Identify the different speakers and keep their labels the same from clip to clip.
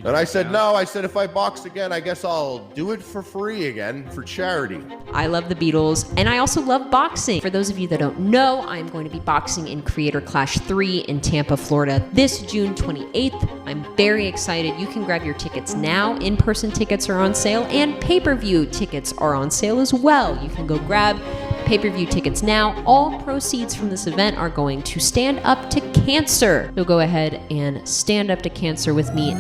Speaker 1: And I said, no, I said, if I box again, I guess I'll do it for free again for charity.
Speaker 2: I love the Beatles, and I also love boxing. For those of you that don't know, I'm going to be boxing in Creator Clash 3 in Tampa, Florida this June 28th. I'm very excited. You can grab your tickets now. In-person tickets are on sale, and pay-per-view tickets are on sale as well. You can go grab pay-per-view tickets now. All proceeds from this event are going to Stand Up to Cancer. So go ahead and stand up to cancer with me.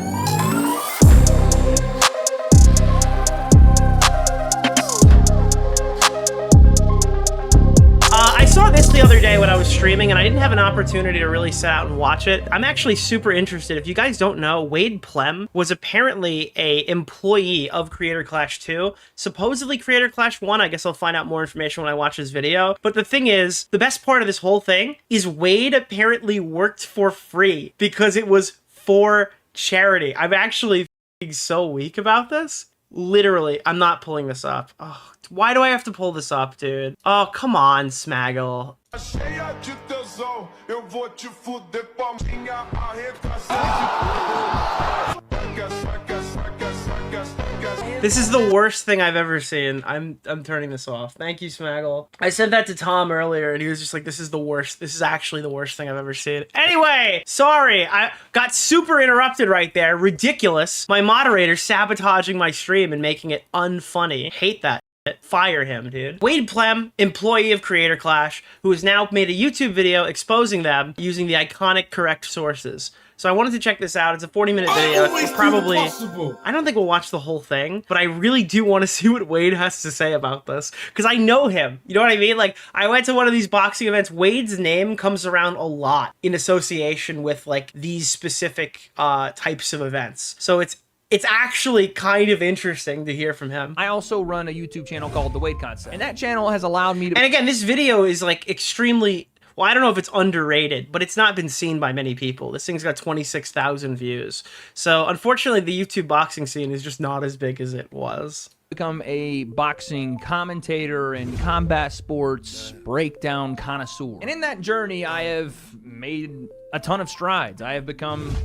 Speaker 3: I saw this the other day when I was streaming, and I didn't have an opportunity to really sit out and watch it. I'm actually super interested. If you guys don't know, Wade Plem was apparently a employee of Creator Clash 2. Supposedly Creator Clash 1. I guess I'll find out more information when I watch this video. But the thing is, the best part of this whole thing is Wade apparently worked for free because it was for charity. I'm actually so weak about this. Literally, I'm not pulling this up. Oh, why do I have to pull this up, dude? Oh, come on, Smaggle. This is the worst thing I've ever seen. I'm turning this off. Thank you, Smaggle. I said that to Tom earlier, and he was just like, this is the worst. This is actually the worst thing I've ever seen. Anyway, sorry. I got super interrupted right there. Ridiculous. My moderator sabotaging my stream and making it unfunny. Hate that. Fire him, dude. Wade Plem, employee of Creator Clash, who has now made a YouTube video exposing them using the iconic correct sources. So I wanted to check this out. It's a 40-minute video. It's probably, I don't think we'll watch the whole thing, but I really do want to see what Wade has to say about this, because I know him. You know what I mean? Like, I went to one of these boxing events. Wade's name comes around a lot in association with, like, these specific types of events. So it's actually kind of interesting to hear from him.
Speaker 4: I also run a YouTube channel called The Wade Concept, and that channel has allowed me to...
Speaker 3: And again, this video is, like, extremely... Well, I don't know if it's underrated, but it's not been seen by many people. This thing's got 26,000 views. So, unfortunately, the YouTube boxing scene is just not as big as it was.
Speaker 4: Become a boxing commentator and combat sports breakdown connoisseur. And in that journey, I have made a ton of strides. I have become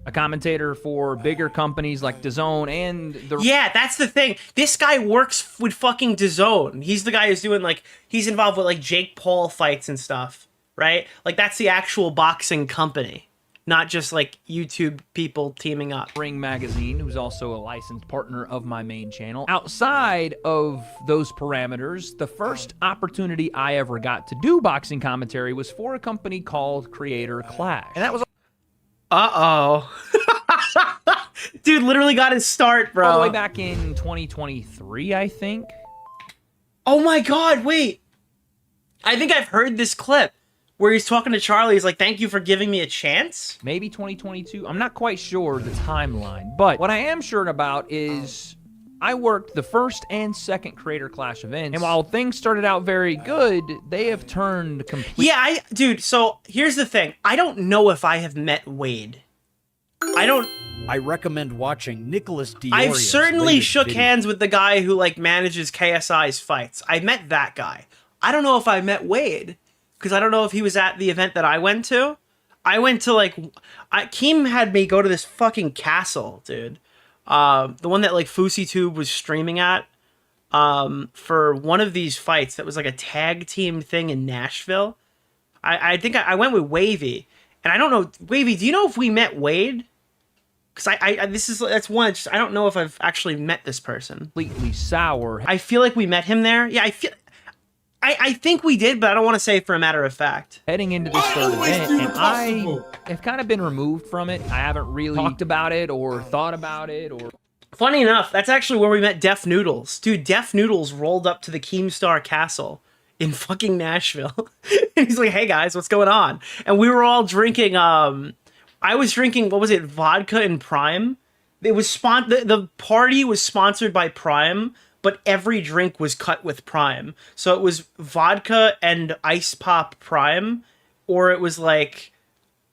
Speaker 4: a commentator for bigger companies like DAZN and the...
Speaker 3: Yeah, that's the thing. This guy works with fucking DAZN. He's the guy who's doing, like, he's involved with, like, Jake Paul fights and stuff, right? Like, that's the actual boxing company, not just, like, YouTube people teaming up.
Speaker 4: Ring Magazine, who's also a licensed partner of my main channel. Outside of those parameters, the first opportunity I ever got to do boxing commentary was for a company called Creator Clash. And that was...
Speaker 3: Uh-oh. Dude literally got his start, bro.
Speaker 4: All the way back in 2023, I think.
Speaker 3: Oh my god, wait. I think I've heard this clip where he's talking to Charlie. He's like, thank you for giving me a chance.
Speaker 4: Maybe 2022. I'm not quite sure the timeline. But what I am sure about is I worked the first and second Creator Clash events. And while things started out very good, they have turned completely...
Speaker 3: Yeah, dude, so here's the thing. I don't know if I have met Wade.
Speaker 5: I recommend watching Nicholas DeOrio.
Speaker 3: I've certainly shook hands with the guy who, like, manages KSI's fights. I met that guy. I don't know if I met Wade, because I don't know if he was at the event that I went to. I went to, like... Keem had me go to this fucking castle, dude. The one that, like, FouseyTube was streaming at for one of these fights that was, like, a tag team thing in Nashville. I think I went with Wavy. And I don't know... Wavy, do you know if we met Wade? Because that's one. I don't know if I've actually met this person.
Speaker 4: Completely sour.
Speaker 3: I feel like we met him there. Yeah, I think we did, but I don't want to say for a matter of fact.
Speaker 4: Heading into this third event, and I have kind of been removed from it. I haven't really talked about it or thought about it or...
Speaker 3: Funny enough, that's actually where we met Def Noodles. Dude, Def Noodles rolled up to the Keemstar Castle in fucking Nashville. And he's like, hey guys, what's going on? And we were all drinking, I was drinking, what was it, vodka and Prime? It was the party was sponsored by Prime, but every drink was cut with Prime. So it was vodka and Ice Pop Prime, or it was like,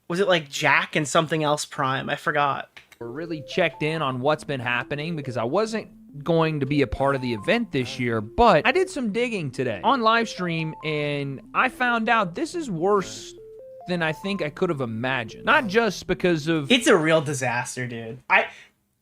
Speaker 3: was it like Jack and something else Prime? I forgot.
Speaker 4: We're really checked in on what's been happening because I wasn't going to be a part of the event this year, but I did some digging today on live stream and I found out this is worse than I think I could have imagined. Not just because of...
Speaker 3: It's a real disaster, dude.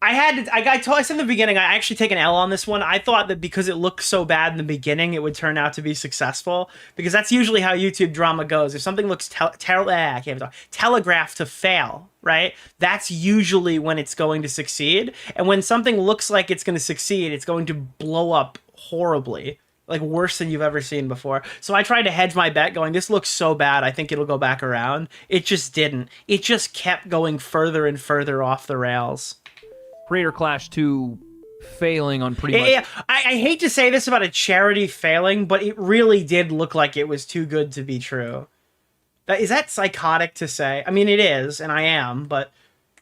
Speaker 3: I said in the beginning, I actually take an L on this one. I thought that because it looked so bad in the beginning, it would turn out to be successful, because that's usually how YouTube drama goes. If something looks telegraphed to fail, right? That's usually when it's going to succeed. And when something looks like it's going to succeed, it's going to blow up horribly. Like worse than you've ever seen before. So I tried to hedge my bet going, this looks so bad, I think it'll go back around. It just didn't. It just kept going further and further off the rails.
Speaker 4: Creator Clash 2 failing on pretty much...
Speaker 3: Yeah, I hate to say this about a charity failing, but it really did look like it was too good to be true. Is that psychotic to say? I mean, it is, and I am, but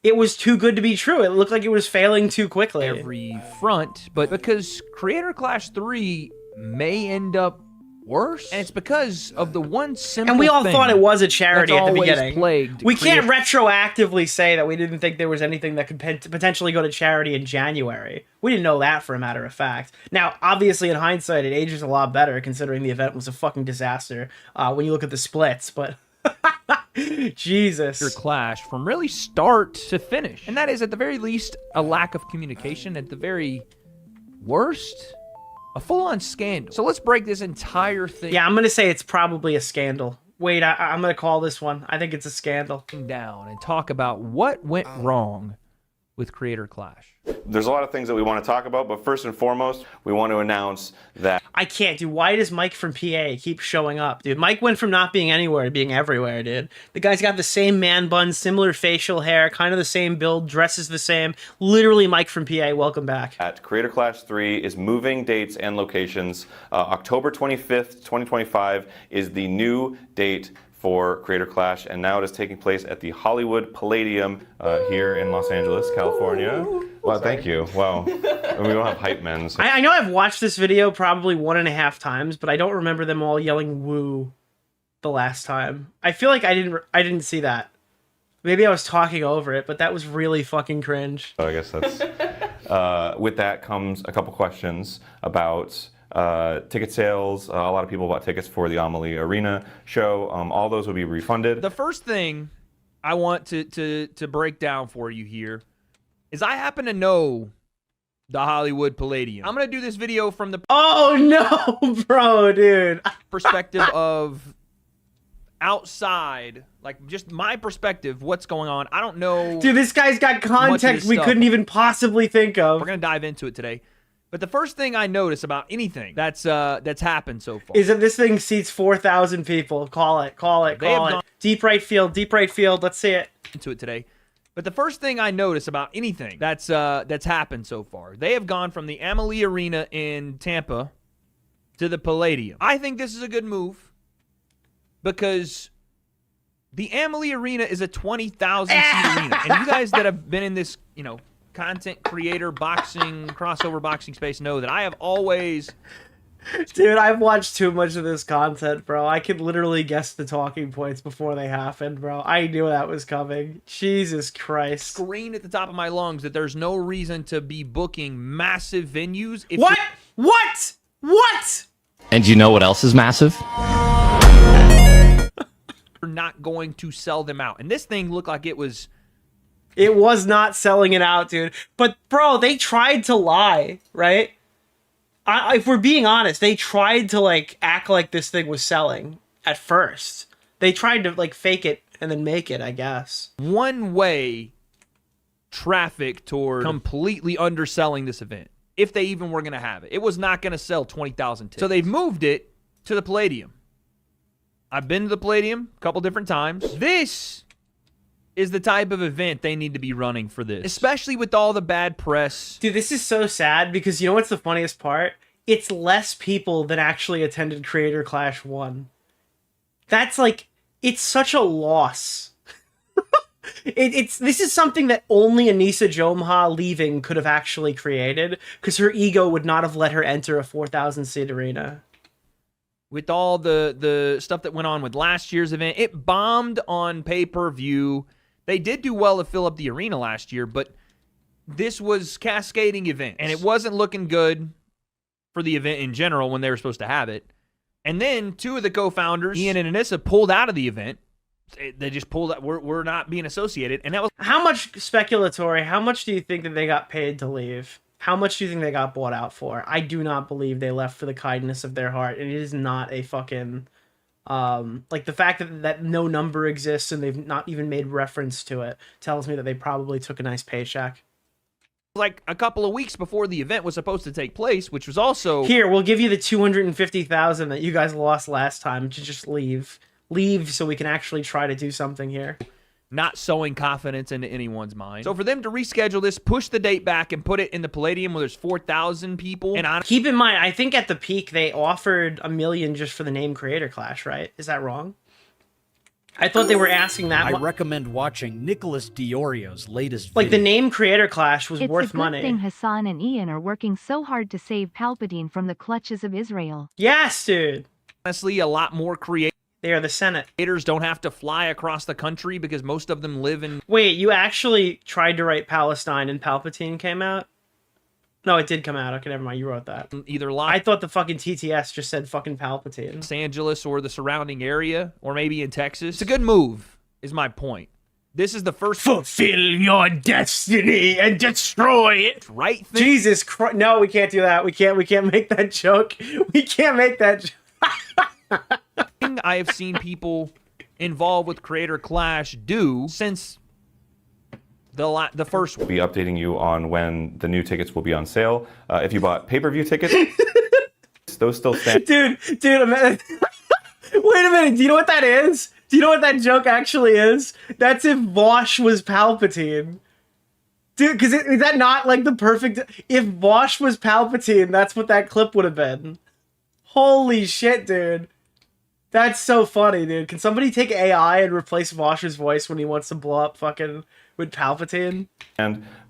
Speaker 3: it was too good to be true. It looked like it was failing too quickly.
Speaker 4: Every front, but because Creator Clash 3... may end up worse, and it's because of the one simple
Speaker 3: and we all
Speaker 4: thing
Speaker 3: thought it was a charity at the beginning. We can't retroactively say that we didn't think there was anything that could potentially go to charity in January. We didn't know that, for a matter of fact. Now, obviously, in hindsight, it ages a lot better, considering the event was a fucking disaster when you look at the splits, but... Jesus.
Speaker 4: Your Clash from really start to finish, and that is, at the very least, a lack of communication. At the very worst, a full-on scandal. So let's break this entire thing.
Speaker 3: Yeah, I'm going to say it's probably a scandal. Wait, I'm going to call this one. I think it's a scandal.
Speaker 4: Down and talk about what went wrong with Creator Clash.
Speaker 6: There's a lot of things that we want to talk about, but first and foremost, we want to announce that...
Speaker 3: I can't, dude. Why does Mike from PA keep showing up, dude? Mike went from not being anywhere to being everywhere, dude. The guy's got the same man bun, similar facial hair, kind of the same build, dresses the same. Literally Mike from PA, welcome back.
Speaker 6: At Creator Clash 3 is moving dates and locations. October 25th, 2025 is the new date for Creator Clash, and now it is taking place at the Hollywood Palladium here in Los Angeles, California. Well, thank you. Wow. We don't have hype men. So.
Speaker 3: I know I've watched this video probably 1.5 times, but I don't remember them all yelling "woo" the last time. I feel like I didn't see that. Maybe I was talking over it, but that was really fucking cringe.
Speaker 6: So I guess that's... with that comes a couple questions about... ticket sales. A lot of people bought tickets for the Amelie Arena show. All those will be refunded.
Speaker 4: The first thing I want to break down for you here is I happen to know the Hollywood Palladium. I'm going to do this video from the
Speaker 3: oh no, bro, dude.
Speaker 4: perspective of outside, like just my perspective, what's going on. I don't know.
Speaker 3: Dude, this guy's got context we couldn't even possibly think of.
Speaker 4: We're going to dive into it today. But the first thing I notice about anything that's happened so far
Speaker 3: is that this thing seats 4,000 people. Call it. Deep right field. Let's see it.
Speaker 4: Into it today. But the first thing I notice about anything that's happened so far, they have gone from the Amelie Arena in Tampa to the Palladium. I think this is a good move because the Amelie Arena is a 20,000 seat arena, and you guys that have been in this, content creator, boxing, crossover boxing space know that I have always...
Speaker 3: Dude, I've watched too much of this content, bro. I can literally guess the talking points before they happened, bro. I knew that was coming. Jesus Christ.
Speaker 4: Screamed at the top of my lungs that there's no reason to be booking massive venues.
Speaker 3: What?
Speaker 7: And you know what else is massive?
Speaker 4: We're not going to sell them out. And this thing looked like it was...
Speaker 3: It was not selling it out, dude. But, bro, they tried to lie, right? If we're being honest, they tried to, act like this thing was selling at first. They tried to, fake it and then make it, I guess.
Speaker 4: One-way traffic toward completely underselling this event, if they even were going to have it. It was not going to sell 20,000 tickets. So they've moved it to the Palladium. I've been to the Palladium a couple different times. This is the type of event they need to be running for this, especially with all the bad press.
Speaker 3: Dude, this is so sad because you know what's the funniest part? It's less people than actually attended Creator Clash 1. That's it's such a loss. This is something that only Anissa Jomha leaving could have actually created, because her ego would not have let her enter a 4,000 seat arena.
Speaker 4: With all the stuff that went on with last year's event, it bombed on pay-per-view. They did do well to fill up the arena last year, but this was cascading events, and it wasn't looking good for the event in general when they were supposed to have it. And then two of the co-founders, Ian and Anissa, pulled out of the event. They just pulled up. We're not being associated, and that was
Speaker 3: How much speculatory? How much do you think that they got paid to leave? How much do you think they got bought out for? I do not believe they left for the kindness of their heart, and it is not a fucking like the fact that no number exists and they've not even made reference to it tells me that they probably took a nice paycheck.
Speaker 4: like a couple of weeks before the event was supposed to take place, which was also
Speaker 3: Here, we'll give you the 250,000 that you guys lost last time to just leave so we can actually try to do something here.
Speaker 4: not sowing confidence into anyone's mind. So for them to reschedule this, push the date back, and put it in the Palladium where there's 4,000 people, and honestly,
Speaker 3: Keep in mind, I think at the peak they offered $1 million just for the name Creator Clash, right? Is that wrong? I thought they were asking that.
Speaker 5: I recommend watching Nicholas DeOrio's latest
Speaker 3: Like the
Speaker 5: video.
Speaker 3: name Creator Clash was
Speaker 8: It's
Speaker 3: worth
Speaker 8: a good
Speaker 3: money.
Speaker 8: thing Hassan and Ian are working so hard to save Palpatine from the clutches of Israel.
Speaker 3: Yes, dude.
Speaker 4: a lot more creators
Speaker 3: They are the Senate.
Speaker 4: don't have to fly across the country because most of them live in
Speaker 3: Wait, you actually tried to write Palestine and Palpatine came out? No, it did come out. Okay, never mind. You wrote that.
Speaker 4: either
Speaker 3: I
Speaker 4: Los
Speaker 3: thought the fucking TTS just said fucking Palpatine.
Speaker 4: Angeles or the surrounding area, or maybe in Texas. It's a good move, is my point. This is the first
Speaker 3: Fulfill your destiny and destroy it.
Speaker 4: right thing.
Speaker 3: Jesus Christ. No, we can't do that. We can't make that joke. We can't make that joke.
Speaker 4: I have seen people involved with Creator Clash do since the first
Speaker 6: We'll
Speaker 4: one.
Speaker 6: be updating you on when the new tickets will be on sale. If you bought pay-per-view tickets, those still stand.
Speaker 3: Dude, wait a minute. Do you know what that is? Do you know what that joke actually is? That's if Vosh was Palpatine. Dude, because is that not like the perfect... If Vosh was Palpatine, that's what that clip would have been. Holy shit, dude. That's so funny, dude. Can somebody take AI and replace Vosh's voice when he wants to blow up fucking with Palpatine?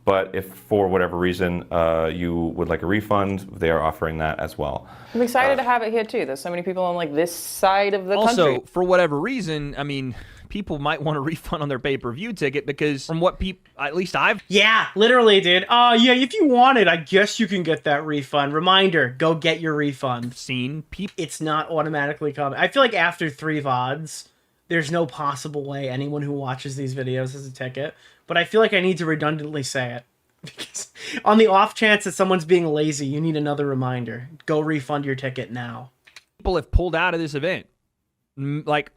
Speaker 6: But if for whatever reason you would like a refund, they are offering that as well.
Speaker 9: I'm excited to have it here too. There's so many people on like this side of the
Speaker 4: Also,
Speaker 9: country.
Speaker 4: for whatever reason, I mean, people might want a refund on their pay-per-view ticket because from what people, at least I've
Speaker 3: Yeah, literally, dude. Oh, yeah, if you want it, I guess you can get that refund. Reminder, go get your refund.
Speaker 4: seen, people
Speaker 3: It's not automatically coming. I feel like after 3 VODs, there's no possible way anyone who watches these videos has a ticket. But I feel like I need to redundantly say it. Because on the off chance that someone's being lazy, you need another reminder. Go refund your ticket now.
Speaker 4: have pulled out of this event. Like,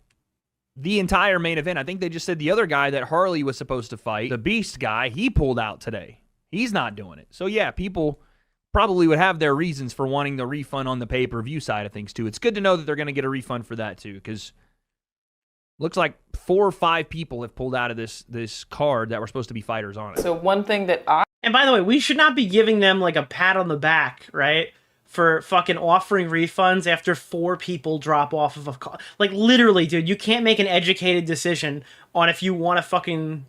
Speaker 4: the entire main event. I think they just said the other guy that Harley was supposed to fight, the Beast guy, he pulled out today. He's not doing it. So yeah, people probably would have their reasons for wanting the refund on the pay-per-view side of things too. It's good to know that they're going to get a refund for that too, because looks like 4 or 5 people have pulled out of this card that were supposed to be fighters on it.
Speaker 9: So one thing that I
Speaker 3: And by the way, we should not be giving them like a pat on the back, right? For fucking offering refunds after 4 people drop off of a call. Like, literally, dude, you can't make an educated decision on if you want to fucking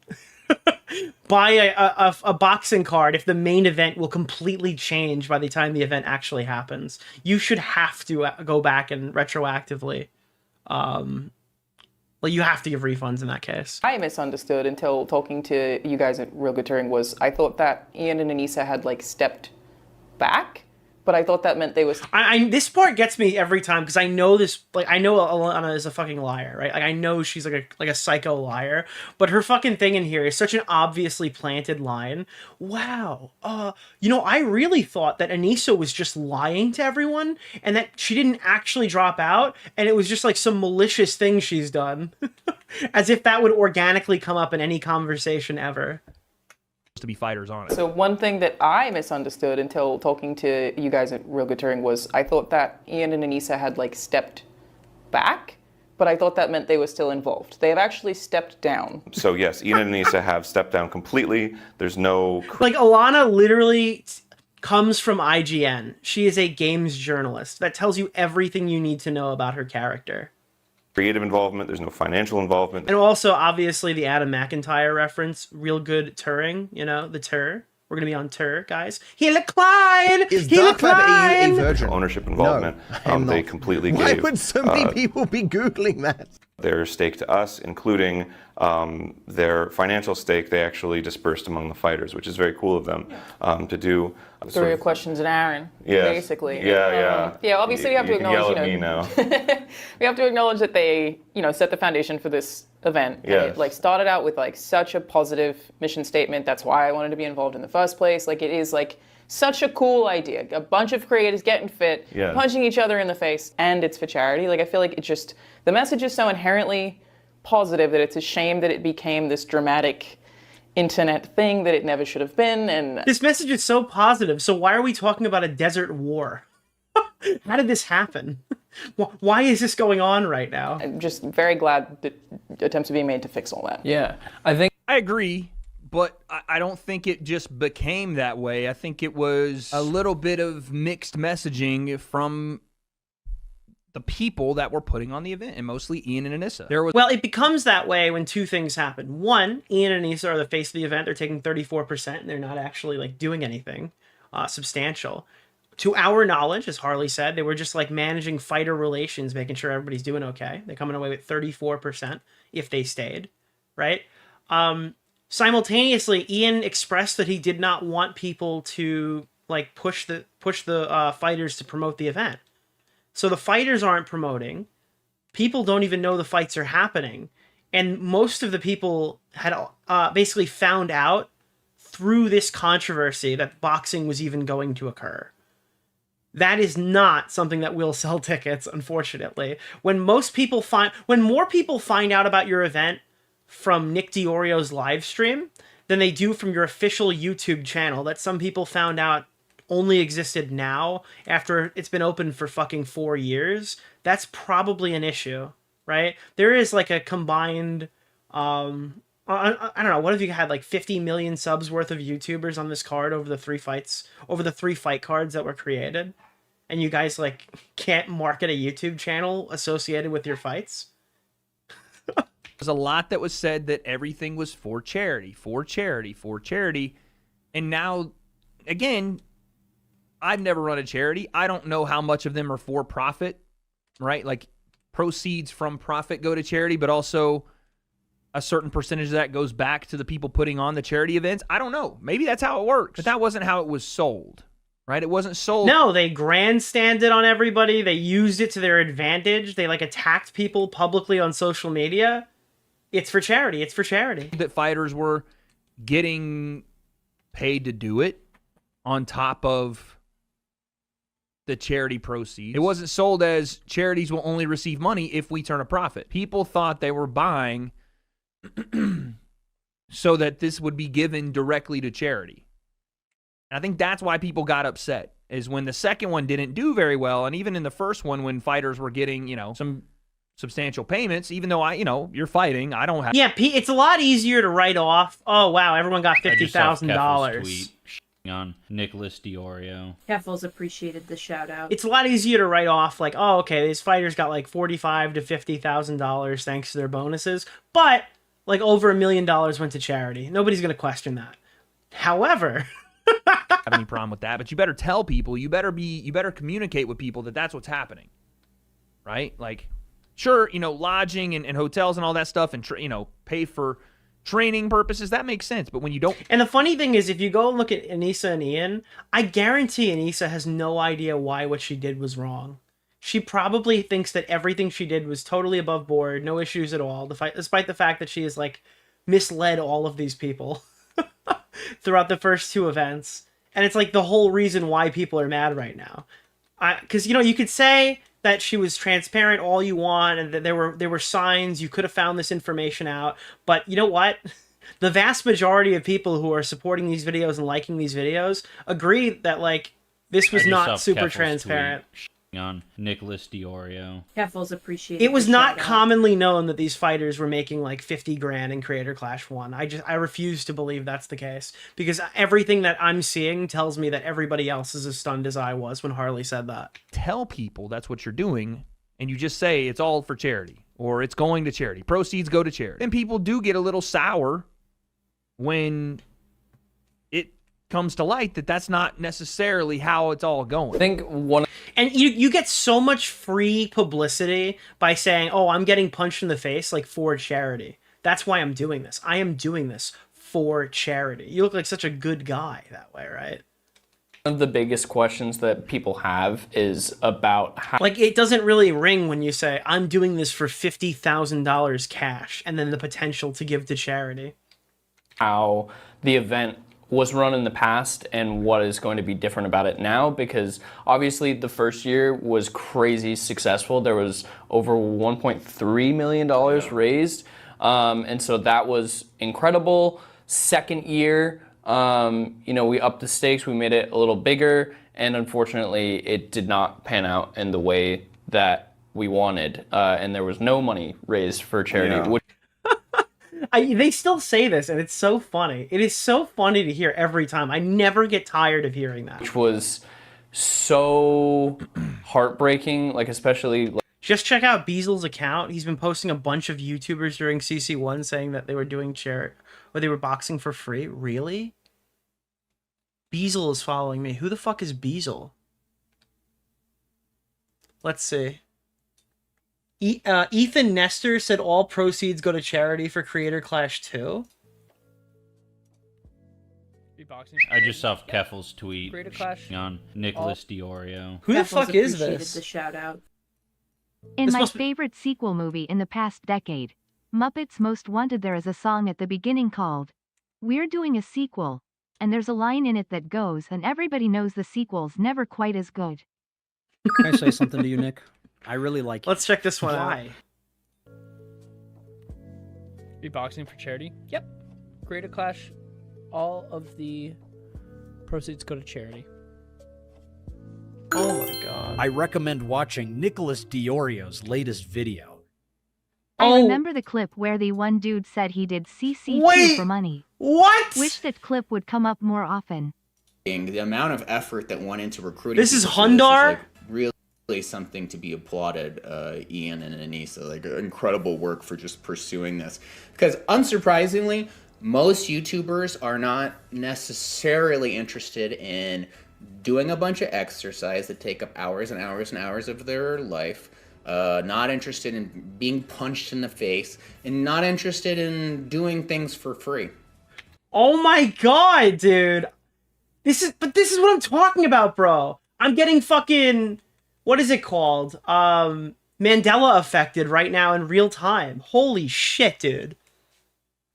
Speaker 3: buy a boxing card if the main event will completely change by the time the event actually happens. You should have to go back and retroactively. Well, you have to give refunds in that case.
Speaker 9: misunderstood until talking to you guys at Real Good Touring was I thought that Ian and Anissa had like stepped back, but I thought that meant they was
Speaker 3: This part gets me every time because I know this. Like, I know Alana is a fucking liar, right? Like, I know she's like a psycho liar, but her fucking thing in here is such an obviously planted line. Wow. I really thought that Anissa was just lying to everyone and that she didn't actually drop out, and it was just like some malicious thing she's done, as if that would organically come up in any conversation ever.
Speaker 4: To be fighters on it.
Speaker 9: So one thing that I misunderstood until talking to you guys at Real Good Touring was I thought that Ian and Anissa had like stepped back, but I thought that meant they were still involved. They have actually stepped down.
Speaker 6: So yes, Ian and Anissa have stepped down completely. There's no
Speaker 3: Like, Alana literally comes from IGN. She is a games journalist. That tells you everything you need to know about her character.
Speaker 6: creative involvement. There's no financial involvement.
Speaker 3: And also, obviously, the Adam McIntyre reference. Real good touring, the tour. We're going to be on tour, guys. He declined!
Speaker 1: Is
Speaker 3: He
Speaker 1: Dark Web a
Speaker 3: declined!
Speaker 1: virgin?
Speaker 6: Ownership involvement.
Speaker 1: I'm
Speaker 6: They
Speaker 1: not.
Speaker 6: completely
Speaker 1: Why
Speaker 6: gave
Speaker 1: would so many people be Googling that?
Speaker 6: their stake to us, including their financial stake. They actually dispersed among the fighters, which is very cool of them to do.
Speaker 9: Throw your questions at Aaron,
Speaker 6: Yes.
Speaker 9: basically.
Speaker 6: Yeah.
Speaker 9: Yeah, obviously we have to
Speaker 6: You can yell
Speaker 9: acknowledge,
Speaker 6: at me now.
Speaker 9: we have to acknowledge that they, set the foundation for this event. And
Speaker 6: Yes.
Speaker 9: it like started out with like such a positive mission statement. That's why I wanted to be involved in the first place. Like it is like such a cool idea. A bunch of creators getting fit,
Speaker 6: Yeah.
Speaker 9: punching each other in the face, and it's for charity. Like I feel like it just, the message is so inherently positive that it's a shame that it became this dramatic internet thing that it never should have been. And
Speaker 3: This message is so positive. So why are we talking about a desert war? How did this happen? Why is this going on right now?
Speaker 9: I'm just very glad that attempts are being made to fix all that.
Speaker 5: Yeah, I think
Speaker 4: I agree, but I don't think it just became that way. I think it was a little bit of mixed messaging from the people that were putting on the event, and mostly Ian and Anissa. There was
Speaker 3: Well, it becomes that way when two things happen. One, Ian and Anissa are the face of the event. They're taking 34%, and they're not actually like doing anything substantial. To our knowledge, as Harley said, they were just like managing fighter relations, making sure everybody's doing okay. They're coming away with 34% if they stayed, right? Simultaneously, Ian expressed that he did not want people to like push the fighters to promote the event. So the fighters aren't promoting. People don't even know the fights are happening. And most of the people had basically found out through this controversy that boxing was even going to occur. That is not something that will sell tickets, unfortunately. When more people find out about your event from Nick DeOrio's live stream than they do from your official YouTube channel that some people found out only existed now after it's been open for fucking 4 years, that's probably an issue, right? There is like a combined, I don't know, what if you had like 50 million subs worth of YouTubers on this card over the three fight cards that were created? And you guys like can't market a YouTube channel associated with your fights?
Speaker 4: There's a lot that was said that everything was for charity, for charity, for charity. And now, again, I've never run a charity. I don't know how much of them are for profit, right? Like proceeds from profit go to charity, but also a certain percentage of that goes back to the people putting on the charity events. I don't know. Maybe that's how it works. But that wasn't how it was sold, right? It wasn't sold.
Speaker 3: No, they grandstanded on everybody. They used it to their advantage. They like attacked people publicly on social media. It's for charity. It's for charity.
Speaker 4: That fighters were getting paid to do it on top of the charity proceeds. It wasn't sold as charities will only receive money if we turn a profit. People thought they were buying so that this would be given directly to charity. And I think that's why people got upset, is when the second one didn't do very well, and even in the first one when fighters were getting, some substantial payments, even though you're fighting, I don't have.
Speaker 3: Yeah, it's a lot easier to write off. Oh wow, everyone got $50,000
Speaker 10: on Nicholas DeOrio.
Speaker 2: Keffels appreciated the shout out.
Speaker 3: It's a lot easier to write off like, oh, okay, these fighters got like $45,000 to $50,000 thanks to their bonuses, but like over $1 million went to charity. Nobody's gonna question that. However,
Speaker 4: have any problem with that, but you better tell people, you better communicate with people that that's what's happening, right? Like, sure, lodging and hotels and all that stuff, and pay for training purposes, that makes sense. But when you don't,
Speaker 3: and the funny thing is, if you go and look at Anissa and Ian, I guarantee Anissa has no idea why what she did was wrong. She probably thinks that everything she did was totally above board, no issues at all, despite the fact that she has like misled all of these people throughout the first two events. And it's like the whole reason why people are mad right now. Because you could say that she was transparent all you want, and that there were signs you could have found this information out. But you know what? The vast majority of people who are supporting these videos and liking these videos agree that like this was not super transparent.
Speaker 10: On Nicholas DeOrio.
Speaker 2: Keffels appreciated.
Speaker 3: It was not commonly known that these fighters were making like 50 grand in Creator Clash 1. I refuse to believe that's the case, because everything that I'm seeing tells me that everybody else is as stunned as I was when Harley said that.
Speaker 4: Tell people that's what you're doing, and you just say it's all for charity, or it's going to charity. Proceeds go to charity. And people do get a little sour when it comes to light that that's not necessarily how it's all going.
Speaker 5: I think one.
Speaker 3: And you get so much free publicity by saying, oh, I'm getting punched in the face like for charity. That's why I'm doing this. I am doing this for charity. You look like such a good guy that way, right?
Speaker 11: One of the biggest questions that people have is about how,
Speaker 3: Like, it doesn't really ring when you say, I'm doing this for $50,000 cash, and then the potential to give to charity.
Speaker 11: how the event was run in the past and what is going to be different about it now, because obviously the first year was crazy successful. There was over $1.3 million raised, and so that was incredible. Second year, you know, we upped the stakes, we made it a little bigger, and unfortunately it did not pan out in the way that we wanted, and there was no money raised for charity, which
Speaker 3: They still say this, and it's so funny. It is so funny to hear every time. I never get tired of hearing that.
Speaker 11: which was so heartbreaking, like especially
Speaker 3: Just check out Beasel's account. He's been posting a bunch of YouTubers during CC1 saying that they were doing charity, or they were boxing for free. Really? Beasel is following me. Who the fuck is Beasel? Let's see. Ethan Nestor said all proceeds go to charity for Creator Clash 2.
Speaker 10: I just saw Keffel's tweet
Speaker 2: Creator Clash.
Speaker 10: on Nicholas DeOrio.
Speaker 3: Who the fuck is this?
Speaker 2: The shout out.
Speaker 8: In
Speaker 3: This
Speaker 8: my
Speaker 3: must be-
Speaker 8: favorite sequel movie in the past decade, Muppets Most Wanted, there is a song at the beginning called "We're Doing a Sequel," and there's a line in it that goes, and everybody knows the sequel's never quite as good.
Speaker 5: Can I say something to you, Nick? I really like
Speaker 3: Let's check this one out.
Speaker 4: Why? Be boxing for charity?
Speaker 12: Yep. Creator Clash, all of the proceeds go to charity.
Speaker 3: Oh my god.
Speaker 5: I recommend watching Nicholas DeOrio's latest video.
Speaker 8: I remember the clip where the one dude said he did CC2
Speaker 3: Wait!
Speaker 8: for money.
Speaker 3: What?
Speaker 8: Wish that clip would come up more often.
Speaker 13: The amount of effort that went into recruiting.
Speaker 3: This is
Speaker 13: people for this
Speaker 3: Hundar?
Speaker 13: like really something to be applauded, Ian and Anissa. Like incredible work for just pursuing this. Because unsurprisingly, most YouTubers are not necessarily interested in doing a bunch of exercise that take up hours and hours and hours of their life. Not interested in being punched in the face, and not interested in doing things for free.
Speaker 3: Oh my god, dude. This is what I'm talking about, bro. I'm getting fucking, what is it called? Mandela affected right now in real time. Holy shit, dude.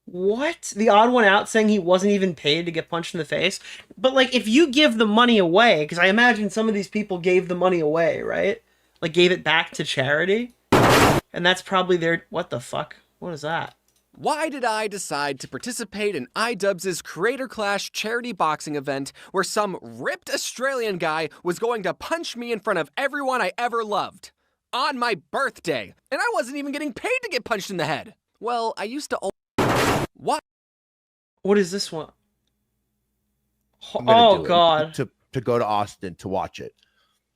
Speaker 3: What? The odd one out saying he wasn't even paid to get punched in the face? But like, if you give the money away, because I imagine some of these people gave the money away, right? Like, gave it back to charity? And that's probably their, what the fuck? What is that?
Speaker 14: Why did I decide to participate in iDubbbz's Creator Clash charity boxing event where some ripped Australian guy was going to punch me in front of everyone I ever loved? On my birthday. And I wasn't even getting paid to get punched in the head. Well, I used to... What?
Speaker 3: What is this one?
Speaker 1: I'm gonna
Speaker 3: Oh
Speaker 1: do it
Speaker 3: god.
Speaker 1: to go to Austin to watch it.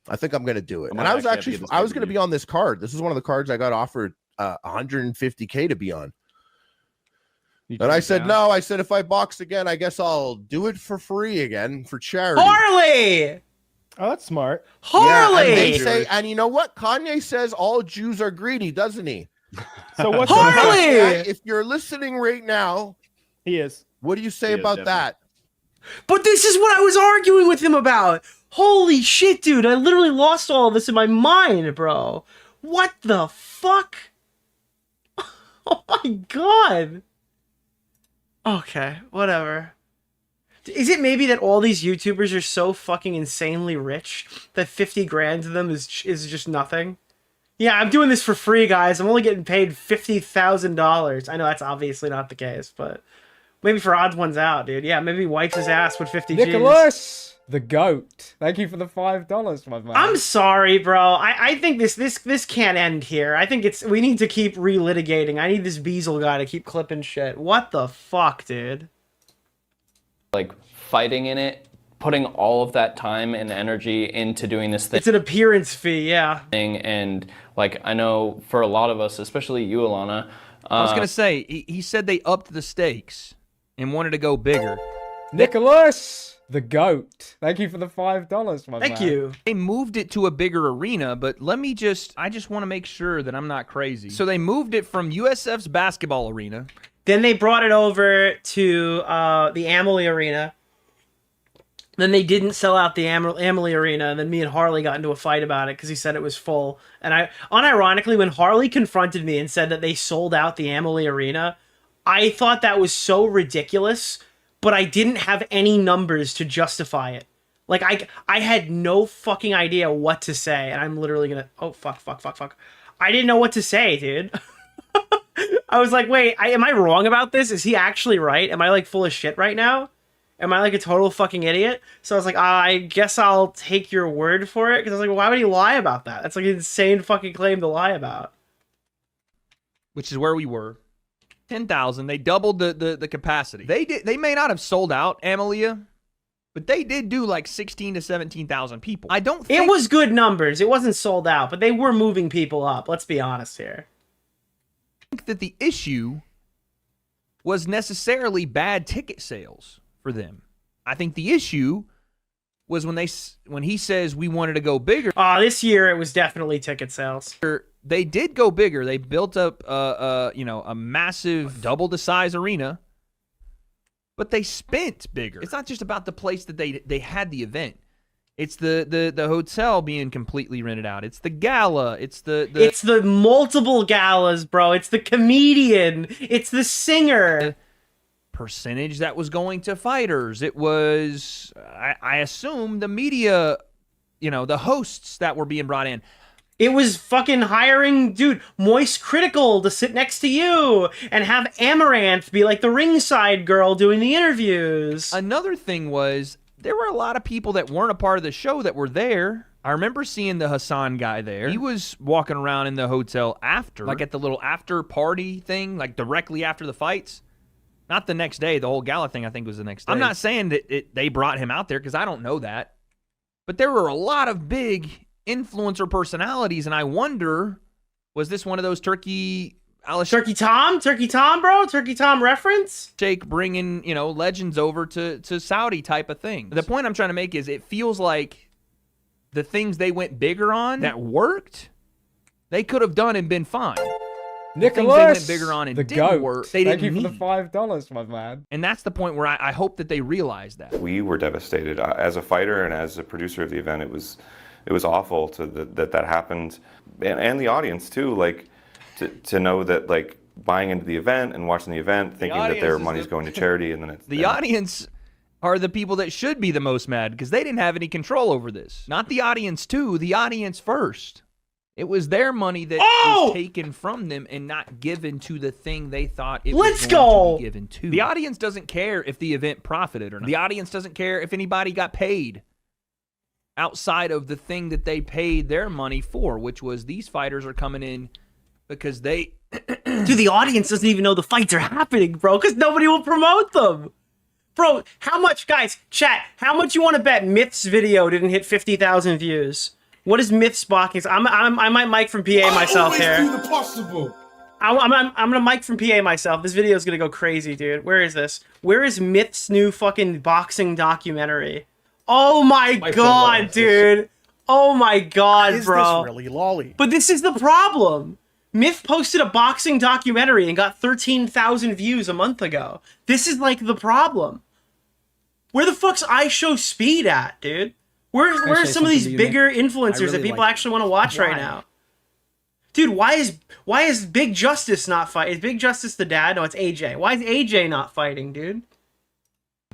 Speaker 1: I think I'm gonna do it.
Speaker 6: I
Speaker 1: And I was
Speaker 6: might actually have to
Speaker 1: actually
Speaker 6: get this
Speaker 1: I was
Speaker 6: guy
Speaker 1: gonna
Speaker 6: to
Speaker 1: be on this card. This is one of the cards I got offered 150K to be on. And I said no. I said if I box again, I guess I'll do it for free again for charity.
Speaker 3: Harley!
Speaker 15: Oh, that's smart.
Speaker 3: Harley!
Speaker 1: Yeah, and they say, and you know what? Kanye says all Jews are greedy, doesn't he?
Speaker 15: So what's
Speaker 3: Harley?
Speaker 1: If you're listening right now,
Speaker 15: he is.
Speaker 1: What do you say
Speaker 6: He is,
Speaker 1: about that?
Speaker 3: But this is what I was arguing with him about. Holy shit, dude. I literally lost all this in my mind, bro. What the fuck? Oh my god. Okay, whatever. Is it maybe that all these YouTubers are so fucking insanely rich that 50 grand to them is just nothing? Yeah, I'm doing this for free, guys. I'm only getting paid $50,000. I know that's obviously not the case, but maybe for odds ones out, dude. Yeah, maybe he wipes his ass with 50 G's.
Speaker 15: Nicholas, the goat. Thank you for the $5, my man.
Speaker 3: I'm sorry, bro. I think this can't end here. I think we need to keep relitigating. I need this Beasel guy to keep clipping shit. What the fuck, dude?
Speaker 11: like fighting in it, putting all of that time and energy into doing this thing.
Speaker 3: It's an appearance fee, yeah.
Speaker 11: And like, I know for a lot of us, especially you, Alana.
Speaker 4: I was gonna say, he said they upped the stakes and wanted to go bigger.
Speaker 15: Nicholas, the goat. Thank you for the $5, my man.
Speaker 3: Thank you.
Speaker 4: They moved it to a bigger arena, but I just want to make sure that I'm not crazy. So they moved it from USF's basketball arena.
Speaker 3: Then they brought it over to the Amalie Arena. Then they didn't sell out the Amalie Arena, and then me and Harley got into a fight about it because he said it was full. And I, unironically, when Harley confronted me and said that they sold out the Amalie Arena, I thought that was so ridiculous, but I didn't have any numbers to justify it. Like, I had no fucking idea what to say, and I'm literally gonna... Oh, fuck. I didn't know what to say, dude. I was like, wait, am I wrong about this? Is he actually right? Am I, like, full of shit right now? Am I like a total fucking idiot? So I was like, I guess I'll take your word for it. Because I was like, why would he lie about that? That's like an insane fucking claim to lie about.
Speaker 4: Which is where we were. 10,000. They doubled the capacity. They may not have sold out Amalia, but they did do like 16 to 17,000 people. I don't think...
Speaker 3: It was good numbers. It wasn't sold out, but they were moving people up. Let's be honest here.
Speaker 4: I think that the issue was necessarily bad ticket sales for them. I think the issue was when he says we wanted to go bigger.
Speaker 3: This year it was definitely ticket sales.
Speaker 4: They did go bigger. They built up a massive double the size arena, but they spent bigger. It's not just about the place that they had the event. It's the hotel being completely rented out. It's the gala. It's the
Speaker 3: multiple galas, bro. It's the comedian. It's the singer.
Speaker 4: Percentage that was going to fighters. It was, I assume, the media, the hosts that were being brought in.
Speaker 3: It was fucking hiring, dude, Moist Critical to sit next to you and have Amaranth be like the ringside girl doing the interviews.
Speaker 4: Another thing was, there were a lot of people that weren't a part of the show that were there. I remember seeing the Hassan guy there. He was walking around in the hotel after, like at the little after party thing, like directly after the fights. Not the next day. The whole gala thing, I think, was the next day. I'm not saying that they brought him out there, because I don't know that. But there were a lot of big influencer personalities, and I wonder, was this one of those Turkey
Speaker 3: Tom, bro? Turkey Tom reference?
Speaker 4: Jake bringing, legends over to Saudi type of thing. The point I'm trying to make is it feels like the things they went bigger on that worked, they could have done and been fine.
Speaker 15: Nicholas,
Speaker 4: they went bigger on and
Speaker 15: the
Speaker 4: didn't
Speaker 15: goat.
Speaker 4: work.
Speaker 15: Thank you for the $5, my man.
Speaker 4: And that's the point where I hope that they realize that.
Speaker 6: We were devastated. As a fighter and as a producer of the event, it was awful that happened, and the audience too. Like to know that, like, buying into the event and watching the event, thinking that their money's going to charity, and then it's
Speaker 4: the audience are the people that should be the most mad because they didn't have any control over this. Not the audience too. The audience first. It was their money that was taken from them and not given to the thing they thought it was going to be given to. The audience doesn't care if the event profited or not. The audience doesn't care if anybody got paid outside of the thing that they paid their money for, which was these fighters are coming in because they...
Speaker 3: Dude, the audience doesn't even know the fights are happening, bro, because nobody will promote them. Bro, how much, guys, chat, how much you want to bet Myth's video didn't hit 50,000 views? What is Myth's boxing? I might mic from PA myself here.
Speaker 16: Do the possible.
Speaker 3: I'm gonna mic from PA myself. This video is gonna go crazy, dude. Where is this? Where is Myth's new fucking boxing documentary? Oh my god, dude. Oh my god, bro.
Speaker 1: Is this really lolly?
Speaker 3: But this is the problem. Myth posted a boxing documentary and got 13,000 views a month ago. This is like the problem. Where the fuck's I Show Speed at, dude? Where are some of these bigger influencers that people actually want to watch right now? Dude, why is Big Justice not fighting? Is Big Justice the dad? No, it's AJ. Why is AJ not fighting, dude?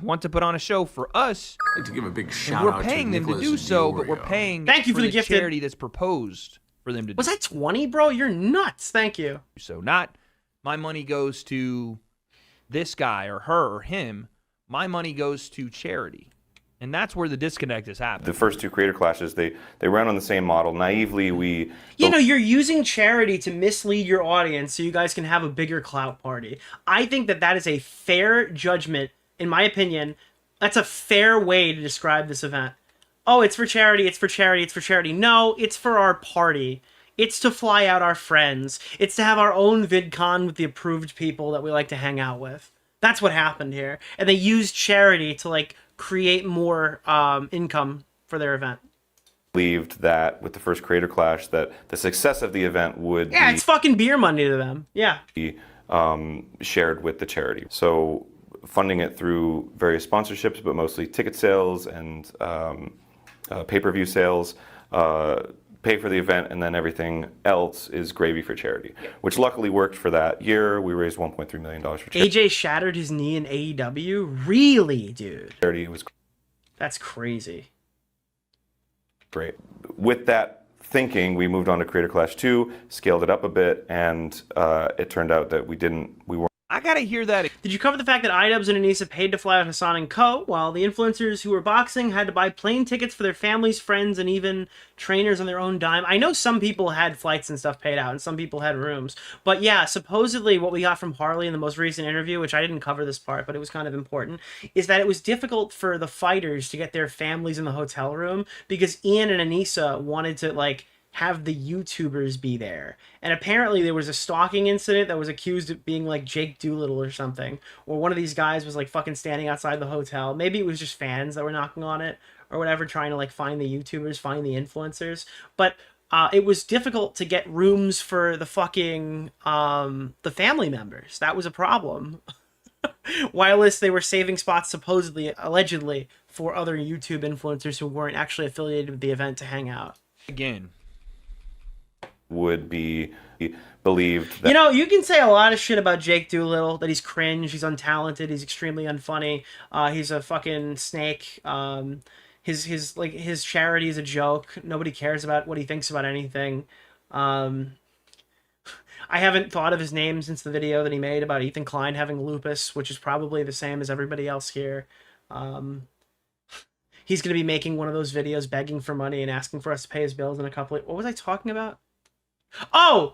Speaker 4: Want to put on a show for us.
Speaker 16: I'd like to give a big shout
Speaker 4: we're
Speaker 16: out
Speaker 4: paying
Speaker 16: to
Speaker 4: them to
Speaker 16: Nicholas
Speaker 4: do so,
Speaker 16: DeOrio.
Speaker 4: but we're paying
Speaker 3: Thank you for the gifted
Speaker 4: charity that's proposed for them to do.
Speaker 3: Was that 20, bro? You're nuts. Thank you.
Speaker 4: So not my money goes to this guy or her or him. My money goes to charity. And that's where the disconnect is happening.
Speaker 6: The first two creator clashes, they ran on the same model. Naively, we...
Speaker 3: You're using charity to mislead your audience so you guys can have a bigger clout party. I think that is a fair judgment, in my opinion. That's a fair way to describe this event. Oh, it's for charity, it's for charity, it's for charity. No, it's for our party. It's to fly out our friends. It's to have our own VidCon with the approved people that we like to hang out with. That's what happened here. And they used charity to, like, create more income for their event.
Speaker 6: Believed that with the first creator clash that the success of the event would
Speaker 3: it's fucking beer money to them. Yeah.
Speaker 6: be shared with the charity. So funding it through various sponsorships, but mostly ticket sales and pay-per-view sales. Pay for the event, and then everything else is gravy for charity, which luckily worked for that year. We raised $1.3 million for charity.
Speaker 3: AJ shattered his knee in AEW? Really, dude?
Speaker 6: Charity was
Speaker 3: That's crazy.
Speaker 6: great. With that thinking, we moved on to Creator Clash 2, scaled it up a bit, and it turned out that we weren't.
Speaker 4: I gotta hear that.
Speaker 3: Did you cover the fact that iDubbbz and Anissa paid to fly out Hassan and Co., while the influencers who were boxing had to buy plane tickets for their families, friends, and even trainers on their own dime? I know some people had flights and stuff paid out, and some people had rooms. But yeah, supposedly what we got from Harley in the most recent interview, which I didn't cover this part, but it was kind of important, is that it was difficult for the fighters to get their families in the hotel room because Ian and Anissa wanted to, like, have the YouTubers be there. And apparently there was a stalking incident that was accused of being like Jake Doolittle or something. Or one of these guys was like fucking standing outside the hotel. Maybe it was just fans that were knocking on it or whatever, trying to like find the YouTubers, find the influencers. But it was difficult to get rooms for the fucking, the family members. That was a problem. Whilst they were saving spots supposedly, allegedly, for other YouTube influencers who weren't actually affiliated with the event to hang out.
Speaker 4: Again.
Speaker 6: Would be believed that,
Speaker 3: you know, you can say a lot of shit about Jake Doolittle, that he's cringe, he's untalented, he's extremely unfunny, he's a fucking snake, his charity is a joke, nobody cares about what he thinks about anything. I haven't thought of his name since the video that he made about Ethan Klein having lupus, which is probably the same as everybody else here. He's going to be making one of those videos begging for money and asking for us to pay his bills in a couple of... What was I talking about? Oh!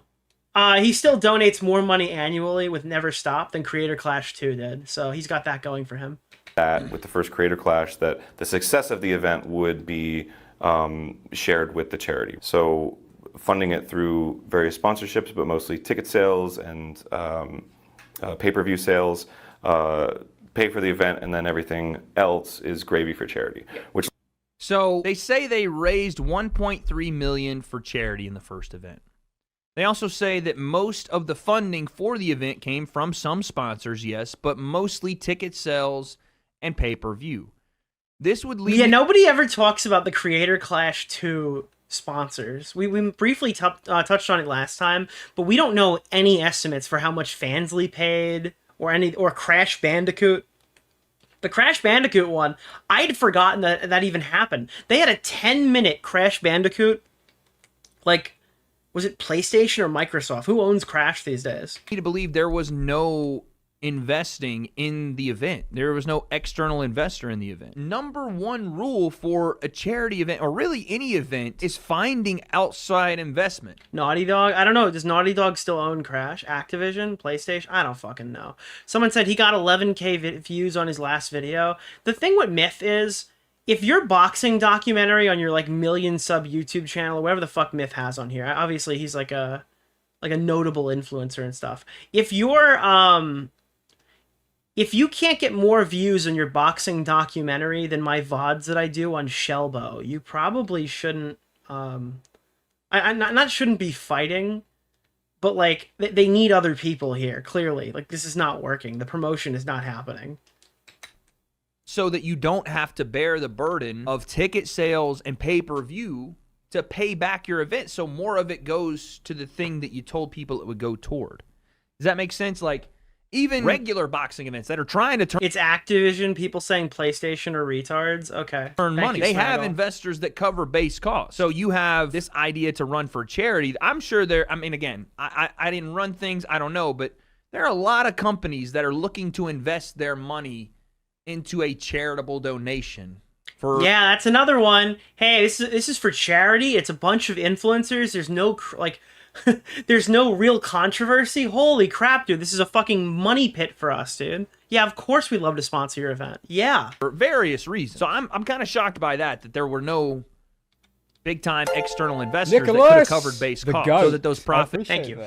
Speaker 3: He still donates more money annually with Never Stop than Creator Clash 2 did. So he's got that going for him.
Speaker 6: that with the first Creator Clash, that the success of the event would be shared with the charity. So funding it through various sponsorships, but mostly ticket sales and pay-per-view sales, pay for the event, and then everything else is gravy for charity. Which
Speaker 4: So they say they raised $1.3 million for charity in the first event. They also say that most of the funding for the event came from some sponsors, yes, but mostly ticket sales and pay-per-view. This would lead...
Speaker 3: Yeah, nobody ever talks about the Creator Clash 2 sponsors. We briefly touched on it last time, but we don't know any estimates for how much Fansly paid or Crash Bandicoot. The Crash Bandicoot one, I'd forgotten that even happened. They had a 10-minute Crash Bandicoot, like, was it PlayStation or Microsoft? Who owns Crash these days?
Speaker 4: To believe there was no investing in the event. There was no external investor in the event. Number one rule for a charity event, or really any event, is finding outside investment.
Speaker 3: Naughty Dog? I don't know. Does Naughty Dog still own Crash? Activision? PlayStation? I don't fucking know. Someone said he got 11K views on his last video. The thing with Myth is, if your boxing documentary on your like million sub YouTube channel, or whatever the fuck Myth has on here, obviously he's like a notable influencer and stuff. If you can't get more views on your boxing documentary than my VODs that I do on Shellbo, you probably shouldn't, shouldn't be fighting, but like, they need other people here, clearly. Like, this is not working. The promotion is not happening.
Speaker 4: So that you don't have to bear the burden of ticket sales and pay-per-view to pay back your event, so more of it goes to the thing that you told people it would go toward. Does that make sense? Like, even regular boxing events that are trying to turn...
Speaker 3: It's Activision, people saying PlayStation are retards? Okay.
Speaker 4: Earn money. They have investors that cover base costs. So you have this idea to run for charity. I'm sure there... I mean, again, I didn't run things. I don't know. But there are a lot of companies that are looking to invest their money into a charitable donation.
Speaker 3: Yeah, that's another one. Hey, this is for charity. It's a bunch of influencers. There's no, like... There's no real controversy. Holy crap, dude. This is a fucking money pit for us, dude. Yeah, of course we'd love to sponsor your event. Yeah.
Speaker 4: For various reasons. So I'm kind of shocked by that there were no big-time external investors that could have covered base costs. So that those profits...
Speaker 3: Thank you.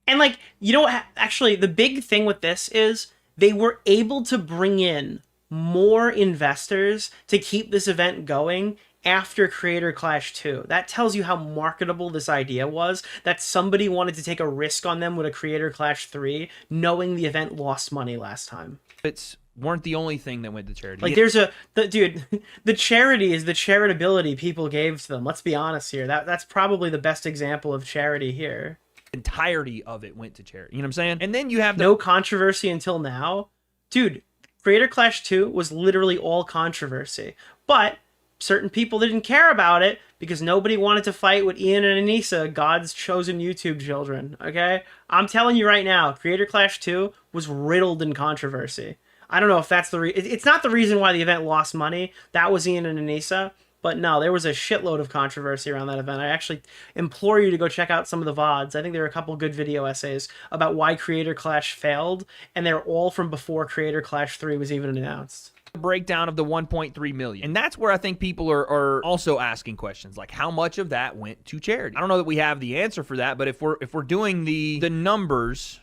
Speaker 3: And, like, you know, actually, the big thing with this is they were able to bring in more investors to keep this event going after Creator Clash 2. That tells you how marketable this idea was, that somebody wanted to take a risk on them with a Creator Clash 3, knowing the event lost money last time.
Speaker 4: It's weren't the only thing that went to charity.
Speaker 3: Like, there's dude, the charity is the charitability people gave to them. Let's be honest here. That's probably the best example of charity here.
Speaker 4: Entirety of it went to charity. You know what I'm saying? And then you have
Speaker 3: no controversy until now. Dude, Creator Clash 2 was literally all controversy. But certain people didn't care about it because nobody wanted to fight with Ian and Anissa, God's chosen YouTube children, okay? I'm telling you right now, Creator Clash 2 was riddled in controversy. I don't know if that's it's not the reason why the event lost money. That was Ian and Anissa. But no, there was a shitload of controversy around that event. I actually implore you to go check out some of the VODs. I think there are a couple good video essays about why Creator Clash failed, and they're all from before Creator Clash 3 was even announced.
Speaker 4: Breakdown of the 1.3 million. And that's where I think people are also asking questions, like how much of that went to charity? I don't know that we have the answer for that, but if we're doing the numbers,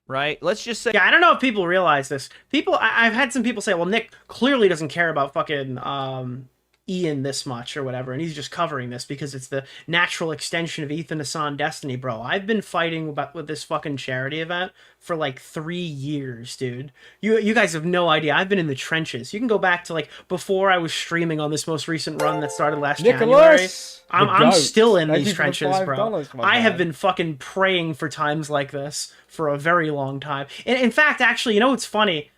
Speaker 4: right? Let's just say,
Speaker 3: yeah, I don't know if people realize this. I've had some people say, well, Nick clearly doesn't care about fucking Ian this much or whatever, and he's just covering this because it's the natural extension of Ethan Hassan Destiny. Bro, I've been fighting with this fucking charity event for like 3 years, dude. You guys have no idea. I've been in the trenches. You can go back to like before I was streaming on this most recent run that started last January. I'm still in these trenches, bro. I have been fucking praying for times like this for a very long time. And in fact, actually, you know what's funny?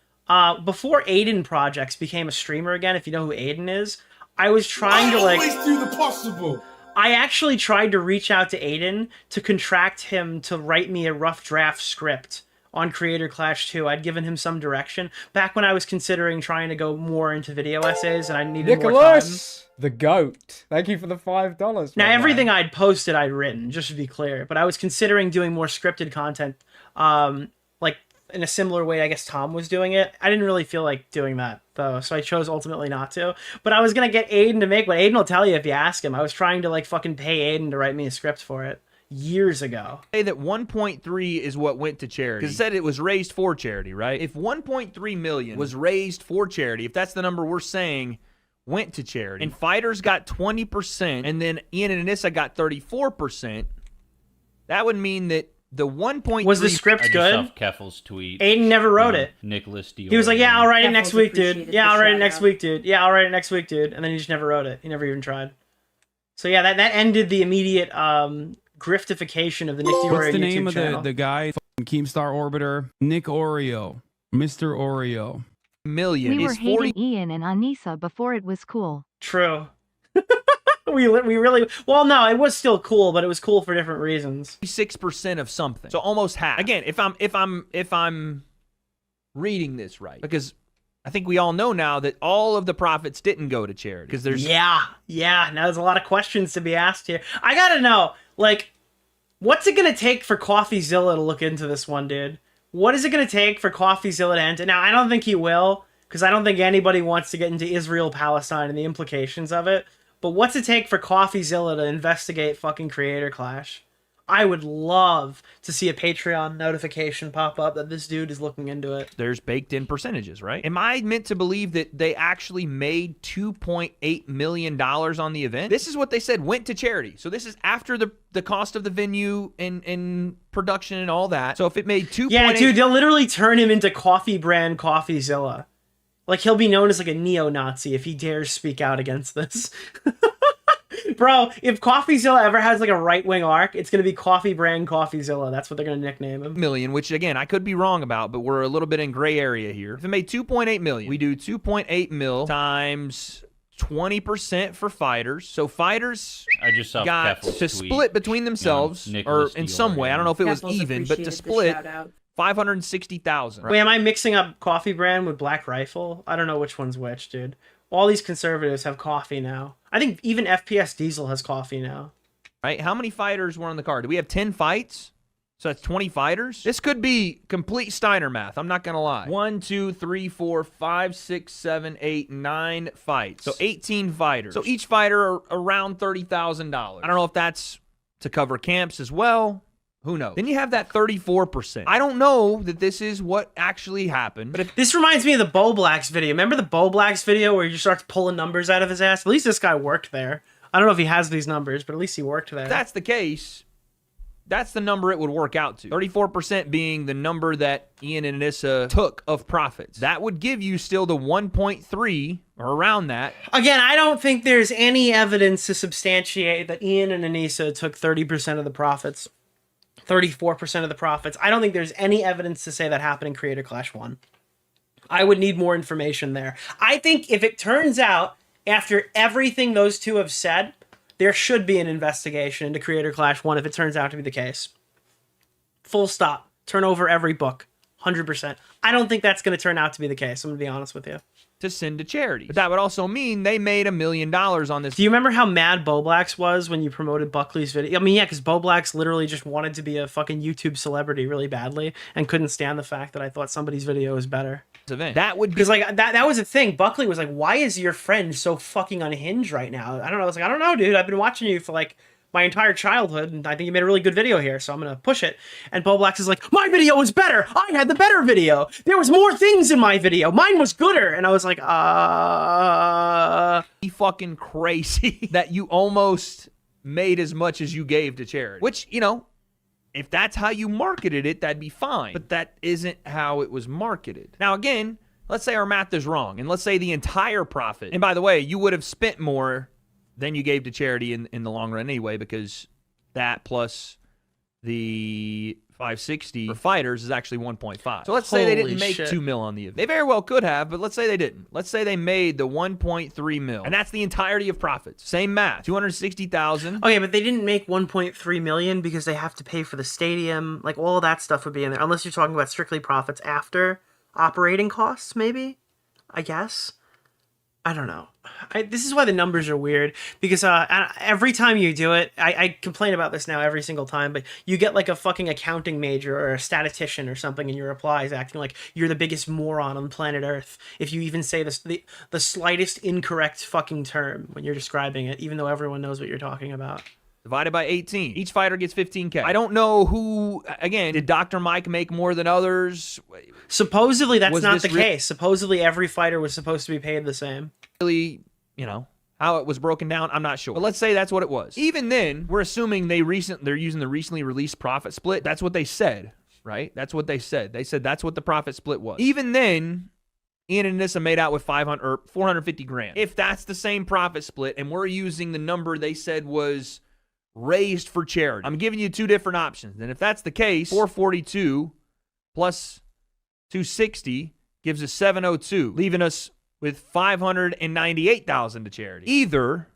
Speaker 3: Before Aiden Projects became a streamer again, if you know who Aiden is, I was trying to like...
Speaker 16: always do the possible.
Speaker 3: I actually tried to reach out to Aiden to contract him to write me a rough draft script on Creator Clash 2. I'd given him some direction back when I was considering trying to go more into video essays and I needed more time.
Speaker 15: Nicholas, the goat. Thank you for the $5.
Speaker 3: Now, everything I'd posted, I'd written, just to be clear. But I was considering doing more scripted content, like in a similar way I guess Tom was doing it. I didn't really feel like doing that, though, so I chose ultimately not to. But I was going to get Aiden to make what Aiden will tell you if you ask him. I was trying to, like, fucking pay Aiden to write me a script for it years ago.
Speaker 4: Say that 1.3 is what went to charity. Because it said it was raised for charity, right? If 1.3 million was raised for charity, if that's the number we're saying went to charity, and fighters got 20%, and then Ian and Anissa got 34%, that would mean that the 1.3...
Speaker 3: Was the script good?
Speaker 10: I just saw Keffel's tweet.
Speaker 3: Aiden never wrote it.
Speaker 10: Nicholas DeOrio.
Speaker 3: He was like, yeah, I'll write it next week, dude. Yeah, I'll write it next week, dude. Yeah, I'll write it next week, dude. And then he just never wrote it. He never even tried. So yeah, that ended the immediate griftification of the Nick DeOrio
Speaker 17: What's the
Speaker 3: YouTube
Speaker 17: name
Speaker 3: channel.
Speaker 17: of the guy? Keemstar Orbiter? Nick Oreo. Mr. Oreo.
Speaker 4: Million
Speaker 8: We were
Speaker 4: is
Speaker 8: hating
Speaker 4: 40...
Speaker 8: Ian and Anissa before it was cool.
Speaker 3: True. we really... Well, no, it was still cool, but it was cool for different reasons.
Speaker 4: 6% of something. So almost half. Again, if I'm reading this right, because I think we all know now that all of the profits didn't go to charity. Because there's
Speaker 3: yeah. Now there's a lot of questions to be asked here. I gotta know, like, what's it gonna take for CoffeeZilla to look into this one, dude? What is it gonna take for CoffeeZilla to enter? Now, I don't think he will, because I don't think anybody wants to get into Israel-Palestine and the implications of it. But what's it take for CoffeeZilla to investigate fucking Creator Clash? I would love to see a Patreon notification pop up that this dude is looking into it.
Speaker 4: There's baked in percentages, right? Am I meant to believe that they actually made $2.8 million on the event? This is what they said went to charity. So this is after the cost of the venue and production and all that. So if it made 2.8...
Speaker 3: Yeah, dude, they'll literally turn him into coffee brand CoffeeZilla. Like, he'll be known as, like, a neo-Nazi if he dares speak out against this. Bro, if CoffeeZilla ever has, like, a right-wing arc, it's going to be coffee brand CoffeeZilla. That's what they're going to nickname him.
Speaker 4: Million, which, again, I could be wrong about, but we're a little bit in gray area here. If it made 2.8 million, we do 2.8 mil times 20% for fighters. So fighters
Speaker 10: I just saw
Speaker 4: got
Speaker 10: Keffel's
Speaker 4: to
Speaker 10: tweet.
Speaker 4: split between themselves, or in some way. I don't know if it was even, but to split... 560,000.
Speaker 3: Wait, am I mixing up Coffee Brand with Black Rifle? I don't know which one's which, dude. All these conservatives have coffee now. I think even FPS Diesel has coffee now.
Speaker 4: Right? How many fighters were on the card? Do we have 10 fights? So that's 20 fighters? This could be complete Steiner math. I'm not going to lie. 1, 2, 3, 4, 5, 6, 7, 8, 9 fights. So 18 fighters. So each fighter around $30,000. I don't know if that's to cover camps as well. Who knows? Then you have that 34%. I don't know that this is what actually happened, but if
Speaker 3: This reminds me of the Bo Blacks video. Remember the Bo Blacks video where you starts pulling numbers out of his ass? At least this guy worked there. I don't know if he has these numbers, but at least he worked there.
Speaker 4: that's the case, that's the number it would work out to. 34% being the number that Ian and Anissa took of profits. That would give you still the 1.3 or around that.
Speaker 3: Again, I don't think there's any evidence to substantiate that Ian and Anissa took 30% of the profits. 34% of the profits. I don't think there's any evidence to say that happened in Creator Clash 1. I would need more information there. I think if it turns out, after everything those two have said, there should be an investigation into Creator Clash 1 if it turns out to be the case. Full stop. Turn over every book. 100%. I don't think that's going to turn out to be the case. I'm going to be honest with you.
Speaker 4: To send to charity. But that would also mean they made $1 million on this.
Speaker 3: Do you remember how mad Bo Blacks was when you promoted Buckley's video? I mean, yeah, because Bo Blacks literally just wanted to be a fucking YouTube celebrity really badly and couldn't stand the fact that I thought somebody's video was better.
Speaker 4: Event. That would be
Speaker 3: because like that was a thing. Buckley was like, "Why is your friend so fucking unhinged right now?" I don't know. I was like, "I don't know, dude. I've been watching you for like my entire childhood, and I think you made a really good video here, so I'm gonna push it." And Bo Blacks is like, "My video was better. I had the better video. There was more things in my video. Mine was gooder." And I was like,
Speaker 4: fucking crazy that you almost made as much as you gave to charity." Which, you know, if that's how you marketed it, that'd be fine. But that isn't how it was marketed. Now, again, let's say our math is wrong, and let's say the entire profit, and by the way, you would have spent more than you gave to charity in the long run anyway, because that plus the 560 for fighters is actually 1.5. So let's say they didn't make 2 mil on the event. They very well could have, but let's say they didn't. Let's say they made the 1.3 mil, and that's the entirety of profits. Same math, 260,000.
Speaker 3: Okay, but they didn't make 1.3 million because they have to pay for the stadium. Like all that stuff would be in there, unless you're talking about strictly profits after operating costs, maybe. I guess. I don't know. This is why the numbers are weird, because every time you do it, I complain about this now every single time, but you get like a fucking accounting major or a statistician or something in your replies acting like you're the biggest moron on planet Earth if you even say the slightest incorrect fucking term when you're describing it, even though everyone knows what you're talking about.
Speaker 4: Divided by 18. Each fighter gets 15K. I don't know who, again, did Dr. Mike make more than others?
Speaker 3: Supposedly that's not the case. Supposedly every fighter was supposed to be paid the same.
Speaker 4: Really, you know, how it was broken down, I'm not sure. But let's say that's what it was. Even then, we're assuming they're using the recently released profit split. That's what they said, right? That's what they said. They said that's what the profit split was. Even then, Ian and Anissa made out with 450 grand. If that's the same profit split, and we're using the number they said was raised for charity, I'm giving you two different options. And if that's the case, 442 plus 260 gives us 702, leaving us with 598,000 to charity. Either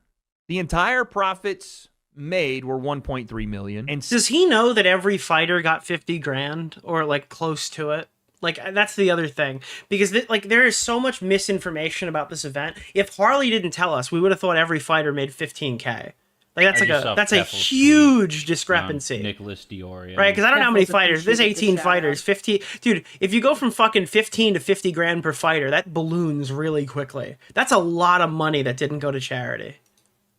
Speaker 4: the entire profits made were 1.3 million. And
Speaker 3: does he know that every fighter got 50 grand or like close to it? Like, that's the other thing, because like there is so much misinformation about this event. If Harley didn't tell us, we would have thought every fighter made 15K. Like that's a huge discrepancy.
Speaker 10: Nicholas DeOrio.
Speaker 3: Right, because I don't know how many fighters. There's 18 fighters. 50. Dude, if you go from fucking 15 to 50 grand per fighter, that balloons really quickly. That's a lot of money that didn't go to charity.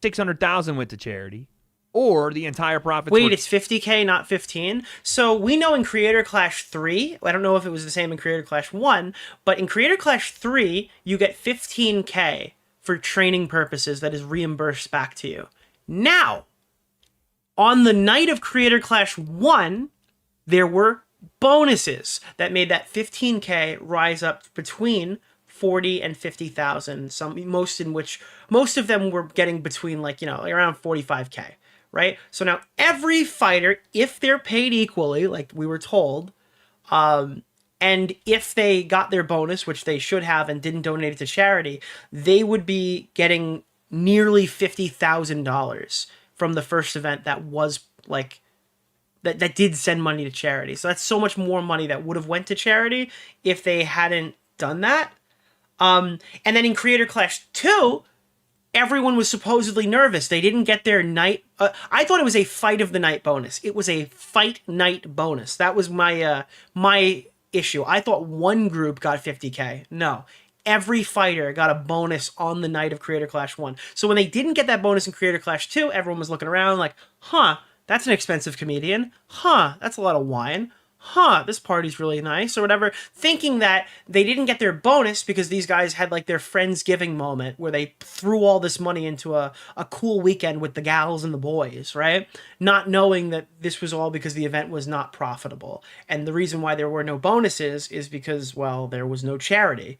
Speaker 4: 600,000 went to charity. Or the entire profits.
Speaker 3: Wait, it's 50K, not 15? So we know in Creator Clash 3, I don't know if it was the same in Creator Clash 1, but in Creator Clash 3, you get 15K for training purposes that is reimbursed back to you. Now, on the night of Creator Clash 1, there were bonuses that made that 15K rise up between 40 and 50,000. Most of them were getting between around 45K, right? So now every fighter, if they're paid equally, like we were told, and if they got their bonus, which they should have and didn't donate it to charity, they would be getting nearly $50,000 from the first event that was like that did send money to charity. So that's so much more money that would have went to charity if they hadn't done that. And then in Creator Clash 2, everyone was supposedly nervous. They didn't get their night. I thought it was a fight of the night bonus. It was a fight night bonus. That was my my issue. I thought one group got 50K. No. Every fighter got a bonus on the night of Creator Clash 1. So when they didn't get that bonus in Creator Clash 2, everyone was looking around like, huh, that's an expensive comedian. Huh, that's a lot of wine. Huh, this party's really nice, or whatever, thinking that they didn't get their bonus because these guys had like their Friendsgiving moment where they threw all this money into a cool weekend with the gals and the boys, right? Not knowing that this was all because the event was not profitable. And the reason why there were no bonuses is because, well, there was no charity.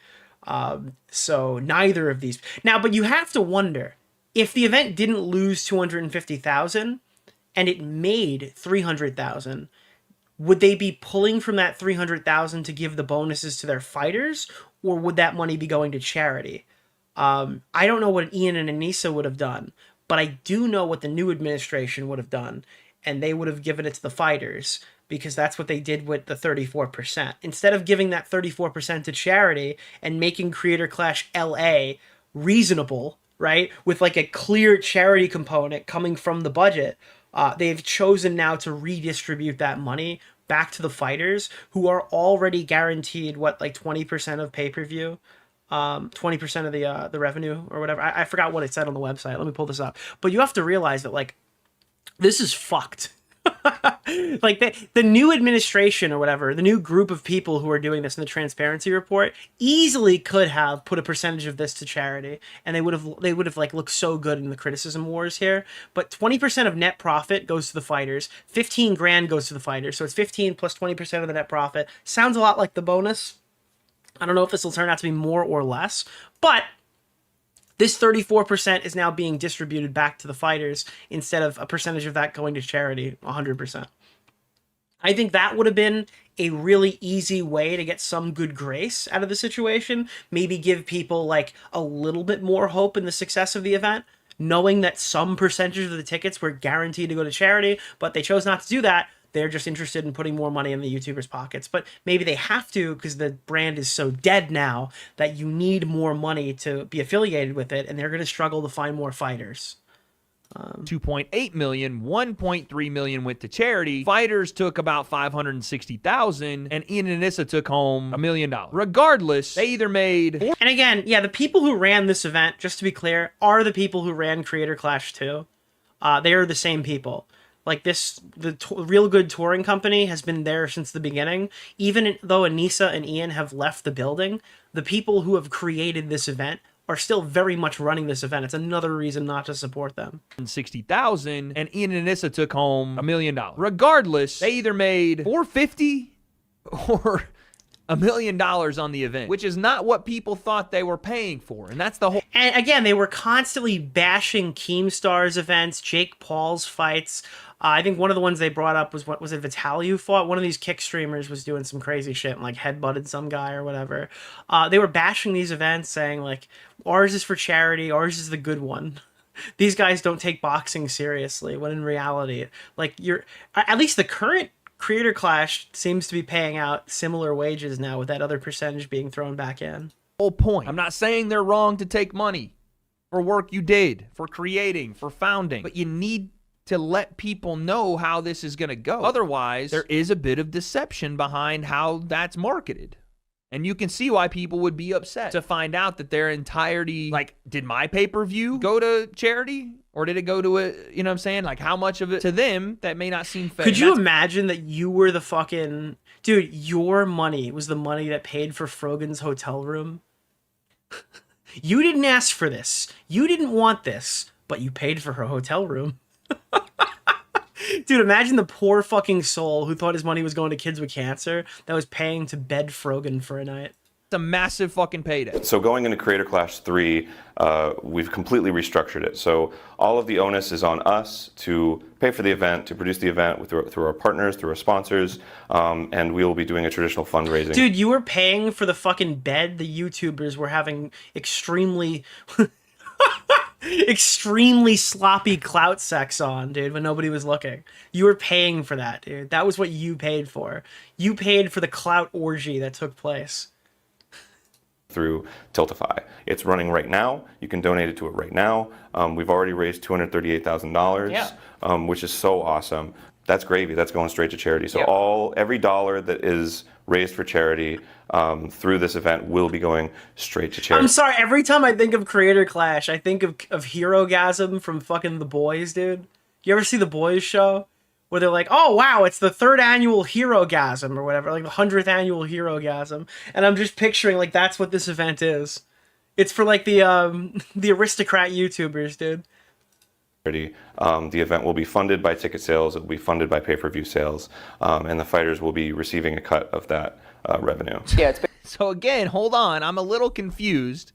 Speaker 3: So neither of these. Now, but you have to wonder, if the event didn't lose 250,000 and it made 300,000, would they be pulling from that 300,000 to give the bonuses to their fighters, or would that money be going to charity? I don't know what Ian and Anissa would have done, but I do know what the new administration would have done, and they would have given it to the fighters, because that's what they did with the 34%. Instead of giving that 34% to charity and making Creator Clash LA reasonable, right, with like a clear charity component coming from the budget, they've chosen now to redistribute that money back to the fighters, who are already guaranteed, what, like 20% of pay-per-view, 20% of the revenue or whatever. I forgot what it said on the website. Let me pull this up. But you have to realize that, like, this is fucked. Like the new administration or whatever, the new group of people who are doing this in the transparency report easily could have put a percentage of this to charity, and they would have like looked so good in the criticism wars here. But 20% of net profit goes to the fighters, 15 grand goes to the fighters, so it's 15 plus 20% of the net profit. Sounds a lot like the bonus. I don't know if this will turn out to be more or less, but this 34% is now being distributed back to the fighters instead of a percentage of that going to charity, 100%. I think that would have been a really easy way to get some good grace out of the situation. Maybe give people like a little bit more hope in the success of the event, knowing that some percentage of the tickets were guaranteed to go to charity, but they chose not to do that. They're just interested in putting more money in the YouTubers' pockets. But maybe they have to, because the brand is so dead now that you need more money to be affiliated with it, and they're going to struggle to find more fighters.
Speaker 4: 2.8 million, 1.3 million went to charity. Fighters took about 560,000, and Ian and Anissa took home $1 million. Regardless, they either made...
Speaker 3: And again, yeah, the people who ran this event, just to be clear, are the people who ran Creator Clash 2. They are the same people. Like this, the Real Good Touring Company has been there since the beginning. Even though Anissa and Ian have left the building, the people who have created this event are still very much running this event. It's another reason not to support them.
Speaker 4: 60,000, and Ian and Anissa took home $1 million. Regardless, they either made 450 or $1 million on the event, which is not what people thought they were paying for, and that's the whole.
Speaker 3: And again, they were constantly bashing Keemstar's events, Jake Paul's fights. I think one of the ones they brought up was, what was it, Vitaly who fought? One of these kick streamers was doing some crazy shit and like headbutted some guy or whatever. They were bashing these events, saying like, ours is for charity, ours is the good one. These guys don't take boxing seriously, when in reality, like, you're, at least the current Creator Clash seems to be paying out similar wages now, with that other percentage being thrown back in.
Speaker 4: Whole point. I'm not saying they're wrong to take money for work you did, for creating, for founding, but you need to let people know how this is going to go. Otherwise, there is a bit of deception behind how that's marketed. And you can see why people would be upset to find out that their entirety, like, did my pay-per-view go to charity? Or did it go to a, you know what I'm saying? Like, how much of it to them that may not seem fair?
Speaker 3: Could you imagine that you were the fucking... Dude, your money was the money that paid for Frogan's hotel room? You didn't ask for this. You didn't want this, but you paid for her hotel room. Dude, imagine the poor fucking soul who thought his money was going to kids with cancer that was paying to bed Frogan for a night.
Speaker 4: It's a massive fucking payday.
Speaker 6: So going into Creator Clash 3, we've completely restructured it. So all of the onus is on us to pay for the event, to produce the event through our partners, through our sponsors, and we will be doing a traditional fundraising.
Speaker 3: Dude, you were paying for the fucking bed the YouTubers were having extremely... extremely sloppy clout sex on, dude, when nobody was looking. You were paying for that, dude. That was what you paid for. You paid for the clout orgy that took place.
Speaker 6: Through Tiltify. It's running right now. You can donate it to it right now. We've already raised $238,000, which is so awesome. That's gravy. That's going straight to charity. So every dollar that is raised for charity through this event will be going straight to charity.
Speaker 3: I'm sorry, every time I think of Creator Clash, I think of Herogasm from fucking The Boys, dude. You ever see The Boys show? where they're like, oh wow, it's the 3rd annual Hero-gasm or whatever, like the 100th annual Hero-gasm. And I'm just picturing like that's what this event is. It's for like the aristocrat YouTubers, dude.
Speaker 6: The event will be funded by ticket sales, it will be funded by pay-per-view sales, and the fighters will be receiving a cut of that revenue.
Speaker 9: Yeah,
Speaker 4: So again, hold on, I'm a little confused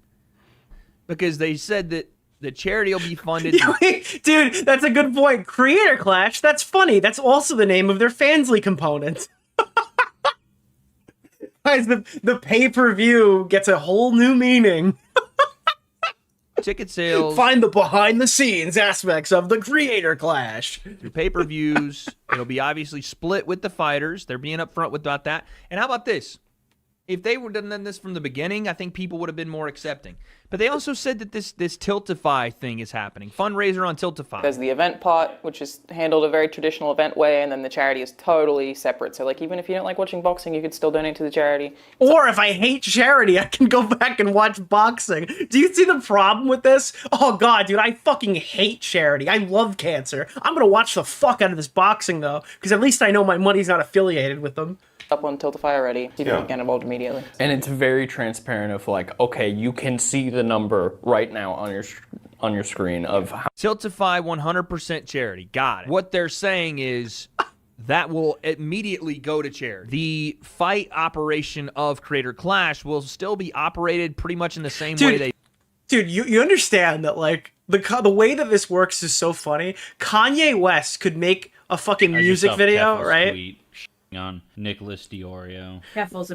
Speaker 4: because they said that the charity will be funded.
Speaker 3: Dude, that's a good point. Creator Clash, that's funny. That's also the name of their Fansly component. Guys, the pay-per-view gets a whole new meaning.
Speaker 4: Ticket sales.
Speaker 3: Find the behind-the-scenes aspects of the Creator Clash.
Speaker 4: Through pay-per-views. It'll be obviously split with the fighters. They're being upfront about that. And how about this? If they would have done this from the beginning, I think people would have been more accepting. But they also said that this Tiltify thing is happening. Fundraiser on Tiltify.
Speaker 9: There's the event part, which is handled a very traditional event way, and then the charity is totally separate. So like even if you don't like watching boxing, you could still donate to the charity.
Speaker 3: Or if I hate charity, I can go back and watch boxing. Do you see the problem with this? Oh god, dude, I fucking hate charity. I love cancer. I'm gonna watch the fuck out of this boxing though, because at least I know my money's not affiliated with them.
Speaker 9: Up on Tiltify already. You don't get involved immediately.
Speaker 11: And it's very transparent of like, okay, you can see the number right now on your screen of how
Speaker 4: Tiltify 100% charity. Got it. What they're saying is that will immediately go to charity. The fight operation of Creator Clash will still be operated pretty much in the same way they...
Speaker 3: Dude, you understand that, like, the way that this works is so funny. Kanye West could make a fucking music video, right?
Speaker 10: Tweet on Nicholas DeOrio.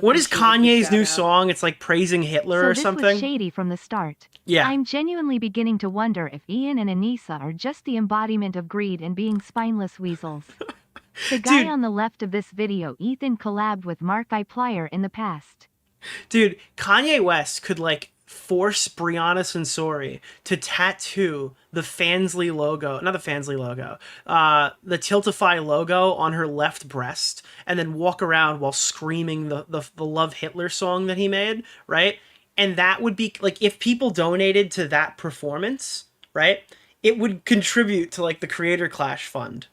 Speaker 3: What is Kanye's new song? It's like praising Hitler or
Speaker 8: this
Speaker 3: something.
Speaker 8: was shady from the start.
Speaker 3: Yeah.
Speaker 8: I'm genuinely beginning to wonder if Ian and Anissa are just the embodiment of greed and being spineless weasels. The guy on the left of this video, Ethan, collabed with Markiplier Plier in the past.
Speaker 3: Dude, Kanye West could like force Brianna Sensori to tattoo the Fansly logo, not the Fansly logo, the Tiltify logo on her left breast, and then walk around while screaming the Love Hitler song that he made, right? And that would be, like, if people donated to that performance, right, it would contribute to, like, the Creator Clash Fund.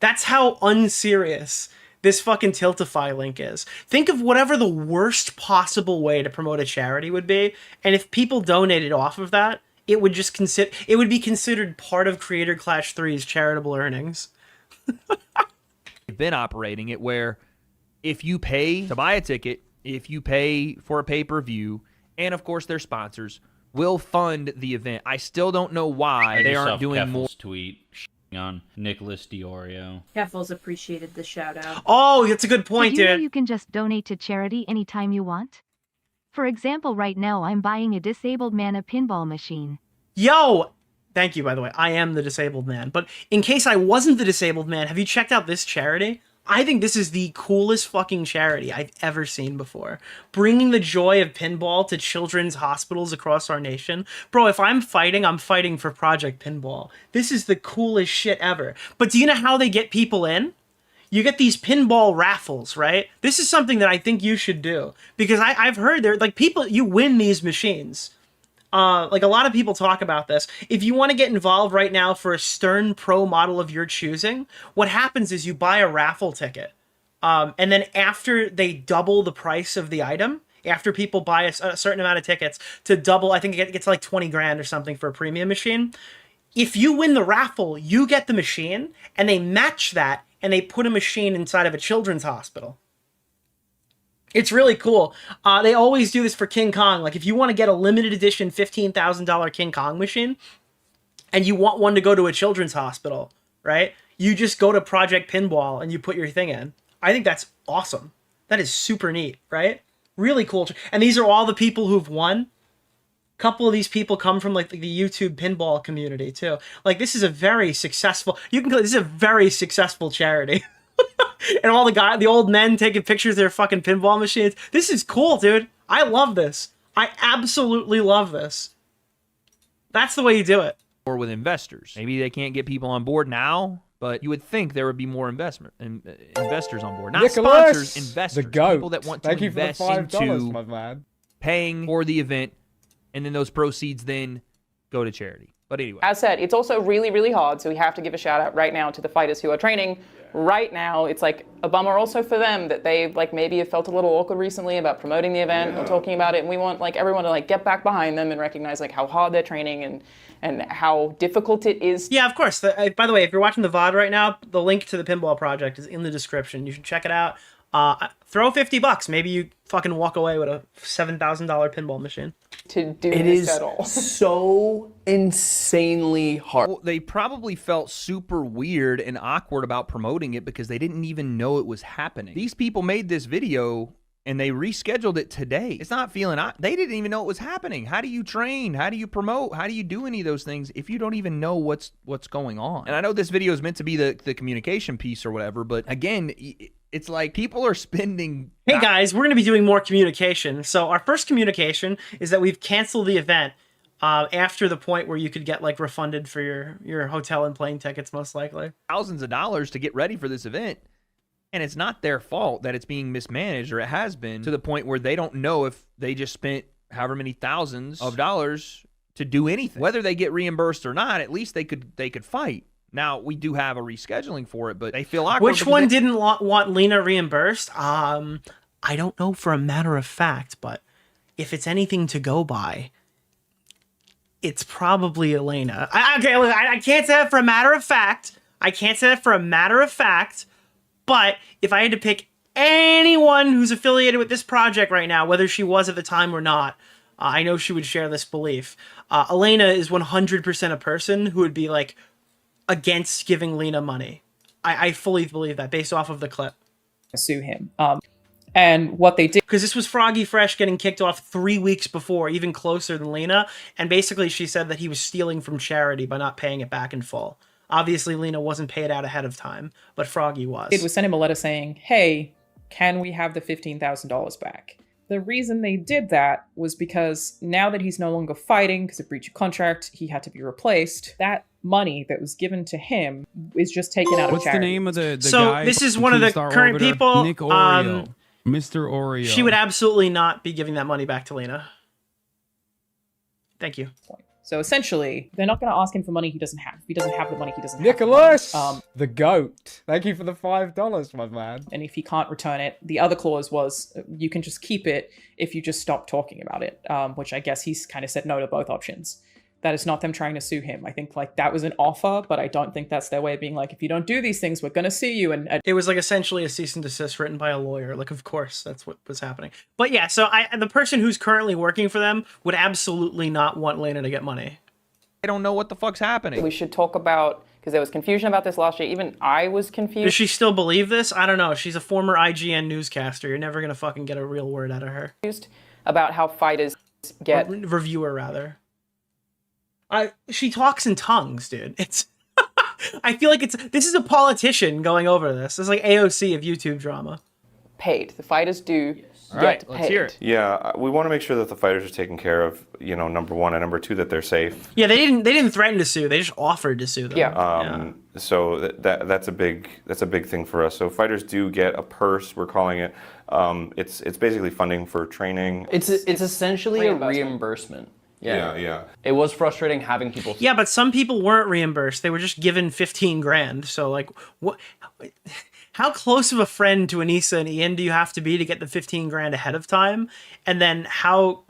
Speaker 3: That's how unserious this fucking Tiltify link is. Think of whatever the worst possible way to promote a charity would be, and if people donated off of that, it would just be considered part of Creator Clash 3's charitable earnings.
Speaker 4: They've been operating it where if you pay to buy a ticket, if you pay for a pay-per-view, and of course their sponsors will fund the event. I still don't know why they aren't doing more.
Speaker 10: Tweet on Nicholas DeOrio.
Speaker 2: Keffels appreciated the shout out.
Speaker 3: Oh, that's a good point,
Speaker 8: Did you know
Speaker 3: dude.
Speaker 8: you can just donate to charity anytime you want? For example, right now I'm buying a disabled man a pinball machine.
Speaker 3: Yo! Thank you, by the way. I am the disabled man. But in case I wasn't the disabled man, have you checked out this charity? I think this is the coolest fucking charity I've ever seen before. Bringing the joy of pinball to children's hospitals across our nation. Bro, if I'm fighting for Project Pinball. This is the coolest shit ever. But do you know how they get people in? You get these pinball raffles, right? This is something that I think you should do. Because I've heard there, like, people, you win these machines. Like, a lot of people talk about this. If you want to get involved right now for a Stern Pro model of your choosing, what happens is you buy a raffle ticket. And then after they double the price of the item, after people buy a certain amount of tickets to double, I think it gets like 20 grand or something for a premium machine. If you win the raffle, you get the machine, and they match that, and they put a machine inside of a children's hospital. It's really cool. They always do this for King Kong. Like, if you want to get a limited edition $15,000 King Kong machine, and you want one to go to a children's hospital, right? You just go to Project Pinball and you put your thing in. I think that's awesome. That is super neat, right? Really cool. And these are all the people who've won. A couple of these people come from like the YouTube pinball community too. Like, this is a very successful. This is a very successful charity. And all the old men taking pictures of their fucking pinball machines. This is cool, dude. I love this. I absolutely love this. That's the way you do it.
Speaker 4: Or with investors. Maybe they can't get people on board now, but you would think there would be more investors on board. Not
Speaker 15: Nicholas,
Speaker 4: sponsors, investors.
Speaker 15: the goat.
Speaker 4: People that want to
Speaker 15: Thank you for the
Speaker 4: invest
Speaker 15: $5,
Speaker 4: into
Speaker 15: my man.
Speaker 4: paying for the event, and then those proceeds then go to charity. But anyway.
Speaker 9: As said, it's also really, really hard, so we have to give a shout out right now to the fighters who are training right now. It's like a bummer also for them that they like maybe have felt a little awkward recently about promoting the event or talking about it, and we want like everyone to like get back behind them and recognize like how hard they're training and how difficult it is.
Speaker 3: Yeah, of course. By the way, if you're watching the VOD right now, the link to the Pinball Project is in the description. You should check it out. Throw $50. Maybe you fucking walk away with a $7,000 pinball machine.
Speaker 9: To do
Speaker 11: It
Speaker 9: this
Speaker 11: is
Speaker 9: at all.
Speaker 11: so insanely hard.
Speaker 4: Well, they probably felt super weird and awkward about promoting it because they didn't even know it was happening. These people made this video and they rescheduled it today. It's not feeling, they didn't even know it was happening. How do you train? How do you promote? How do you do any of those things if you don't even know what's going on? And I know this video is meant to be the communication piece or whatever, but again, it's like people are spending...
Speaker 3: Hey guys, we're going to be doing more communication. So our first communication is that we've canceled the event after the point where you could get like refunded for your hotel and plane tickets, most likely.
Speaker 4: Thousands of dollars to get ready for this event. And it's not their fault that it's being mismanaged, or it has been, to the point where they don't know if they just spent however many thousands of dollars to do anything. Whether they get reimbursed or not, at least they could fight. Now, we do have a rescheduling for it, but they feel awkward.
Speaker 3: Which one didn't want Lena reimbursed? I don't know for a matter of fact, but if it's anything to go by, it's probably Elena. I can't say that for a matter of fact. But if I had to pick anyone who's affiliated with this project right now, whether she was at the time or not, I know she would share this belief. Elena is 100% a person who would be like against giving Lena money. I fully believe that based off of the clip.
Speaker 9: Sue him. And what they did...
Speaker 3: Because this was Froggy Fresh getting kicked off 3 weeks before, even closer than Lena. And basically she said that he was stealing from charity by not paying it back in full. Obviously, Lena wasn't paid out ahead of time, but Froggy was.
Speaker 9: It was send him a letter saying, hey, can we have the $15,000 back? The reason they did that was because now that he's no longer fighting because of breach of contract, he had to be replaced. That money that was given to him is just taken out of
Speaker 17: What's
Speaker 9: charity.
Speaker 17: the name of the
Speaker 3: So
Speaker 17: guy?
Speaker 3: this is one of the
Speaker 17: Keemstar
Speaker 3: current
Speaker 17: Orbiter?
Speaker 3: people.
Speaker 17: Nick Oreo. Mr. Oreo.
Speaker 3: She would absolutely not be giving that money back to Lena. Thank you.
Speaker 9: So essentially, they're not going to ask him for money he doesn't have. If he doesn't have the money, he doesn't
Speaker 15: Nicholas!
Speaker 9: have
Speaker 15: the GOAT. Thank you for the $5, my man.
Speaker 9: And if he can't return it, the other clause was you can just keep it if you just stop talking about it, which I guess he's kind of said no to both options. That is not them trying to sue him. I think like that was an offer, but I don't think that's their way of being like, if you don't do these things, we're going to sue you. And
Speaker 3: it was like essentially a cease and desist written by a lawyer. Like, of course, that's what was happening. But yeah, so the person who's currently working for them would absolutely not want Lena to get money.
Speaker 4: I don't know what the fuck's happening.
Speaker 9: We should talk about, because there was confusion about this last year. Even I was confused.
Speaker 3: Does she still believe this? I don't know. She's a former IGN newscaster. You're never going to fucking get a real word out of her.
Speaker 9: About how fighters get...
Speaker 3: Reviewer, rather. She talks in tongues, dude. It's... I feel like this is a politician going over this. It's like AOC of YouTube drama.
Speaker 9: Paid. The fighters do
Speaker 4: All right, let's hear it.
Speaker 6: Yeah, we want to make sure that the fighters are taken care of, number one, and number two, that they're safe.
Speaker 3: Yeah, they didn't threaten to sue. They just offered to sue them.
Speaker 6: Yeah. So that's a big thing for us. So fighters do get a purse, we're calling it. It's basically funding for training.
Speaker 11: It's essentially a reimbursement.
Speaker 6: Yeah.
Speaker 11: It was frustrating having people...
Speaker 3: Yeah, but some people weren't reimbursed. They were just given 15 grand. So like, what... How close of a friend to Anissa and Ian do you have to be to get the 15 grand ahead of time? And then how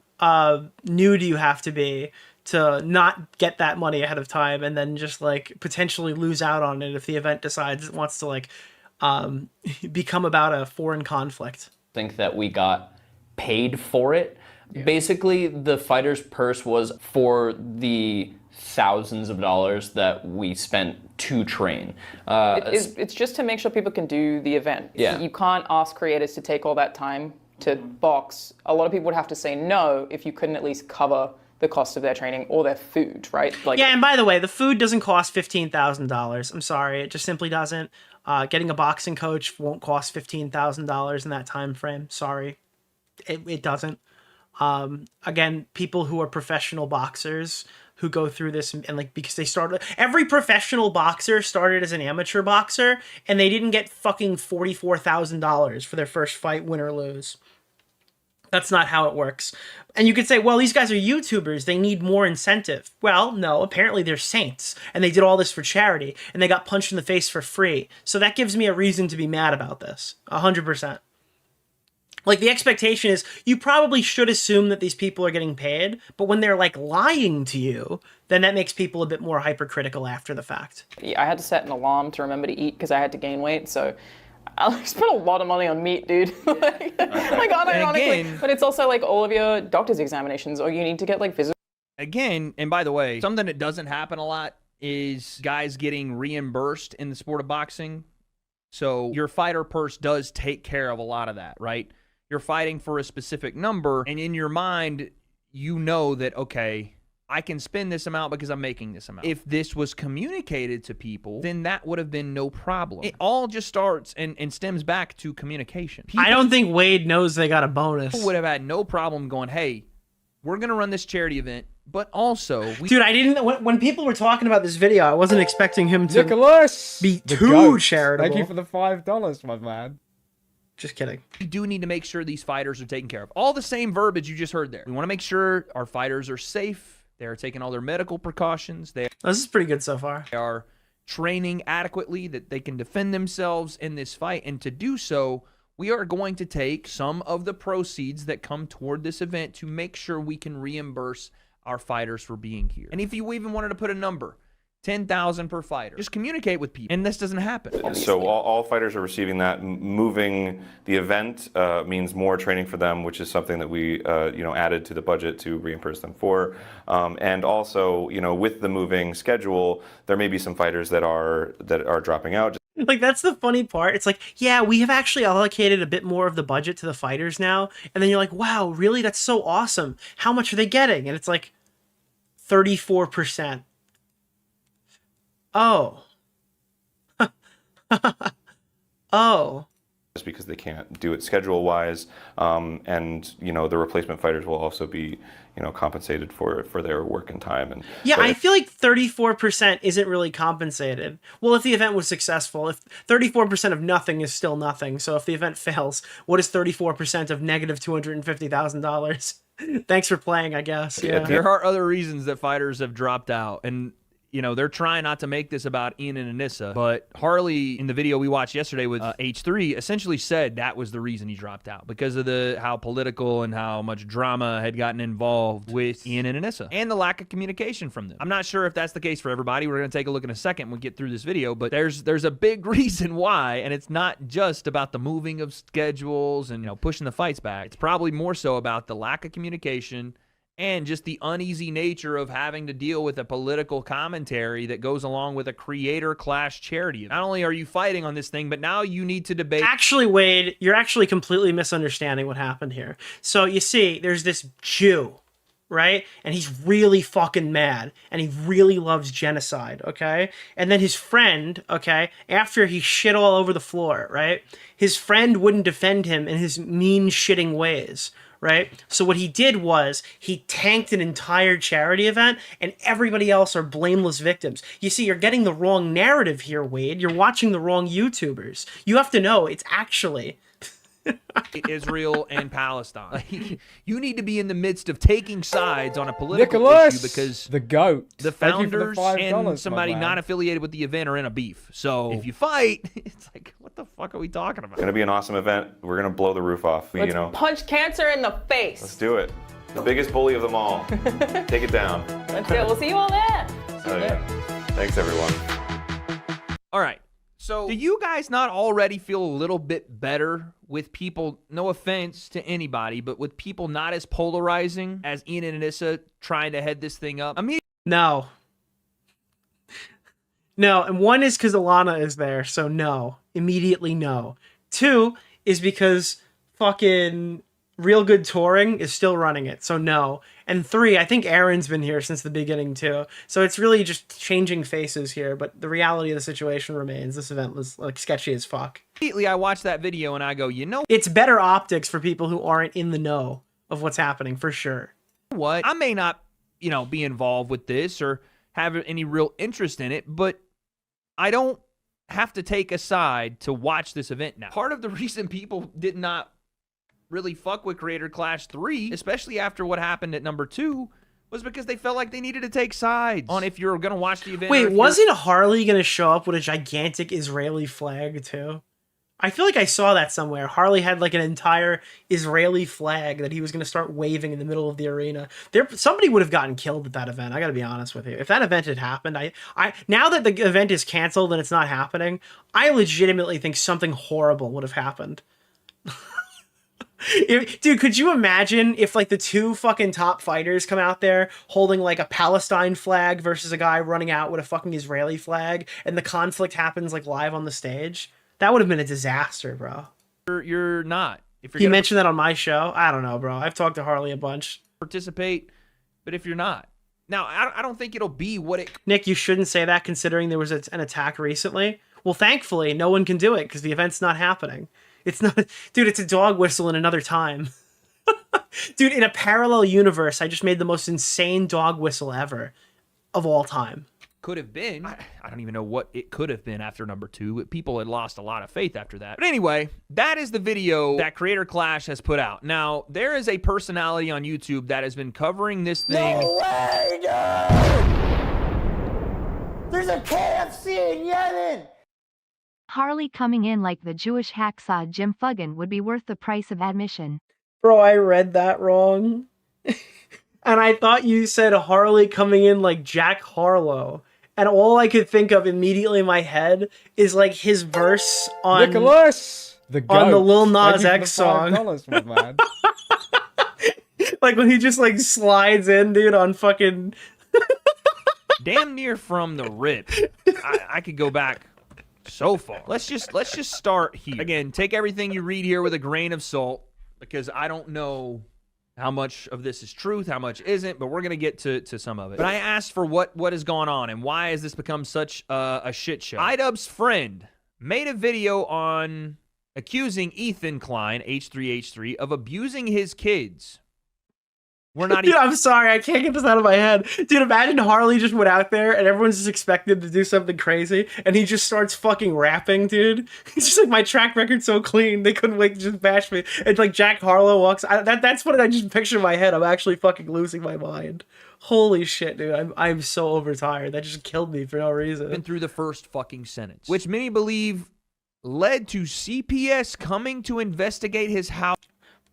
Speaker 3: new do you have to be to not get that money ahead of time and then just like potentially lose out on it if the event decides it wants to like become about a foreign conflict?
Speaker 11: I think that we got paid for it. Yeah. Basically, the fighter's purse was for the thousands of dollars that we spent to train.
Speaker 9: It's just to make sure people can do the event.
Speaker 11: Yeah.
Speaker 9: You can't ask creators to take all that time to box. A lot of people would have to say no if you couldn't at least cover the cost of their training or their food, right? Like,
Speaker 3: yeah, and by the way, the food doesn't cost $15,000. I'm sorry, it just simply doesn't. Getting a boxing coach won't cost $15,000 in that time frame. Sorry, it doesn't. Again, people who are professional boxers who go through this and like, because they started, every professional boxer started as an amateur boxer and they didn't get fucking $44,000 for their first fight, win or lose. That's not how it works. And you could say, well, these guys are YouTubers. They need more incentive. Well, no, apparently they're saints. And they did all this for charity. And they got punched in the face for free. So that gives me a reason to be mad about this. 100%. Like, the expectation is you probably should assume that these people are getting paid. But when they're, like, lying to you, then that makes people a bit more hypercritical after the fact.
Speaker 9: I had to set an alarm to remember to eat because I had to gain weight. So I spent a lot of money on meat, dude. like unironically. But it's also like all of your doctor's examinations, or you need to get like physical.
Speaker 4: Again, and by the way, something that doesn't happen a lot is guys getting reimbursed in the sport of boxing. So your fighter purse does take care of a lot of that, right? You're fighting for a specific number, and in your mind, you know that, okay, I can spend this amount because I'm making this amount. If this was communicated to people, then that would have been no problem. It all just starts and stems back to communication.
Speaker 3: I don't think Wade knows they got a bonus.
Speaker 4: People would have had no problem going, hey, we're going to run this charity event, but also...
Speaker 3: Dude, I didn't... When people were talking about this video, I wasn't expecting him to
Speaker 15: Nicholas,
Speaker 3: be
Speaker 15: the
Speaker 3: too
Speaker 15: goat.
Speaker 3: charitable.
Speaker 15: Thank you for the $5, my man.
Speaker 3: Just kidding.
Speaker 4: We do need to make sure these fighters are taken care of. All the same verbiage you just heard there. We want to make sure our fighters are safe. They are taking all their medical precautions. This
Speaker 3: is pretty good so far.
Speaker 4: They are training adequately, that they can defend themselves in this fight. And to do so, we are going to take some of the proceeds that come toward this event to make sure we can reimburse our fighters for being here. And if you even wanted to put a number, $10,000 per fighter. Just communicate with people, and this doesn't happen.
Speaker 6: So all fighters are receiving that. Moving the event means more training for them, which is something that we added to the budget to reimburse them for. And also, with the moving schedule, there may be some fighters that are dropping out.
Speaker 3: Like, that's the funny part. It's like, yeah, we have actually allocated a bit more of the budget to the fighters now. And then you're like, wow, really? That's so awesome. How much are they getting? And it's like 34%. Oh. Oh.
Speaker 6: Just because they can't do it schedule-wise, and the replacement fighters will also be compensated for their work and time. And
Speaker 3: yeah, I feel like 34% isn't really compensated. Well, if the event was successful, if 34% of nothing is still nothing, so if the event fails, what is 34% of negative $250,000? Thanks for playing, I guess. Yeah.
Speaker 4: There are other reasons that fighters have dropped out, and they're trying not to make this about Ian and Anissa, but Harley, in the video we watched yesterday with H3, essentially said that was the reason he dropped out, because of how political and how much drama had gotten involved with Ian and Anissa, and the lack of communication from them. I'm not sure if that's the case for everybody. We're going to take a look in a second when we get through this video, but there's a big reason why, and it's not just about the moving of schedules and pushing the fights back. It's probably more so about the lack of communication and just the uneasy nature of having to deal with a political commentary that goes along with a creator clash charity. Not only are you fighting on this thing, but now you need to debate.
Speaker 3: Actually, Wade, you're actually completely misunderstanding what happened here. So you see, there's this Jew, right? And he's really fucking mad, and he really loves genocide, okay? And then his friend, okay, after he shit all over the floor, right? His friend wouldn't defend him in his mean shitting ways, right? So what he did was he tanked an entire charity event, and everybody else are blameless victims. You see, you're getting the wrong narrative here, Wade. You're watching the wrong YouTubers. You have to know it's actually
Speaker 4: Israel and Palestine. You need to be in the midst of taking sides on a political issue, because
Speaker 15: the goat,
Speaker 4: the founders and somebody not affiliated with the event are in a beef. So if you fight, it's like, what the fuck are we talking about?
Speaker 6: It's going to be an awesome event. We're going to blow the roof off.
Speaker 9: Let's punch cancer in the face.
Speaker 6: Let's do it. The biggest bully of them all. Take it down.
Speaker 9: Let's do it. We'll see you all there.
Speaker 6: Oh, yeah. Thanks, everyone.
Speaker 4: All right. So do you guys not already feel a little bit better with people, no offense to anybody, but with people not as polarizing as Ian and Anissa trying to head this thing up?
Speaker 3: No, and one is because Alana is there, so no. Immediately no. Two is because fucking Real Good Touring is still running it, so no. And three, I think Aaron's been here since the beginning too. So it's really just changing faces here, but the reality of the situation remains. This event was like sketchy as fuck.
Speaker 4: Immediately I watched that video and I go,
Speaker 3: it's better optics for people who aren't in the know of what's happening, for sure.
Speaker 4: What? I may not, be involved with this or have any real interest in it, but I don't have to take a side to watch this event now. Part of the reason people did not really fuck with Creator Clash 3, especially after what happened at number 2, was because they felt like they needed to take sides on if you're going to watch the event.
Speaker 3: Wait, wasn't Harley going to show up with a gigantic Israeli flag too? I feel like I saw that somewhere. Harley had like an entire Israeli flag that he was going to start waving in the middle of the arena. Somebody would have gotten killed at that event. I got to be honest with you. If that event had happened, I now that the event is canceled and it's not happening, I legitimately think something horrible would have happened. Dude, could you imagine if like the two fucking top fighters come out there holding like a Palestine flag versus a guy running out with a fucking Israeli flag, and the conflict happens like live on the stage? That would have been a disaster, bro.
Speaker 4: You're not. If you're
Speaker 3: He mentioned that on my show. I don't know, bro. I've talked to Harley a bunch.
Speaker 4: Participate, but if you're not. Now, I don't think it'll be what it...
Speaker 3: Nick, you shouldn't say that considering there was an attack recently. Well, thankfully, no one can do it because the event's not happening. It's not... Dude, it's a dog whistle in another time. Dude, in a parallel universe, I just made the most insane dog whistle ever of all time.
Speaker 4: Could have been. I don't even know what it could have been after number 2. People had lost a lot of faith after that. But anyway, that is the video that Creator Clash has put out. Now, there is a personality on YouTube that has been covering this thing.
Speaker 18: No way, dude! There's a KFC in Yemen!
Speaker 8: Harley coming in like the Jewish hacksaw Jim Fuggan would be worth the price of admission.
Speaker 3: Bro, I read that wrong. And I thought you said Harley coming in like Jack Harlow. And all I could think of immediately in my head is like his verse on
Speaker 15: Nicholas, the
Speaker 3: Lil Nas X song.
Speaker 15: $5, my man.
Speaker 3: Like when he just like slides in, dude, on fucking
Speaker 4: damn near from the rip. I could go back so far. Let's just start here. Again, take everything you read here with a grain of salt, because I don't know how much of this is truth, how much isn't, but we're going to get to some of it. But I asked for what has gone on and why has this become such a shit show. iDubbbz friend made a video on accusing Ethan Klein, H3H3, of abusing his kids. We're not
Speaker 3: Dude, I'm sorry, I can't get this out of my head. Dude, imagine Harley just went out there and everyone's just expected to do something crazy and he just starts fucking rapping, dude. He's just like, my track record's so clean, they couldn't wait to just bash me. And like Jack Harlow walks, that's what I just picture in my head. I'm actually fucking losing my mind. Holy shit, dude, I'm so overtired. That just killed me for no reason.
Speaker 4: Been through the first fucking sentence, which many believe led to CPS coming to investigate his house.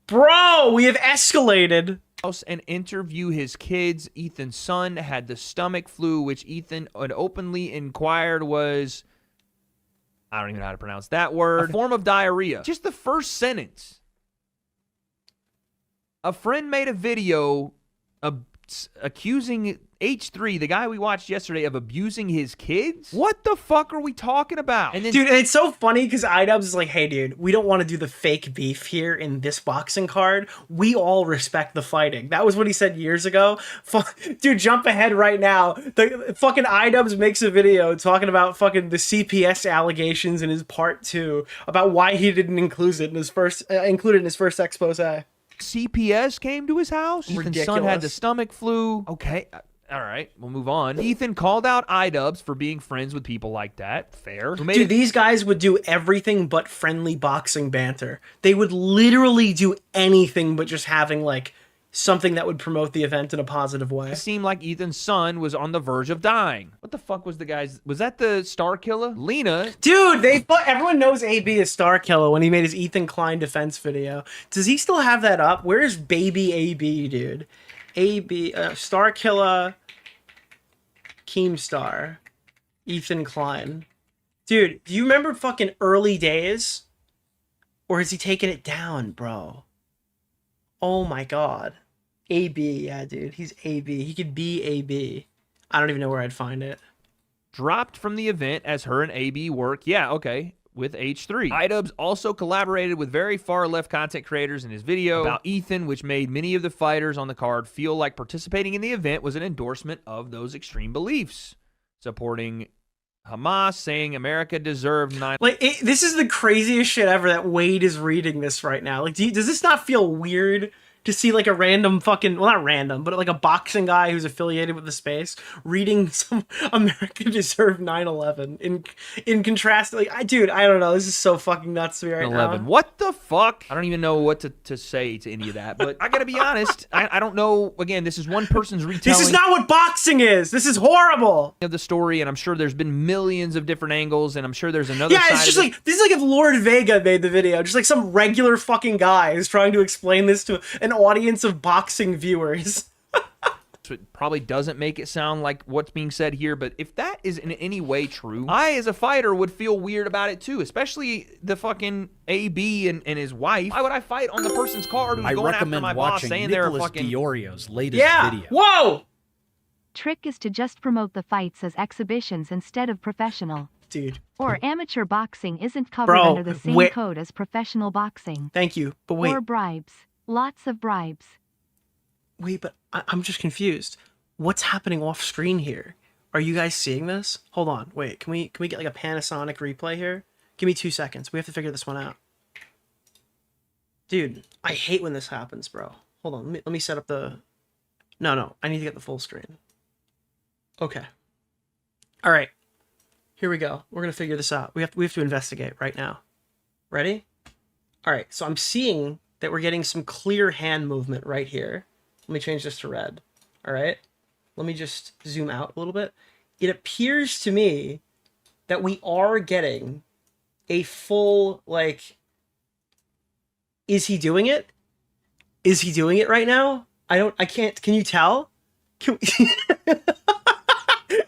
Speaker 3: Bro, we have escalated.
Speaker 4: And interview his kids. Ethan's son had the stomach flu, which Ethan had openly inquired was, I don't even know how to pronounce that word, a form of diarrhea. Just the first sentence. A friend made a video accusing H3, the guy we watched yesterday, of abusing his kids? What the fuck are we talking about? And then,
Speaker 3: dude, and it's so funny because iDubbbz is like, hey, dude, we don't want to do the fake beef here in this boxing card. We all respect the fighting. That was what he said years ago. Dude, jump ahead right now. The fucking iDubbbz makes a video talking about fucking the CPS allegations in his part 2 about why he didn't include it in his first expose.
Speaker 4: CPS came to his house.
Speaker 3: Ridiculous.
Speaker 4: Ethan's son had the stomach flu. Okay. All right, we'll move on. Ethan called out iDubbbz for being friends with people like that. Fair.
Speaker 3: Dude, these guys would do everything but friendly boxing banter. They would literally do anything but just having, like, something that would promote the event in a positive way.
Speaker 4: It seemed like Ethan's son was on the verge of dying. What the fuck was the guy's... Was that the Star Killer? Lena?
Speaker 3: Dude, everyone knows AB is Star Killer when he made his Ethan Klein defense video. Does he still have that up? Where's baby AB, dude? AB, Star Killer, Keemstar, Ethan Klein. Dude, do you remember fucking early days? Or has he taken it down, bro? Oh my god. AB, yeah, dude. He's AB. He could be AB. I don't even know where I'd find it.
Speaker 4: Dropped from the event as her and AB work. Yeah, okay. With H3. iDubbbz also collaborated with very far left content creators in his video about Ethan, which made many of the fighters on the card feel like participating in the event was an endorsement of those extreme beliefs. Supporting Hamas, saying America deserved 9...
Speaker 3: Like, this is the craziest shit ever that Wade is reading this right now. Like, does this not feel weird to see like a random fucking, well, not random, but like a boxing guy who's affiliated with the space reading some America Deserved 9/11 in contrast. Like, I don't know. This is so fucking nuts to me right
Speaker 4: 11.
Speaker 3: now.
Speaker 4: What the fuck? I don't even know what to say to any of that, but I gotta be honest. I don't know. Again, this is one person's retelling.
Speaker 3: This is not what boxing is. This is horrible.
Speaker 4: Of the story, and I'm sure there's been millions of different angles, and I'm sure there's another
Speaker 3: Yeah,
Speaker 4: side
Speaker 3: it's just
Speaker 4: of it.
Speaker 3: like, this is like if Lord Vega made the video. Just like some regular fucking guy is trying to explain this to an audience of boxing viewers.
Speaker 4: So it probably doesn't make it sound like what's being said here, but if that is in any way true, I, as a fighter, would feel weird about it too, especially the fucking AB and his wife. Why would I fight on the person's card who's
Speaker 5: I
Speaker 4: going after
Speaker 5: recommend
Speaker 4: my boss
Speaker 5: watching
Speaker 4: saying they're
Speaker 5: Nicholas
Speaker 4: fucking...
Speaker 5: DeOrio's latest video.
Speaker 3: Whoa!
Speaker 8: Trick is to just promote the fights as exhibitions instead of professional.
Speaker 3: Dude.
Speaker 8: Or amateur boxing isn't covered
Speaker 3: Bro,
Speaker 8: under the same
Speaker 3: wait.
Speaker 8: code as professional boxing.
Speaker 3: Thank you, but wait.
Speaker 8: Or bribes. Lots of bribes.
Speaker 3: Wait, but I'm just confused. What's happening off screen here? Are you guys seeing this? Hold on, wait. Can we get like a Panasonic replay here? Give me 2 seconds. We have to figure this one out. Dude, I hate when this happens, bro. Hold on. Let me set up the... No. I need to get the full screen. Okay. All right. Here we go. We're gonna figure this out. We have to investigate right now. Ready? All right. So I'm seeing that we're getting some clear hand movement right here. Let me change this to red. All right. Let me just zoom out a little bit. It appears to me that we are getting a full, like, is he doing it? Is he doing it right now? I can't, can you tell? Can we...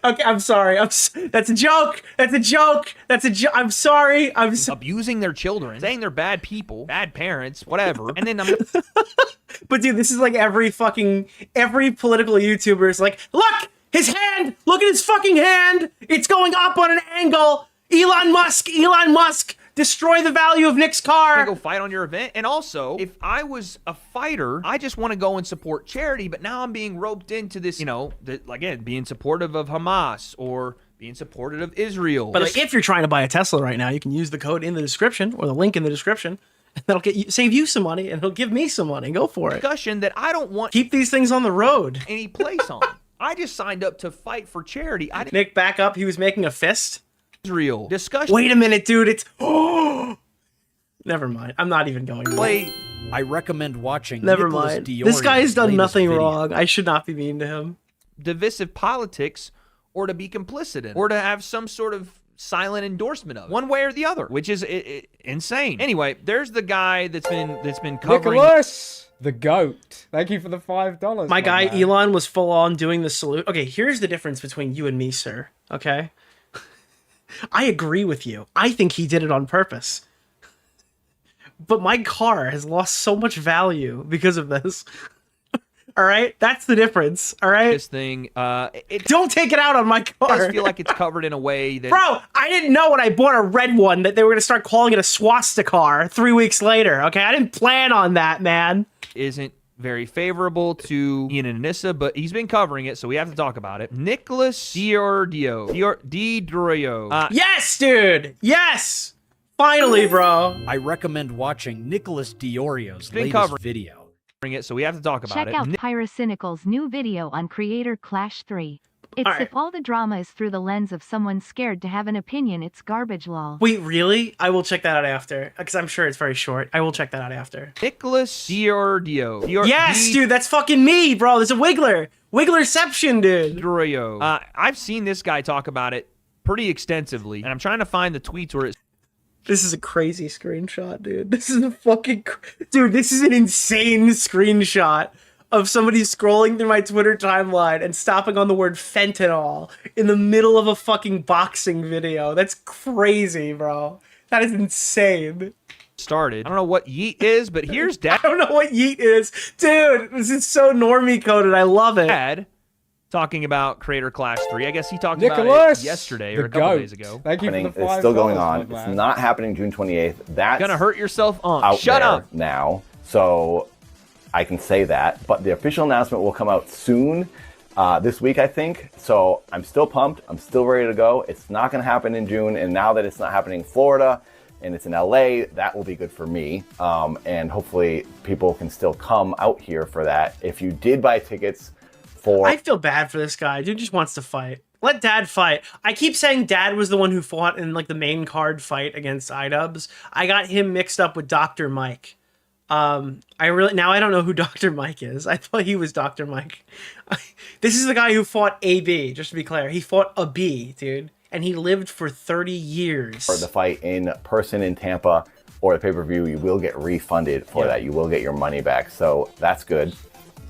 Speaker 3: Okay, I'm sorry. That's a joke. That's a joke. That's a joke. I'm sorry.
Speaker 4: Abusing their children, saying they're bad people, bad parents, whatever. And then
Speaker 3: But dude, this is like every political YouTuber is like, look, his hand. Look at his fucking hand. It's going up on an angle. Elon Musk. Destroy the value of Nick's car.
Speaker 4: Go fight on your event. And also, if I was a fighter, I just want to go and support charity, but now I'm being roped into this, again, being supportive of Hamas or being supportive of Israel.
Speaker 3: But like, if you're trying to buy a Tesla right now, you can use the code in the description or the link in the description. And that'll save you some money, and it'll give me some money. Go for it.
Speaker 4: Discussion that I don't want.
Speaker 3: Keep these things on the road.
Speaker 4: Any place on. I just signed up to fight for charity.
Speaker 3: Nick, back up. He was making a fist.
Speaker 4: Israel discussion.
Speaker 3: Wait a minute, dude. It's never mind. I'm not even going
Speaker 4: to.
Speaker 5: I recommend watching.
Speaker 3: Never
Speaker 5: Nicholas
Speaker 3: mind.
Speaker 5: DeOrio's
Speaker 3: This guy has done
Speaker 5: latest
Speaker 3: nothing
Speaker 5: video.
Speaker 3: wrong. I should not be mean to him.
Speaker 4: Divisive politics, or to be complicit in, or to have some sort of silent endorsement of it, one way or the other, which is insane. Anyway, there's the guy that's been covering.
Speaker 15: Nicholas, the goat. Thank you for the $5.
Speaker 3: My guy
Speaker 15: man.
Speaker 3: Elon was full on doing the salute. Okay, here's the difference between you and me, sir. Okay. I agree with you. I think he did it on purpose. But my car has lost so much value because of this. All right? That's the difference. All right?
Speaker 4: This thing,
Speaker 3: don't take it out on my car.
Speaker 4: I feel like it's covered in a way that...
Speaker 3: Bro, I didn't know when I bought a red one that they were going to start calling it a swastika car 3 weeks later. Okay? I didn't plan on that, man.
Speaker 4: Isn't very favorable to Ian and Anissa, but he's been covering it, so we have to talk about it. Nicholas DeOrio.
Speaker 3: Yes, dude! Yes! Finally, bro.
Speaker 5: I recommend watching Nicholas DeOrio's
Speaker 4: been
Speaker 5: latest
Speaker 4: covering
Speaker 5: video.
Speaker 4: It, so we have to talk about
Speaker 8: Check
Speaker 4: it.
Speaker 8: out Pyrocynical's new video on Creator Clash 3. It's if all the drama is through the lens of someone scared to have an opinion, it's garbage lol.
Speaker 3: Wait, really? I will check that out after, because I'm sure it's very short. I will check that out after.
Speaker 4: Nicholas DeOrio.
Speaker 3: Yes, dude, that's fucking me, bro. There's a Wiggler. Wigglerception, dude.
Speaker 4: DeOrio. I've seen this guy talk about it pretty extensively, and I'm trying to find the tweets where it's...
Speaker 3: This is a crazy screenshot, dude. This is a fucking... Dude, this is an insane screenshot of somebody scrolling through my Twitter timeline and stopping on the word fentanyl in the middle of a fucking boxing video. That's crazy, bro. That is insane.
Speaker 4: Started. I don't know what yeet is, but here's Dad.
Speaker 3: I don't know what yeet is. Dude, this is so normie coded. I love it.
Speaker 4: Dad talking about Creator Clash 3. I guess he talked
Speaker 15: Nicholas,
Speaker 4: about it yesterday or a couple
Speaker 15: goat.
Speaker 4: Days ago.
Speaker 15: Thank you for the $5.
Speaker 19: It's still going on.
Speaker 15: my
Speaker 19: It's
Speaker 15: man.
Speaker 19: not happening June 28th. That's
Speaker 4: Gonna hurt yourself on.
Speaker 19: out
Speaker 4: Shut
Speaker 19: there
Speaker 4: up.
Speaker 19: now. So I can say that. But the official announcement will come out soon. This week, I think. So I'm still pumped. I'm still ready to go. It's not going to happen in June. And now that it's not happening in Florida, and it's in LA, that will be good for me. And hopefully people can still come out here for that. If you did buy tickets for...
Speaker 3: I feel bad for this guy. Dude just wants to fight. Let Dad fight. I keep saying Dad was the one who fought in like the main card fight against iDubbbz. I got him mixed up with Dr. Mike. Now I don't know who Dr. Mike is. I thought he was Dr. Mike. This is the guy who fought AB, just to be clear. He fought a B, dude. And he lived for 30 years.
Speaker 19: For the fight in person in Tampa or the pay-per-view, you will get refunded for that. You will get your money back. So that's good.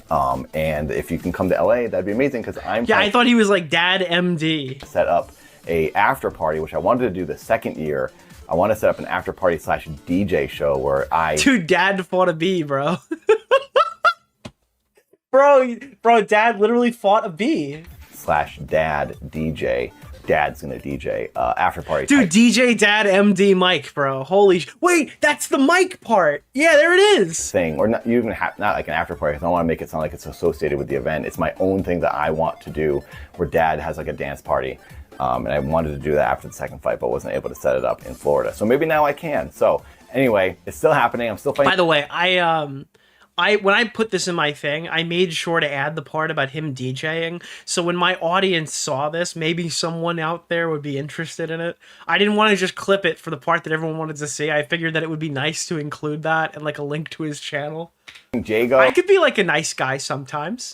Speaker 19: And if you can come to LA, that'd be amazing because
Speaker 3: I thought he was like Dad MD.
Speaker 19: Set up a after party, which I wanted to do the second year. I want to set up an after party / DJ show where
Speaker 3: Dude, Dad fought a bee, bro. bro, Dad literally fought a bee.
Speaker 19: / dad DJ. Dad's gonna DJ after party.
Speaker 3: Dude, DJ Dad MD Mike, bro. Holy wait, that's the Mike part. Yeah, there it is.
Speaker 19: Thing, or not, you even have not like an after party. I don't want to make it sound like it's associated with the event. It's my own thing that I want to do, where Dad has like a dance party, and I wanted to do that after the second fight, but wasn't able to set it up in Florida. So maybe now I can. So anyway, it's still happening. I'm still fighting.
Speaker 3: By the way, when I put this in my thing, I made sure to add the part about him DJing. So when my audience saw this, maybe someone out there would be interested in it. I didn't want to just clip it for the part that everyone wanted to see. I figured that it would be nice to include that and like a link to his channel.
Speaker 19: Jago.
Speaker 3: I could be like a nice guy sometimes.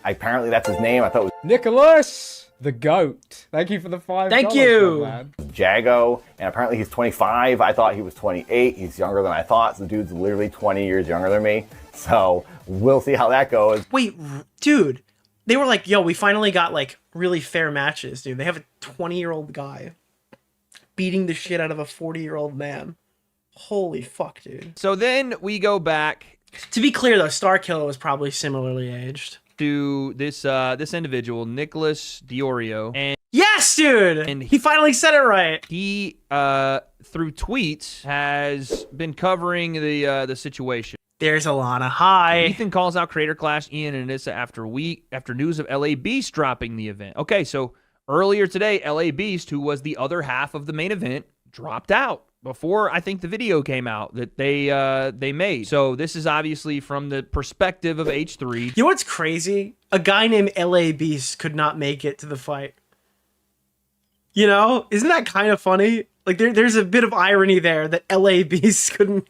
Speaker 19: Apparently that's his name. I thought it was
Speaker 15: Nicholas the Goat. Thank you for the $5.
Speaker 3: Thank you.
Speaker 15: Man.
Speaker 19: Jago, and apparently he's 25. I thought he was 28. He's younger than I thought. So the dude's literally 20 years younger than me. So we'll see how that goes.
Speaker 3: Wait, dude, they were like, yo, we finally got like really fair matches, dude. They have a 20-year-old guy beating the shit out of a 40-year-old man. Holy fuck, dude.
Speaker 4: So then we go back.
Speaker 3: To be clear, though, Starkiller was probably similarly aged.
Speaker 4: To this this individual, Nicholas DeOrio. And
Speaker 3: yes, dude! And he finally said it right.
Speaker 4: He, through tweets, has been covering the situation.
Speaker 3: There's Alana. Hi.
Speaker 4: Ethan calls out Creator Clash, Ian and Anissa after news of LA Beast dropping the event. Okay, so earlier today, LA Beast, who was the other half of the main event, dropped out before I think the video came out that they made. So this is obviously from the perspective of H3.
Speaker 3: You know what's crazy? A guy named LA Beast could not make it to the fight. You know? Isn't that kind of funny? Like there's a bit of irony there that LA Beast couldn't...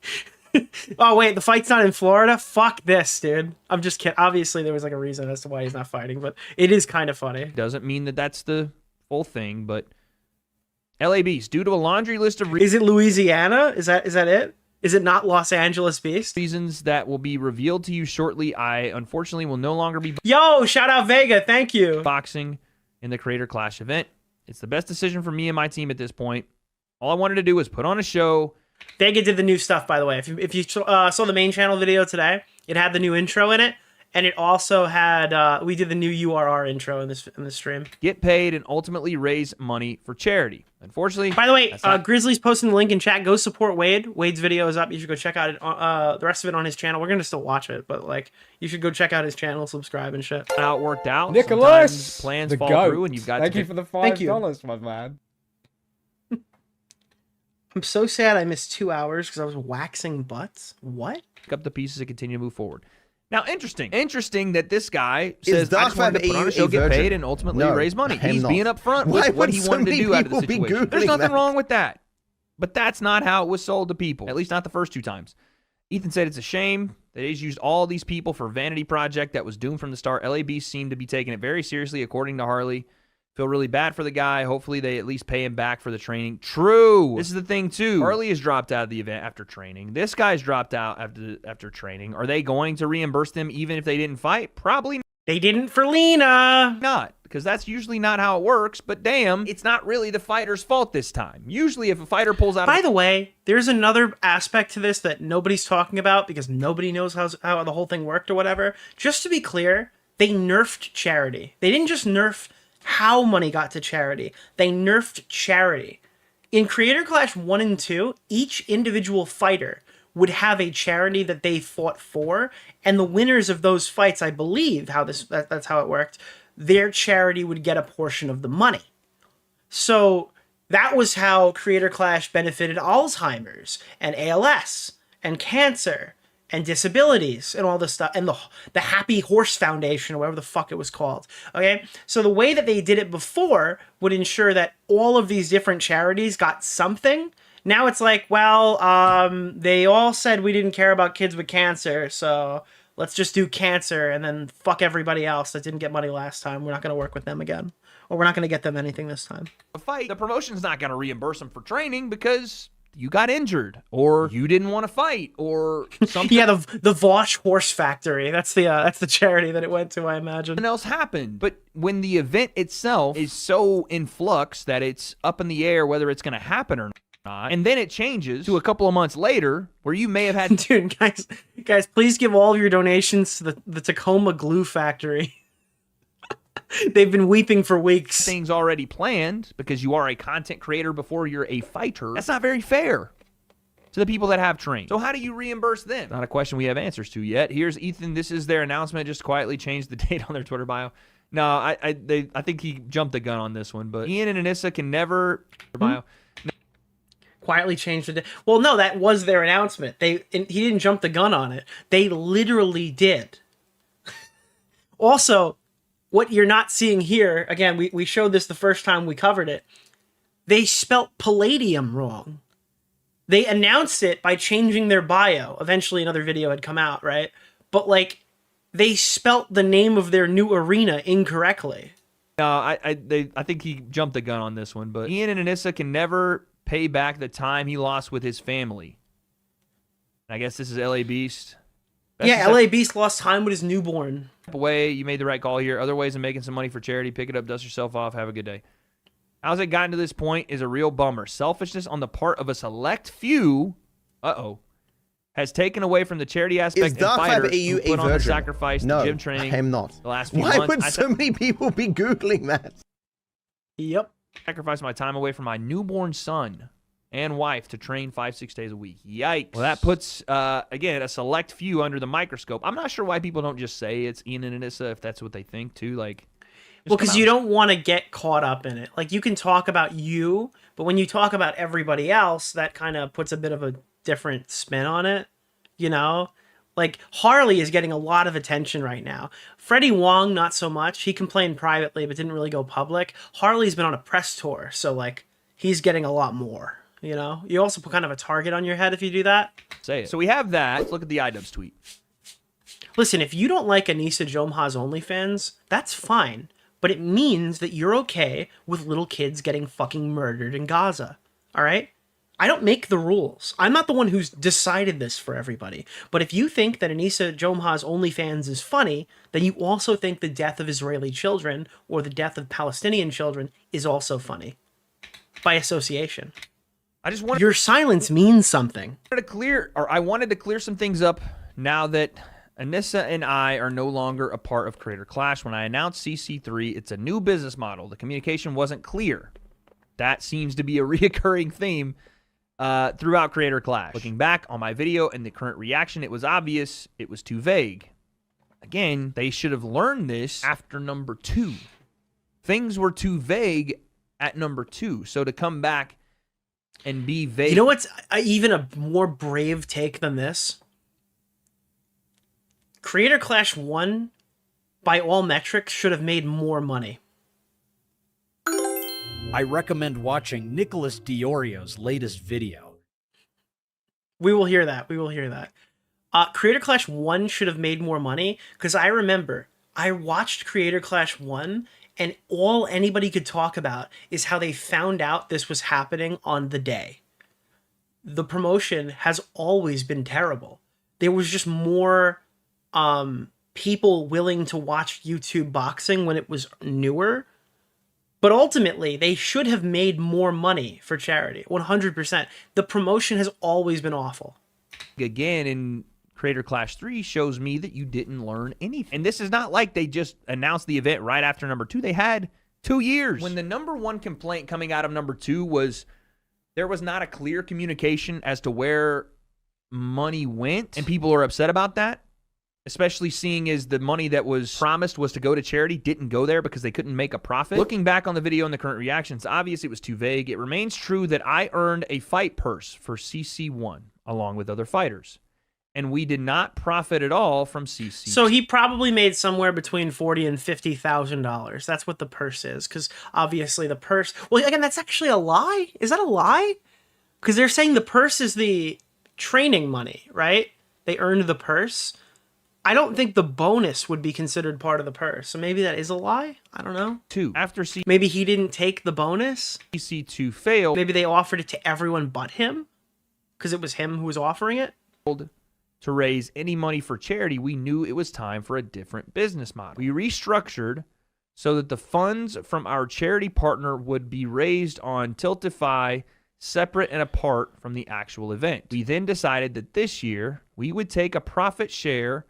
Speaker 3: Oh, wait, the fight's not in Florida? Fuck this, dude. I'm just kidding. Obviously, there was like a reason as to why he's not fighting, but it is kind of funny.
Speaker 4: Doesn't mean that that's the full thing, but LA Beast, due to a laundry list of...
Speaker 3: Is it Louisiana? Is that it? Is it not Los Angeles Beast?
Speaker 4: Reasons that will be revealed to you shortly. I, unfortunately, will no longer be...
Speaker 3: Yo, shout out Vega. Thank you.
Speaker 4: Boxing in the Creator Clash event. It's the best decision for me and my team at this point. All I wanted to do was put on a show...
Speaker 3: Vega did the new stuff, by the way. If you saw the main channel video today, it had the new intro in it, and it also had we did the new URR intro in this stream.
Speaker 4: Get paid and ultimately raise money for charity. Unfortunately,
Speaker 3: by the way, Grizzly's posting the link in chat. Go support Wade. Wade's video is up. You should go check out it. The rest of it on his channel. We're gonna still watch it, but like you should go check out his channel, subscribe and shit.
Speaker 4: How it worked out.
Speaker 15: Nicholas,
Speaker 4: sometimes plans
Speaker 15: the
Speaker 4: fall
Speaker 15: goat.
Speaker 4: through, and you've got.
Speaker 15: Thank you for the $5, my man.
Speaker 3: I'm so sad I missed 2 hours because I was waxing butts. What?
Speaker 4: Pick up the pieces and continue to move forward. Now, interesting that this guy says, I just wanted to put on a show, get paid, and ultimately raise money. He's being upfront with what he wanted to do out of the situation. There's nothing wrong with that. But that's not how it was sold to people, at least not the first two times. Ethan said it's a shame that he's used all these people for vanity project that was doomed from the start. LAB seemed to be taking it very seriously, according to Harley. Feel really bad for the guy. Hopefully they at least pay him back for the training. True. This is the thing, too. Harley has dropped out of the event after training. This guy's dropped out after training. Are they going to reimburse them even if they didn't fight? Probably not.
Speaker 3: They didn't for Lena.
Speaker 4: Not, because that's usually not how it works. But damn, it's not really the fighter's fault this time. Usually if a fighter pulls out...
Speaker 3: By the way, there's another aspect to this that nobody's talking about because nobody knows how the whole thing worked or whatever. Just to be clear, they nerfed charity. They didn't just nerf how money got to charity. They nerfed charity. In Creator Clash 1 and 2, each individual fighter would have a charity that they fought for, and the winners of those fights, I believe that's how it worked, their charity would get a portion of the money. So That was how Creator Clash benefited Alzheimer's and ALS and cancer and disabilities and all this stuff, and the Happy Horse Foundation, or whatever the fuck it was called. Okay, so the way that they did it before would ensure that all of these different charities got something. Now it's like, well, they all said we didn't care about kids with cancer, so let's just do cancer and then fuck everybody else that didn't get money last time. We're not going to work with them again, or we're not going to get them anything this time.
Speaker 4: A fight, the promotion's not going to reimburse them for training because you got injured, or you didn't want to fight, or something.
Speaker 3: Yeah, the Vosh Horse Factory. That's the charity that it went to, I imagine.
Speaker 4: Something else happened. But when the event itself is so in flux that it's up in the air whether it's going to happen or not, and then it changes to a couple of months later where you may have had...
Speaker 3: Dude, guys, please give all of your donations to the Tacoma Glue Factory. They've been weeping for weeks.
Speaker 4: Things already planned because you are a content creator before you're a fighter. That's not very fair to the people that have trained. So how do you reimburse them? Not a question we have answers to yet. Here's Ethan. This is their announcement. Just quietly changed the date on their Twitter bio. No, I think he jumped the gun on this one, but Ian and Anissa can never... bio.
Speaker 3: Quietly changed the date. Well, no, that was their announcement. He didn't jump the gun on it. They literally did. Also, what you're not seeing here, again, we showed this the first time we covered it. They spelt palladium wrong. They announced it by changing their bio. Eventually another video had come out, right? But like, they spelt the name of their new arena incorrectly.
Speaker 4: No, I think he jumped the gun on this one, but Ian and Anissa can never pay back the time he lost with his family. I guess this is LA Beast.
Speaker 3: Yeah, LA Beast lost time with his newborn.
Speaker 4: Away, you made the right call here. Other ways of making some money for charity. Pick it up, dust yourself off, have a good day. How's it gotten to this point is a real bummer. Selfishness on the part of a select few, has taken away from the charity aspect
Speaker 1: Is
Speaker 4: and
Speaker 1: Dark
Speaker 4: fighter
Speaker 1: Fiber EU
Speaker 4: who put
Speaker 1: a
Speaker 4: on the
Speaker 1: virgin?
Speaker 4: sacrifice,
Speaker 1: No,
Speaker 4: the gym training.
Speaker 1: I am not.
Speaker 4: The last few
Speaker 1: Why
Speaker 4: months.
Speaker 1: would so many people be Googling that?
Speaker 3: Yep.
Speaker 4: Sacrifice my time away from my newborn son and wife to train 5-6 days a week. Yikes. Well, that puts, again, a select few under the microscope. I'm not sure why people don't just say it's Ian and Anissa if that's what they think, too. Like,
Speaker 3: well, because you don't want to get caught up in it. Like, you can talk about you, but when you talk about everybody else, that kind of puts a bit of a different spin on it, you know? Like, Harley is getting a lot of attention right now. Freddie Wong, not so much. He complained privately, but didn't really go public. Harley's been on a press tour, so, like, he's getting a lot more. You know, you also put kind of a target on your head if you do that.
Speaker 4: Say it. So we have that. Let's look at the iDubbbz tweet.
Speaker 3: Listen, if you don't like Anissa Jomha's OnlyFans, that's fine. But it means that you're okay with little kids getting fucking murdered in Gaza. All right? I don't make the rules. I'm not the one who's decided this for everybody. But if you think that Anissa Jomha's OnlyFans is funny, then you also think the death of Israeli children or the death of Palestinian children is also funny. By association.
Speaker 4: I just wanted
Speaker 3: your silence means something.
Speaker 4: I wanted to clear some things up now that Anissa and I are no longer a part of Creator Clash. When I announced CC3, it's a new business model. The communication wasn't clear. That seems to be a reoccurring theme throughout Creator Clash. Looking back on my video and the current reaction, it was obvious it was too vague. Again, they should have learned this after number 2. Things were too vague at number 2. So to come back and be vague.
Speaker 3: You know what's even a more brave take than this? Creator Clash 1, by all metrics, should have made more money.
Speaker 5: I recommend watching Nicholas DeOrio's latest video.
Speaker 3: We will hear that. We will hear that. Creator Clash 1 should have made more money, because I remember I watched Creator Clash 1 and all anybody could talk about is how they found out this was happening on the day. The promotion has always been terrible. There was just more people willing to watch YouTube boxing when it was newer. But ultimately, they should have made more money for charity, 100%. The promotion has always been awful.
Speaker 4: Again, in Creator Clash 3 shows me that you didn't learn anything. And this is not like they just announced the event right after number 2. They had 2 years. When the number 1 complaint coming out of number 2 was there was not a clear communication as to where money went, and people are upset about that, especially seeing as the money that was promised was to go to charity didn't go there because they couldn't make a profit. Looking back on the video and the current reactions, obviously it was too vague. It remains true that I earned a fight purse for CC1 along with other fighters, and we did not profit at all from CC.
Speaker 3: So he probably made somewhere between $40,000 and $50,000. That's what the purse is, because obviously the purse. Well, again, that's actually a lie. Is that a lie? Because they're saying the purse is the training money, right? They earned the purse. I don't think the bonus would be considered part of the purse. So maybe that is a lie. I don't know.
Speaker 4: After
Speaker 3: maybe he didn't take the bonus.
Speaker 4: CC2 failed.
Speaker 3: Maybe they offered it to everyone but him because it was him who was offering it.
Speaker 4: To raise any money for charity, we knew it was time for a different business model. We restructured so that the funds from our charity partner would be raised on Tiltify separate and apart from the actual event. We then decided that this year we would take a profit share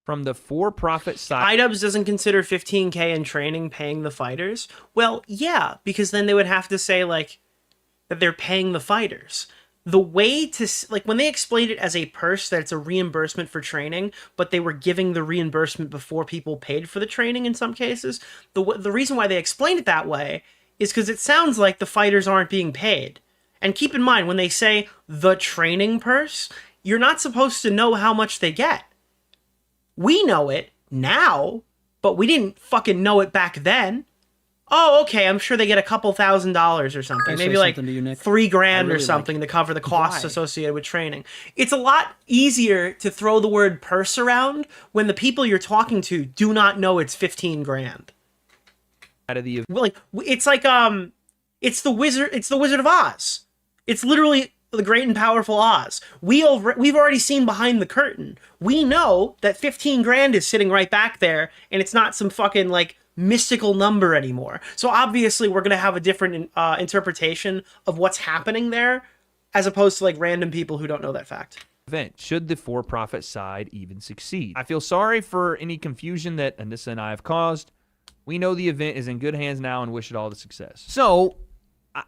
Speaker 4: from the for-profit side.
Speaker 3: iDubbbz doesn't consider $15K in training paying the fighters. Well, yeah, because then they would have to say like that they're paying the fighters. The way to, like, when they explained it as a purse, that it's a reimbursement for training, but they were giving the reimbursement before people paid for the training in some cases, the reason why they explained it that way is because it sounds like the fighters aren't being paid. And keep in mind, when they say the training purse, you're not supposed to know how much they get. We know it now, but we didn't fucking know it back then. Oh, okay, I'm sure they get a couple $1,000s or something. Maybe like $3,000 or something to cover the costs associated with training. It's a lot easier to throw the word purse around when the people you're talking to do not know it's $15,000.
Speaker 4: Out of the
Speaker 3: like it's like it's the Wizard of Oz. It's literally the great and powerful Oz. We've already seen behind the curtain. We know that $15,000 is sitting right back there, and it's not some fucking like mystical number anymore. So obviously we're gonna have a different interpretation of what's happening there, as opposed to like random people who don't know that fact.
Speaker 4: Event should the for-profit side even succeed. I feel sorry for any confusion that Anissa and I have caused. We know the event is in good hands now and wish it all the success. So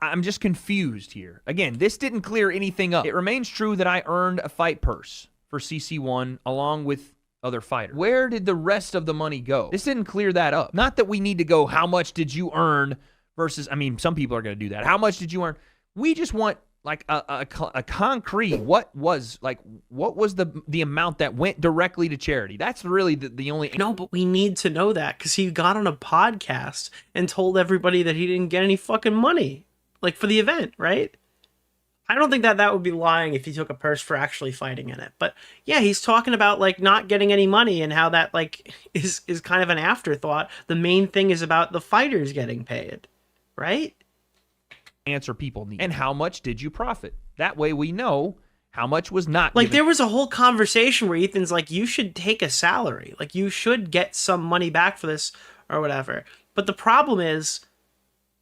Speaker 4: I'm just confused here. Again, this didn't clear anything up. It remains true that I earned a fight purse for CC1 along with other fighters. Where did the rest of the money go? This didn't clear that up. Not that we need to go, how much did you earn versus, I mean, some people are going to do that. How much did you earn? We just want like a concrete, what was the amount that went directly to charity? That's really the only.
Speaker 3: No, but we need to know that because he got on a podcast and told everybody that he didn't get any fucking money, like for the event, right? I don't think that would be lying if he took a purse for actually fighting in it. But yeah, he's talking about like not getting any money and how that like is kind of an afterthought. The main thing is about the fighters getting paid, right?
Speaker 4: Answer people need. And how much did you profit? That way we know how much was not
Speaker 3: like
Speaker 4: given.
Speaker 3: There was a whole conversation where Ethan's like, you should take a salary. Like you should get some money back for this or whatever. But the problem is,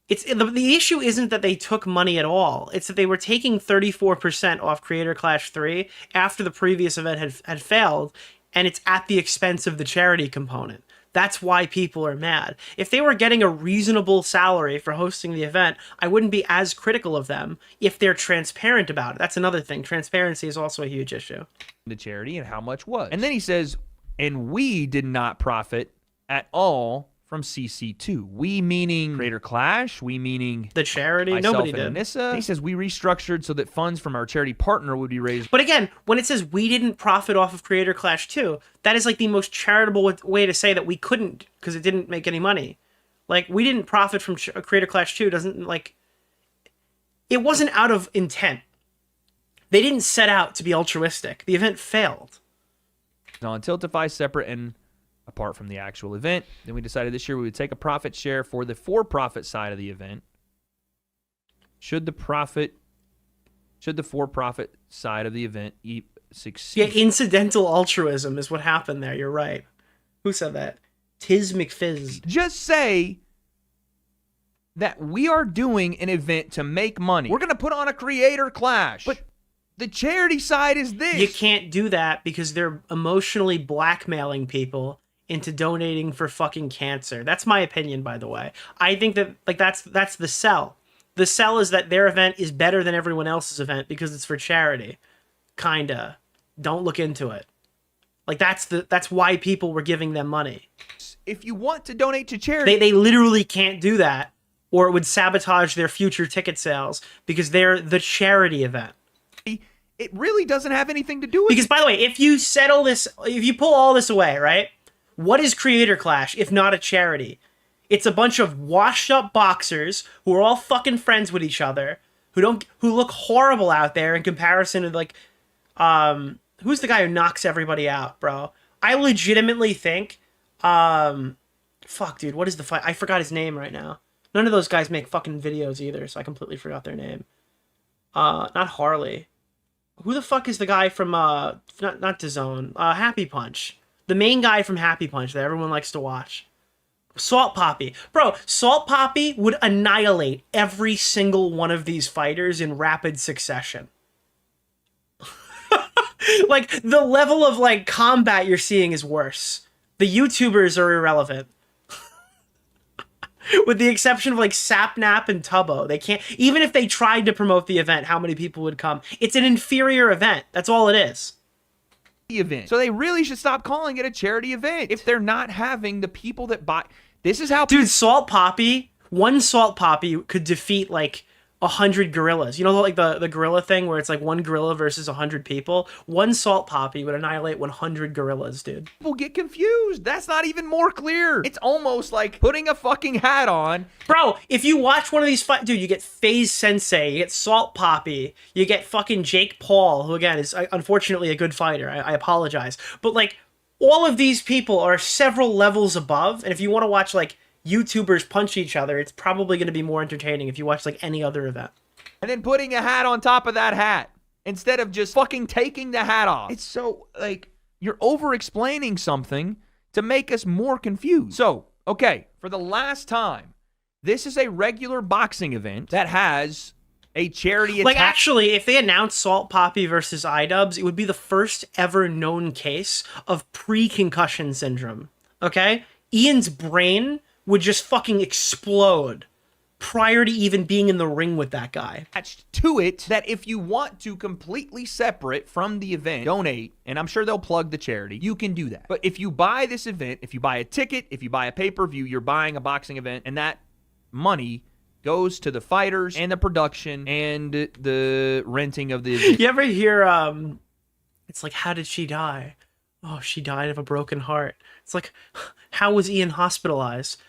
Speaker 3: the issue isn't that they took money at all. It's that they were taking 34% off Creator Clash 3 after the previous event had failed, and it's at the expense of the charity component. That's why people are mad. If they were getting a reasonable salary for hosting the event, I wouldn't be as critical of them if they're transparent about it. That's another thing. Transparency is also a huge issue.
Speaker 4: The charity and how much was. And then he says, and we did not profit at all from CC2. We meaning Creator Clash, we meaning
Speaker 3: the charity,
Speaker 4: myself
Speaker 3: nobody
Speaker 4: and
Speaker 3: did.
Speaker 4: Anissa. He says we restructured so that funds from our charity partner would be raised.
Speaker 3: But again, when it says we didn't profit off of Creator Clash 2, that is like the most charitable way to say that we couldn't because it didn't make any money. Like we didn't profit from Creator Clash 2 doesn't like, it wasn't out of intent. They didn't set out to be altruistic. The event failed.
Speaker 4: On Tiltify separate and apart from the actual event. Then we decided this year we would take a profit share for the for-profit side of the event. Should the for-profit side of the event succeed?
Speaker 3: Yeah, incidental altruism is what happened there. You're right. Who said that? Tiz McFizz.
Speaker 4: Just say that we are doing an event to make money. We're going to put on a Creator Clash. But the charity side is this.
Speaker 3: You can't do that because they're emotionally blackmailing people into donating for fucking cancer. That's my opinion, by the way. I think that like that's the sell. The sell is that their event is better than everyone else's event because it's for charity. Kinda. Don't look into it. Like that's why people were giving them money.
Speaker 4: If you want to donate to charity,
Speaker 3: they literally can't do that, or it would sabotage their future ticket sales because they're the charity event.
Speaker 4: It really doesn't have anything to do with
Speaker 3: Because by the way, if you settle this, if you pull all this away, right? What is Creator Clash if not a charity? It's a bunch of washed up boxers who are all fucking friends with each other, who look horrible out there in comparison to like who's the guy who knocks everybody out, bro? I legitimately think fuck dude, what is the fight? I forgot his name right now. None of those guys make fucking videos either, so I completely forgot their name. Not Harley. Who the fuck is the guy from not DAZN? Happy Punch. The main guy from Happy Punch that everyone likes to watch. Salt Poppy. Bro, Salt Poppy would annihilate every single one of these fighters in rapid succession. Like, the level of, like, combat you're seeing is worse. The YouTubers are irrelevant. With the exception of, like, Sapnap and Tubbo. They can't... Even if they tried to promote the event, how many people would come? It's an inferior event. That's all it is.
Speaker 4: Event. So they really should stop calling it a charity event if they're not having the people that buy. This is how...
Speaker 3: Dude, Salt Poppy... One Salt Poppy could defeat, like... 100 gorillas. You know, like the gorilla thing where it's like one gorilla versus 100 people? One Salt Poppy would annihilate 100 gorillas, dude.
Speaker 4: People get confused. That's not even more clear. It's almost like putting a fucking hat on.
Speaker 3: Bro, if you watch one of these dude, you get FaZe Sensei, you get Salt Poppy, you get fucking Jake Paul, who again is unfortunately a good fighter. I apologize. But like, all of these people are several levels above, and if you want to watch like YouTubers punch each other, it's probably going to be more entertaining if you watch like any other event.
Speaker 4: And then putting a hat on top of that hat instead of just fucking taking the hat off. It's so, like, you're over-explaining something to make us more confused. So, okay, for the last time, this is a regular boxing event that has a charity attack.
Speaker 3: Like, actually, if they announced Salt Poppy versus iDubbbz, it would be the first ever known case of pre-concussion syndrome, okay? Ian's brain would just fucking explode prior to even being in the ring with that guy.
Speaker 4: Attached to it that if you want to completely separate from the event, donate, and I'm sure they'll plug the charity, you can do that. But if you buy this event, if you buy a ticket, if you buy a pay-per-view, you're buying a boxing event, and that money goes to the fighters and the production and the renting of the event.
Speaker 3: You ever hear, it's like, how did she die? Oh, she died of a broken heart. It's like, how was Ian hospitalized?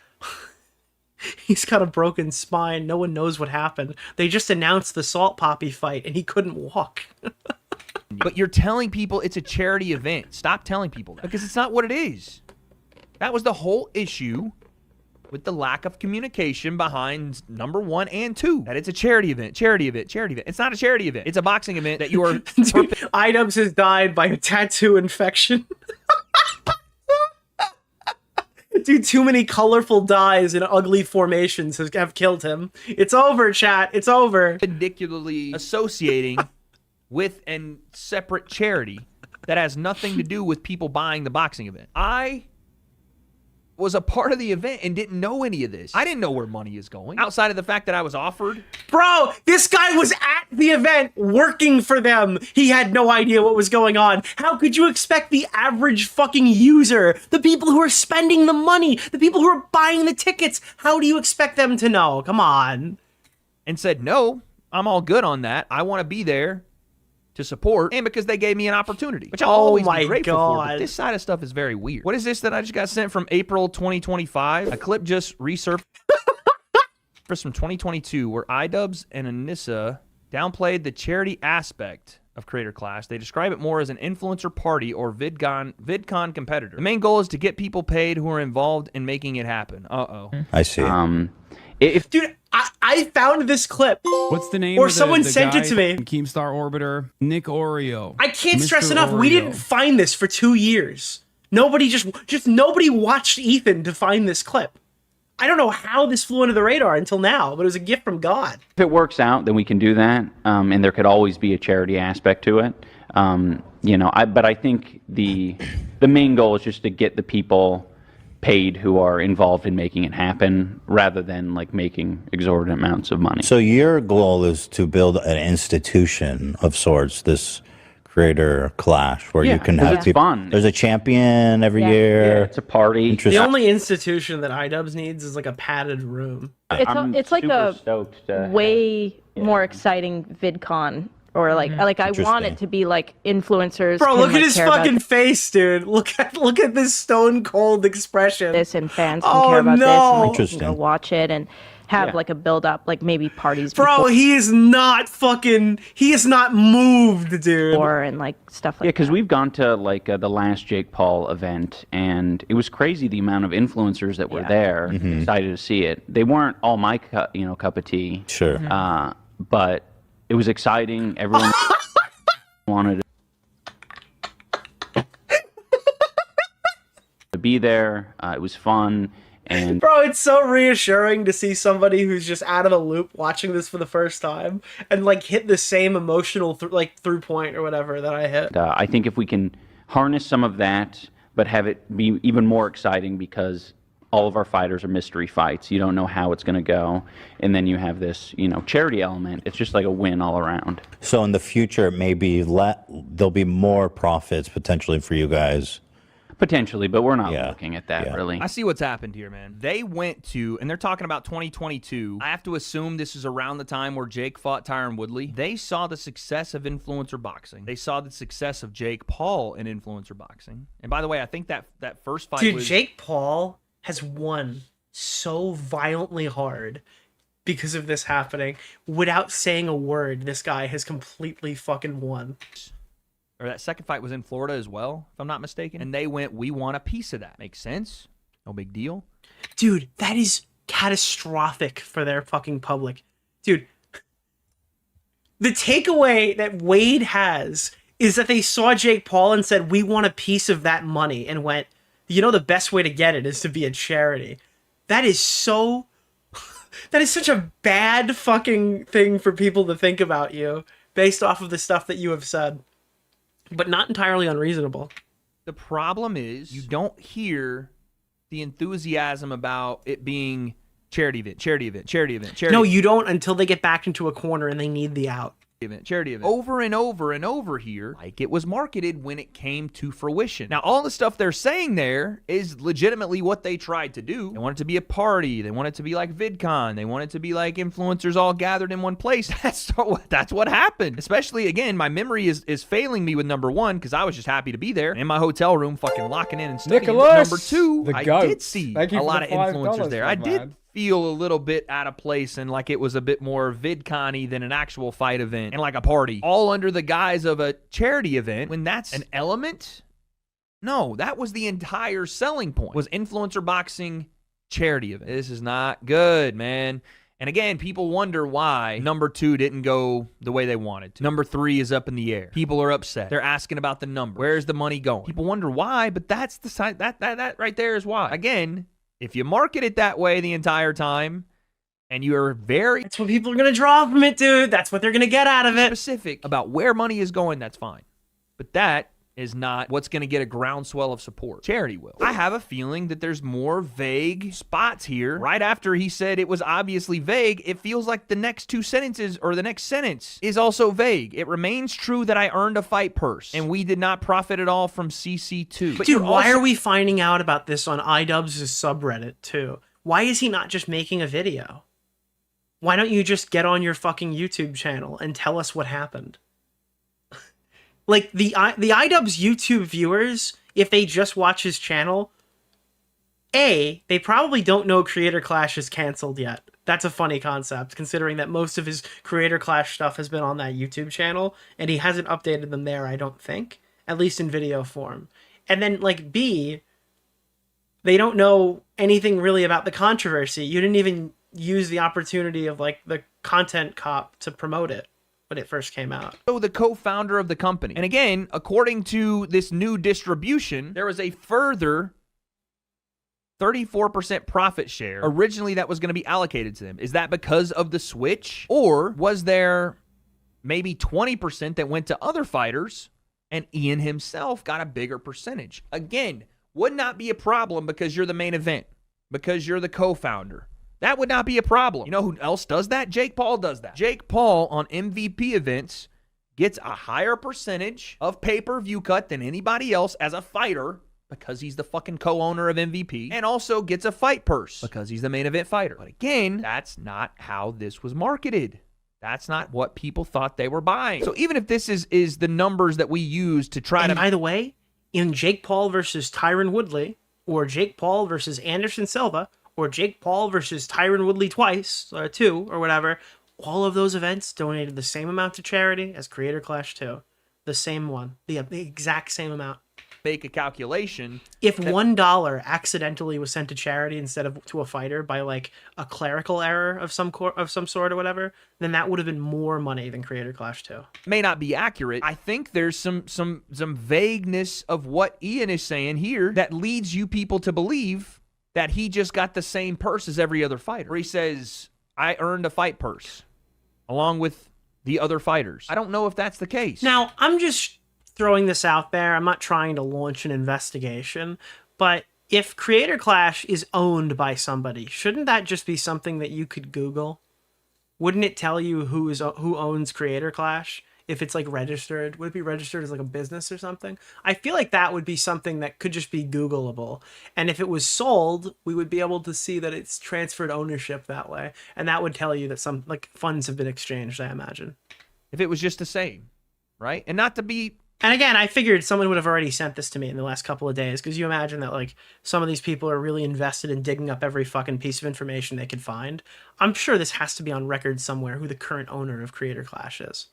Speaker 3: He's got a broken spine. No one knows what happened. They just announced the Salt Poppy fight, and he couldn't walk.
Speaker 4: But you're telling people it's a charity event. Stop telling people that, because it's not what it is. That was the whole issue with the lack of communication behind number 1 and 2. That it's a charity event, charity event, charity event. It's not a charity event. It's a boxing event that you are...
Speaker 3: Dude, iDubbbz has died by a tattoo infection. Dude, too many colorful dyes and ugly formations have killed him. It's over, chat. It's over.
Speaker 4: Ridiculously associating with a separate charity that has nothing to do with people buying the boxing event. I was a part of the event and didn't know any of this. I didn't know where money is going, outside of the fact that I was offered.
Speaker 3: Bro, this guy was at the event working for them. He had no idea what was going on. How could you expect the average fucking user, the people who are spending the money, the people who are buying the tickets, how do you expect them to know? Come on.
Speaker 4: And said, no, I'm all good on that. I want to be there to support, and because they gave me an opportunity, which I'll always be grateful for. But this side of stuff is very weird. What is this that I just got sent from April 2025? A clip just resurfaced from 2022 where iDubbbz and Anissa downplayed the charity aspect of Creator Clash. They describe it more as an influencer party or VidCon competitor. The main goal is to get people paid who are involved in making it happen. Uh-oh.
Speaker 20: I see.
Speaker 3: Dude, I found this clip.
Speaker 17: What's the name?
Speaker 3: Or
Speaker 17: of
Speaker 3: someone
Speaker 17: the
Speaker 3: sent
Speaker 17: guy
Speaker 3: it to me.
Speaker 17: Keemstar Orbiter, Nick DeOrio.
Speaker 3: I can't stress
Speaker 17: Mr.
Speaker 3: enough. We
Speaker 17: Oreo.
Speaker 3: didn't find this for 2 years. Nobody just nobody watched Ethan to find this clip. I don't know how this flew under the radar until now, but it was a gift from God.
Speaker 21: If it works out, then we can do that, and there could always be a charity aspect to it. You know, but I think the main goal is just to get the people paid who are involved in making it happen, rather than like making exorbitant amounts of money.
Speaker 20: So your goal is to build an institution of sorts, this creator clash where
Speaker 21: Yeah,
Speaker 20: you can
Speaker 21: 'cause
Speaker 20: have
Speaker 21: it's
Speaker 20: people.
Speaker 21: fun.
Speaker 20: There's a champion every
Speaker 21: Yeah.
Speaker 20: year.
Speaker 21: Yeah, it's a party.
Speaker 3: The
Speaker 20: Interesting.
Speaker 3: only institution that iDubbbz needs is like a padded room.
Speaker 22: It's like a
Speaker 21: stoked to
Speaker 22: way more exciting VidCon. Or like I want
Speaker 20: Interesting.
Speaker 22: it to be like influencers.
Speaker 3: Bro,
Speaker 22: can,
Speaker 3: look
Speaker 22: like,
Speaker 3: at his
Speaker 22: care about
Speaker 3: fucking face, dude. Look at this stone cold expression.
Speaker 22: this, and fans can
Speaker 3: Oh,
Speaker 22: care about this, and
Speaker 3: no.
Speaker 22: like, you
Speaker 20: Interesting.
Speaker 22: can go watch it and have
Speaker 3: Yeah.
Speaker 22: like a build up, like maybe parties.
Speaker 3: Bro, he is not moved, dude.
Speaker 22: And like stuff like
Speaker 21: Yeah, because we've gone to like the last Jake Paul event, and it was crazy the amount of influencers that were there.
Speaker 20: Mhm.
Speaker 21: Excited to see it. They weren't all my cup of tea.
Speaker 20: Sure.
Speaker 21: But it was exciting. Everyone wanted to be there. It was fun. And
Speaker 3: Bro, it's so reassuring to see somebody who's just out of the loop watching this for the first time and like hit the same emotional through point or whatever that I hit.
Speaker 21: I think if we can harness some of that, but have it be even more exciting, because all of our fighters are mystery fights. You don't know how it's going to go. And then you have this, charity element. It's just like a win all around.
Speaker 20: So in the future, maybe there'll be more profits potentially for you guys.
Speaker 21: Potentially, but we're not looking at that really.
Speaker 4: I see what's happened here, man. They went to, and they're talking about 2022. I have to assume this is around the time where Jake fought Tyron Woodley. They saw the success of influencer boxing. They saw the success of Jake Paul in influencer boxing. And by the way, I think that first fight was...
Speaker 3: Jake Paul has won so violently hard because of this happening. Without saying a word, this guy has completely fucking won.
Speaker 4: Or that second fight was in Florida as well, if I'm not mistaken. And they went, we want a piece of that. Makes sense. No big deal.
Speaker 3: Dude, that is catastrophic for their fucking public. Dude, the takeaway that Wade has is that they saw Jake Paul and said, we want a piece of that money, and went, the best way to get it is to be a charity. That is so... that is such a bad fucking thing for people to think about you based off of the stuff that you have said. But not entirely unreasonable.
Speaker 4: The problem is you don't hear the enthusiasm about it being charity event.
Speaker 3: No, you don't until they get backed into a corner and they need the out.
Speaker 4: Charity event. Over and over and over here, like it was marketed when it came to fruition. Now, all the stuff they're saying there is legitimately what they tried to do. They want it to be a party. They want it to be like VidCon. They want it to be like influencers all gathered in one place. That's what happened. Especially, again, my memory is failing me with number one, because I was just happy to be there in my hotel room, fucking locking in and studying.
Speaker 15: Nicholas,
Speaker 4: Number two,
Speaker 15: the
Speaker 4: I
Speaker 15: goat.
Speaker 4: did see
Speaker 15: Thank you
Speaker 4: a
Speaker 15: for
Speaker 4: lot
Speaker 15: the
Speaker 4: of influencers
Speaker 15: $5,
Speaker 4: there.
Speaker 15: my
Speaker 4: I did
Speaker 15: man.
Speaker 4: feel a little bit out of place, and like it was a bit more VidCon-y than an actual fight event and like a party, all under the guise of a charity event, when that's an element. No, that was the entire selling point, was influencer boxing charity event. This is not good, man. And again, people wonder why number two didn't go the way they wanted to. Number three is up in the air. People are upset. They're asking about the number. Where's the money going? People wonder why, but that's the side that right there is why. Again, if you market it that way the entire time, and you're very...
Speaker 3: That's what people are going to draw from it, dude. That's what they're going to get out of it.
Speaker 4: ...specific about where money is going, that's fine. But that is not what's going to get a groundswell of support. Charity will. I have a feeling that there's more vague spots here. Right after he said it was obviously vague, it feels like the next two sentences, or the next sentence, is also vague. It remains true that I earned a fight purse, and we did not profit at all from CC2.
Speaker 3: But dude, why are we finding out about this on iDubbbz' subreddit, too? Why is he not just making a video? Why don't you just get on your fucking YouTube channel and tell us what happened? Like, the iDubbbz YouTube viewers, if they just watch his channel, A, they probably don't know Creator Clash is canceled yet. That's a funny concept, considering that most of his Creator Clash stuff has been on that YouTube channel, and he hasn't updated them there, I don't think. At least in video form. And then, like, B, they don't know anything really about the controversy. You didn't even use the opportunity of, like, the content cop to promote it when it first came out.
Speaker 4: So the co-founder of the company. And again, according to this new distribution, there was a further 34% profit share originally that was going to be allocated to them. Is that because of the switch? Or was there maybe 20% that went to other fighters and Ian himself got a bigger percentage? Again, would not be a problem because you're the main event, because you're the co-founder. That would not be a problem. You know who else does that? Jake Paul does that. Jake Paul on MVP events gets a higher percentage of pay-per-view cut than anybody else as a fighter because he's the fucking co-owner of MVP, and also gets a fight purse because he's the main event fighter. But again, that's not how this was marketed. That's not what people thought they were buying. So even if this is the numbers that we use to try
Speaker 3: and
Speaker 4: to...
Speaker 3: By the way, in Jake Paul versus Tyron Woodley, or Jake Paul versus Anderson Silva, or Jake Paul versus Tyron Woodley twice, or two, or whatever, all of those events donated the same amount to charity as Creator Clash 2. The same one. The exact same amount.
Speaker 4: Make a calculation.
Speaker 3: If $1 accidentally was sent to charity instead of to a fighter by like a clerical error of some sort or whatever, then that would have been more money than Creator Clash 2.
Speaker 4: May not be accurate. I think there's some vagueness of what Ian is saying here that leads you people to believe that he just got the same purse as every other fighter. Where he says, I earned a fight purse along with the other fighters. I don't know if that's the case.
Speaker 3: Now, I'm just throwing this out there. I'm not trying to launch an investigation, but if Creator Clash is owned by somebody, shouldn't that just be something that you could Google? Wouldn't it tell you who owns Creator Clash? If it's like registered, would it be registered as like a business or something? I feel like that would be something that could just be Googleable. And if it was sold, we would be able to see that it's transferred ownership that way. And that would tell you that some like funds have been exchanged, I imagine.
Speaker 4: If it was just the same, right? And not to be...
Speaker 3: And again, I figured someone would have already sent this to me in the last couple of days, because you imagine that like some of these people are really invested in digging up every fucking piece of information they could find. I'm sure this has to be on record somewhere who the current owner of Creator Clash is.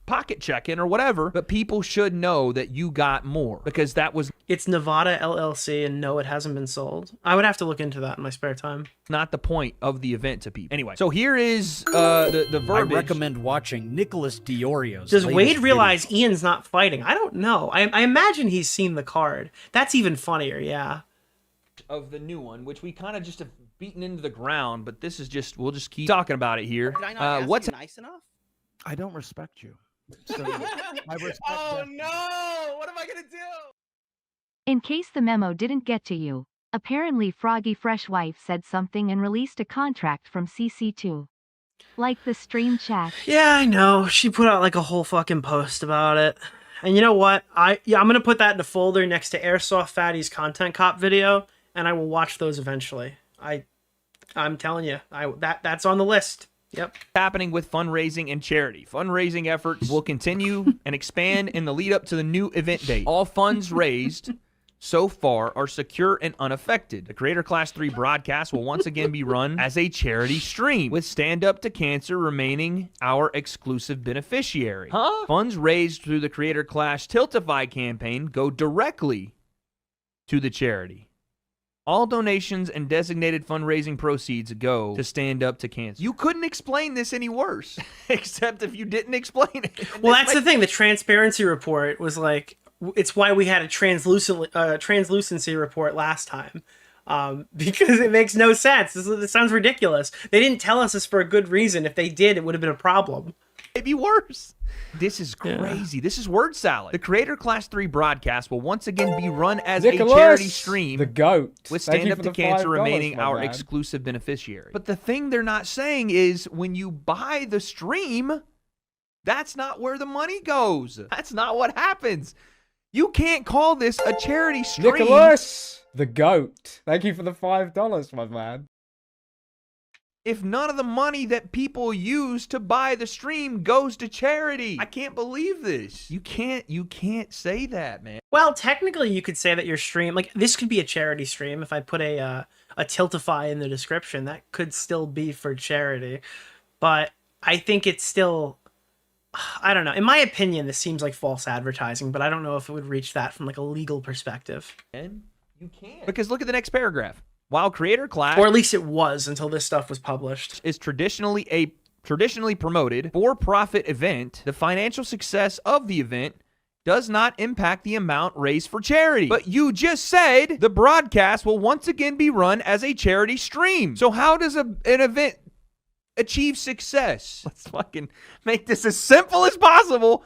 Speaker 4: Pocket checking or whatever, but people should know that you got more because that was...
Speaker 3: It's Nevada LLC, and no, it hasn't been sold. I would have to look into that in my spare time.
Speaker 4: Not the point of the event to people. Anyway, so here is the verbiage.
Speaker 5: I recommend watching Nicholas DeOrio's.
Speaker 3: Does Wade realize Ian's not fighting? I don't know. I imagine he's seen the card. That's even funnier, yeah.
Speaker 4: Of the new one, which we kind of just have beaten into the ground, but this is just, we'll just keep talking about it here.
Speaker 7: Did I not ask
Speaker 4: what's
Speaker 7: you nice enough?
Speaker 1: I don't respect you. So I respect
Speaker 7: oh no! What am I gonna do?
Speaker 8: In case the memo didn't get to you, apparently Froggy Freshwife said something and released a contract from CC2. Like the stream chat.
Speaker 3: Yeah, I know. She put out like a whole fucking post about it. And you know what? I'm gonna put that in a folder next to Airsoft Fatty's Content Cop video, and I will watch those eventually. I'm telling you, that's on the list. Yep.
Speaker 4: Happening with fundraising and charity. Fundraising efforts will continue and expand in the lead up to the new event date. All funds raised so far are secure and unaffected. The Creator Clash 3 broadcast will once again be run as a charity stream, with Stand Up to Cancer remaining our exclusive beneficiary. Funds raised through the Creator Clash Tiltify campaign go directly to the charity. All donations and designated fundraising proceeds go to Stand Up to Cancer. You couldn't explain this any worse, except if you didn't explain it.
Speaker 3: Well, that's the thing. The transparency report was like, it's why we had a translucency report last time. Because it makes no sense. This sounds ridiculous. They didn't tell us this for a good reason. If they did, it would have been a problem.
Speaker 4: Maybe worse. This is crazy. Yeah. This is word salad. The Creator Clash 3 broadcast will once again be run as
Speaker 15: Nicholas,
Speaker 4: a charity stream.
Speaker 15: The GOAT.
Speaker 4: With Stand Up to Cancer remaining our exclusive beneficiary. But the thing they're not saying is when you buy the stream, that's not where the money goes. That's not what happens. You can't call this a charity stream.
Speaker 15: Nicholas, the GOAT. Thank you for the $5, my man.
Speaker 4: If none of the money that people use to buy the stream goes to charity. I can't believe this. You can't say that, man.
Speaker 3: Well, technically you could say that your stream, like this could be a charity stream. If I put a Tiltify in the description, that could still be for charity. But I think it's still, I don't know. In my opinion, this seems like false advertising, but I don't know if it would reach that from like a legal perspective.
Speaker 4: And you can. Because look at the next paragraph. While Creator Clash,
Speaker 3: or at least it was until this stuff was published,
Speaker 4: is traditionally promoted for-profit event, the financial success of the event does not impact the amount raised for charity. But you just said the broadcast will once again be run as a charity stream. So how does an event achieve success? Let's fucking make this as simple as possible.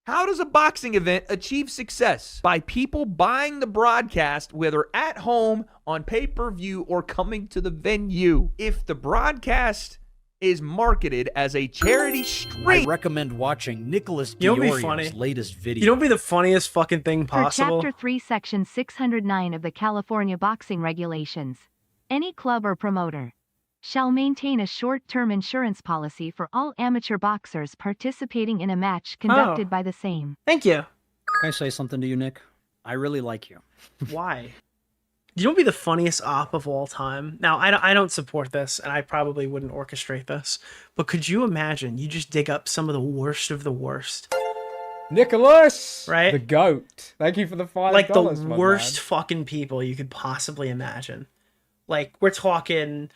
Speaker 4: How does a boxing event achieve success? By people buying the broadcast, whether at home, on pay-per-view, or coming to the venue. If the broadcast is marketed as a charity stream.
Speaker 5: I recommend watching Nicholas
Speaker 3: You know what'd be funny?
Speaker 5: DeOrio's latest video.
Speaker 3: You know what'd be the funniest fucking thing possible?
Speaker 8: For Chapter 3, Section 609 of the California Boxing Regulations, any club or promoter shall maintain a short-term insurance policy for all amateur boxers participating in a match conducted by the same.
Speaker 3: Thank you.
Speaker 5: Can I say something to you, Nick? I really like you.
Speaker 3: Why? You know what'd be the funniest op of all time? Now, I don't support this, and I probably wouldn't orchestrate this, but could you imagine you just dig up some of the worst?
Speaker 15: Nicholas!
Speaker 3: Right?
Speaker 15: The GOAT. Thank you for the $5.
Speaker 3: Like the
Speaker 15: my
Speaker 3: worst
Speaker 15: man.
Speaker 3: fucking people you could possibly imagine. Like, we're talking...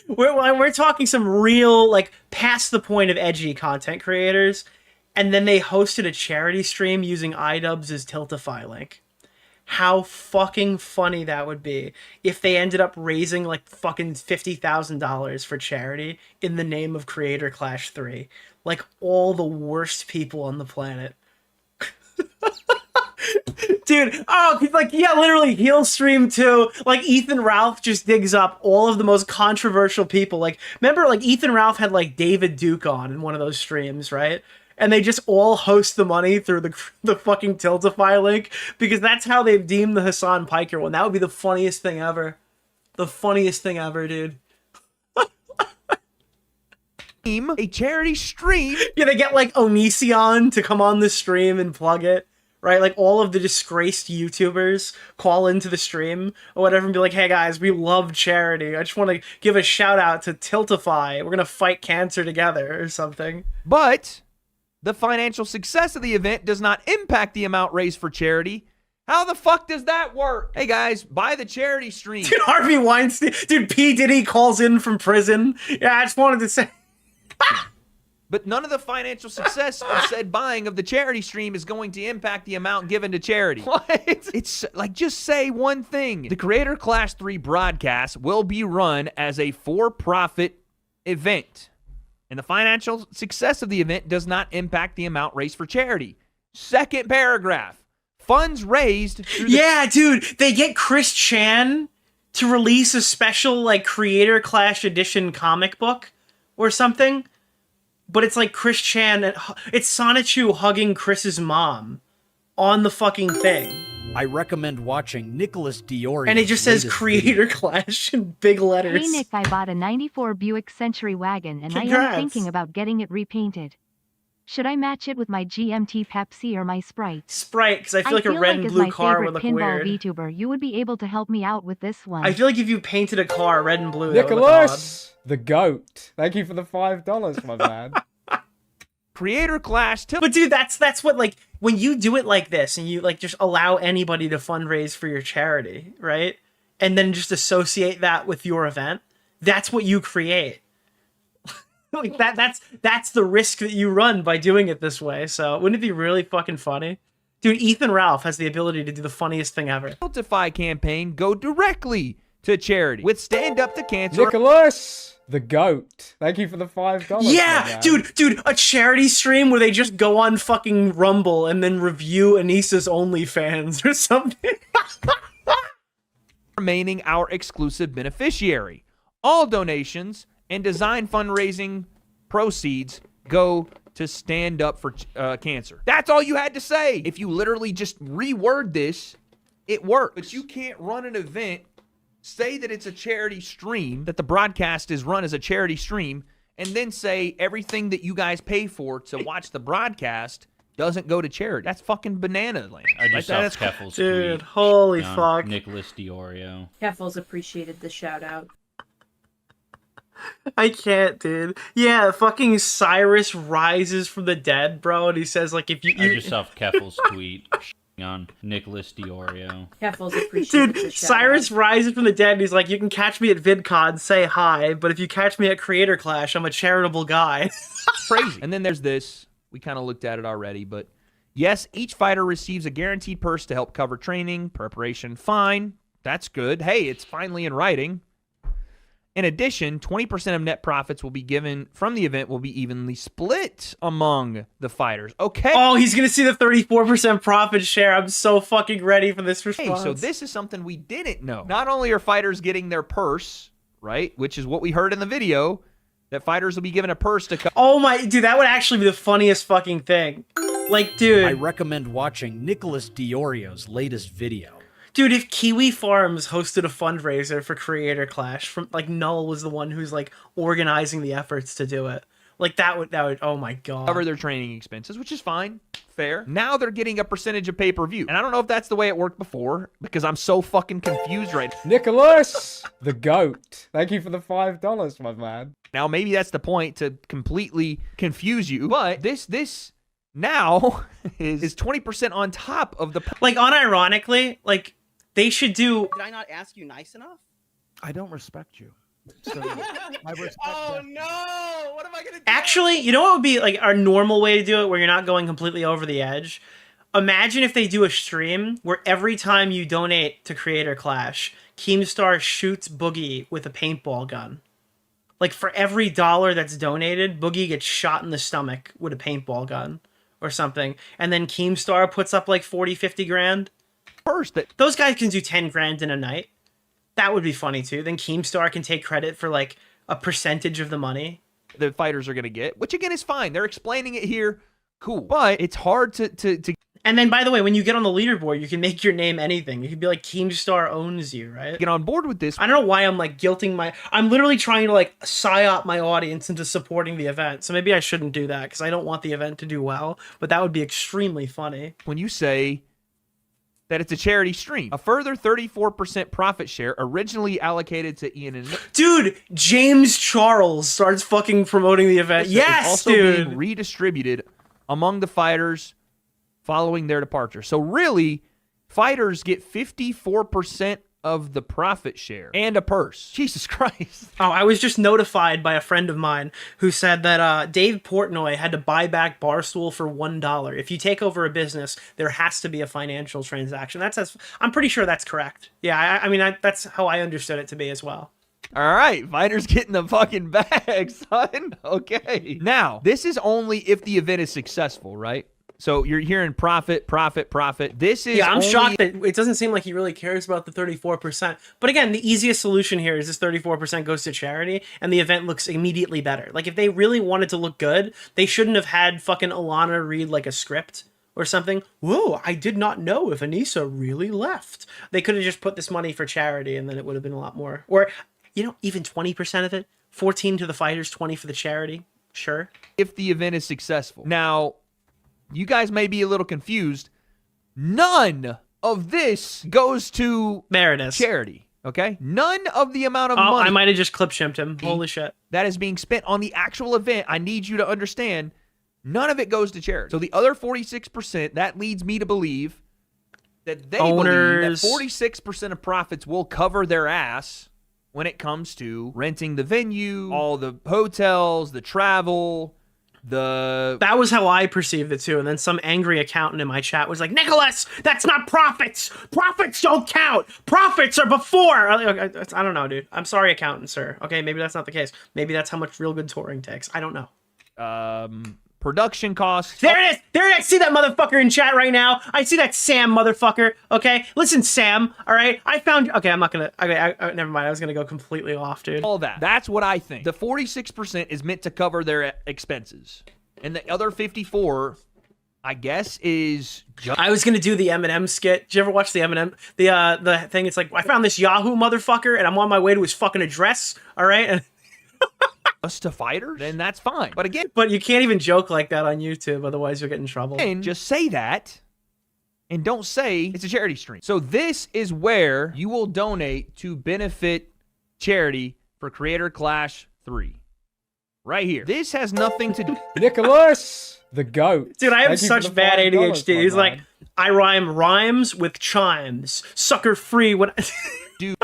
Speaker 3: we're talking some real, like, past the point of edgy content creators, and then they hosted a charity stream using iDubbbz' Tiltify link. How fucking funny that would be if they ended up raising like fucking $50,000 for charity in the name of Creator Clash 3. Like all the worst people on the planet. Dude, literally heel stream 2. Like Ethan Ralph just digs up all of the most controversial people. Like, remember like Ethan Ralph had like David Duke on in one of those streams, right? And they just all host the money through the fucking Tiltify link because that's how they've deemed the Hassan Piker one. That would be the funniest thing ever. The funniest thing ever, dude.
Speaker 4: A charity stream.
Speaker 3: Yeah, they get like Onision to come on the stream and plug it, right? Like all of the disgraced YouTubers call into the stream or whatever and be like, hey guys, we love charity. I just want to give a shout out to Tiltify. We're going to fight cancer together or something.
Speaker 4: But the financial success of the event does not impact the amount raised for charity. How the fuck does that work? Hey guys, buy the charity stream.
Speaker 3: Dude, Harvey Weinstein, dude, P. Diddy calls in from prison. Yeah, I just wanted to say.
Speaker 4: But none of the financial success of said buying of the charity stream is going to impact the amount given to charity. What? It's like, just say one thing. The Creator Clash 3 broadcast will be run as a for-profit event. And the financial success of the event does not impact the amount raised for charity. Second paragraph. Funds raised through
Speaker 3: Yeah, dude, they get Chris Chan to release a special, like, Creator Clash edition comic book or something. But it's like Chris Chan, it's Sonichu hugging Chris's mom on the fucking thing.
Speaker 5: I recommend watching Nicholas DeOrio.
Speaker 3: And it just says Creator Clash in big letters.
Speaker 8: Hey Nick, I bought a 94 Buick Century wagon and I
Speaker 3: Congrats.
Speaker 8: am thinking about getting it repainted. Should I match it with my GMT Pepsi or my Sprite?
Speaker 3: Sprite, because I feel like a red and blue car would look weird.
Speaker 8: VTuber, you would be able to help me out with this one.
Speaker 3: I feel like if you painted a car red and blue, that would look
Speaker 15: Nicholas! The GOAT. Thank you for the $5, my man.
Speaker 4: Creator Clash.
Speaker 3: But dude, that's what, like, when you do it like this and you like just allow anybody to fundraise for your charity, right? And then just associate that with your event, that's what you create. Like that's the risk that you run by doing it this way. So wouldn't it be really fucking funny? Dude, Ethan Ralph has the ability to do the funniest thing ever.
Speaker 4: Tiltify campaign go directly to charity with Stand Up to Cancer.
Speaker 15: Nicholas! The GOAT. Thank you for the $5.
Speaker 3: Yeah, dude, a charity stream where they just go on fucking Rumble and then review Anissa's OnlyFans or something.
Speaker 4: Remaining our exclusive beneficiary. All donations and design fundraising proceeds go to Stand Up for Cancer. That's all you had to say. If you literally just reword this, it works. But you can't run an event, say that it's a charity stream, that the broadcast is run as a charity stream, and then say everything that you guys pay for to watch the broadcast doesn't go to charity. That's fucking banana land.
Speaker 10: I just saw Keffel's
Speaker 3: Dude,
Speaker 10: tweet
Speaker 3: holy
Speaker 10: on
Speaker 3: fuck.
Speaker 10: Nicholas DeOrio.
Speaker 22: Keffels appreciated the shout out.
Speaker 3: I can't, dude. Yeah, fucking Cyrus rises from the dead, bro, and he says, like, if you...
Speaker 10: I just saw Keffel's tweet on Nicholas DeOrio.
Speaker 22: Keffels appreciated the
Speaker 3: Dude,
Speaker 22: shout
Speaker 3: Cyrus rises from the dead, and he's like, you can catch me at VidCon, say hi, but if you catch me at Creator Clash, I'm a charitable guy.
Speaker 4: Crazy. And then there's this. We kind of looked at it already, but yes, each fighter receives a guaranteed purse to help cover training, preparation. Fine. That's good. Hey, it's finally in writing. In addition, 20% of net profits will be given from the event will be evenly split among the fighters. Okay.
Speaker 3: Oh, he's going to see the 34% profit share. I'm so fucking ready for this response.
Speaker 4: Hey, so this is something we didn't know. Not only are fighters getting their purse right? Which is what we heard in the video, that fighters will be given a purse to cover.
Speaker 3: Oh my, dude, that would actually be the funniest fucking thing. Like, dude.
Speaker 5: I recommend watching Nicholas DeOrio's latest video.
Speaker 3: Dude, if Kiwi Farms hosted a fundraiser for Creator Clash, from like Null was the one who's like organizing the efforts to do it. Like that would, oh my God.
Speaker 4: Cover their training expenses, which is fine, fair. Now they're getting a percentage of pay-per-view. And I don't know if that's the way it worked before, because I'm so fucking confused right now.
Speaker 15: Nicholas, the GOAT. Thank you for the $5, my man.
Speaker 4: Now, maybe that's the point, to completely confuse you, but this now is 20% on top of the...
Speaker 3: Like, unironically, like, they should do...
Speaker 12: Did I not ask you nice enough?
Speaker 1: I don't respect you. So
Speaker 12: I respect oh no! What am I gonna do?
Speaker 3: Actually, you know what would be like our normal way to do it, where you're not going completely over the edge? Imagine if they do a stream where every time you donate to Creator Clash, Keemstar shoots Boogie with a paintball gun. Like, for every $1 that's donated, Boogie gets shot in the stomach with a paintball gun or something. And then Keemstar puts up like 40, 50 grand.
Speaker 4: First,
Speaker 3: those guys can do 10 grand in a night. That would be funny too. Then Keemstar can take credit for like a percentage of the money
Speaker 4: the fighters are going to get, which again is fine. They're explaining it here. Cool. But it's hard to...
Speaker 3: And then, by the way, when you get on the leaderboard, you can make your name anything. You can be like, Keemstar owns you, right?
Speaker 4: Get on board with this.
Speaker 3: I don't know why I'm like guilting I'm literally trying to like psyop my audience into supporting the event. So maybe I shouldn't do that because I don't want the event to do well. But that would be extremely funny.
Speaker 4: When you say that it's a charity stream. A further 34% profit share originally allocated to Ian and Nick.
Speaker 3: Dude, James Charles starts fucking promoting the event. Yes,
Speaker 4: also
Speaker 3: dude.
Speaker 4: Being redistributed among the fighters following their departure. So really, fighters get 54% of the profit share and a purse. Jesus Christ.
Speaker 3: Oh, I was just notified by a friend of mine who said that Dave Portnoy had to buy back Barstool for $1. If you take over a business, there has to be a financial transaction. I'm pretty sure that's correct. Yeah, I mean, that's how I understood it to be as well.
Speaker 4: All right, fighters getting the fucking bag, son. Okay. Now, this is only if the event is successful, right? So you're hearing profit. This is
Speaker 3: I'm shocked that it doesn't seem like he really cares about the 34%. But again, the easiest solution here is this 34% goes to charity and the event looks immediately better. Like if they really wanted to look good, they shouldn't have had fucking Alana read like a script or something. Whoa, I did not know if Anissa really left. They could have just put this money for charity and then it would have been a lot more. Or, you know, even 20% of it, 14 to the fighters, 20 for the charity. Sure.
Speaker 4: If the event is successful. Now, you guys may be a little confused. None of this goes to charity, okay? None of the amount of money...
Speaker 3: I might have just clip-shimped him. Holy shit.
Speaker 4: ...that is being spent on the actual event, I need you to understand, none of it goes to charity. So the other 46%, that leads me to believe that they believe that 46% of profits will cover their ass when it comes to renting the venue, all the hotels, the travel...
Speaker 3: That was how I perceived it too, and then some angry accountant in my chat was like, Nicholas, that's not profits! Profits don't count! Profits are before! I don't know, dude. I'm sorry, accountant, sir. Okay, maybe that's not the case. Maybe that's how much real good touring takes. I don't know.
Speaker 4: Production costs.
Speaker 3: There it is! There it is! I see that motherfucker in chat right now. I see that Sam motherfucker, okay? Listen, Sam, all right? I found... Okay, I'm not gonna... Okay, never mind. I was gonna go completely off, dude.
Speaker 4: All that. That's what I think. The 46% is meant to cover their expenses. And the other 54, I guess, is...
Speaker 3: I was gonna do the Eminem skit. Did you ever watch the Eminem? The thing, it's like, I found this Yahoo motherfucker, and I'm on my way to his fucking address, all right? And...
Speaker 4: us to fighters, then that's fine. But again...
Speaker 3: But you can't even joke like that on YouTube, otherwise you'll get in trouble.
Speaker 4: And just say that, and don't say it's a charity stream. So this is where you will donate to benefit charity for Creator Clash 3. Right here. This has nothing to do...
Speaker 15: Nicholas, the GOAT.
Speaker 3: Dude, I have such bad ADHD. He's like, I rhyme rhymes with chimes. Sucker free when...
Speaker 4: Dude...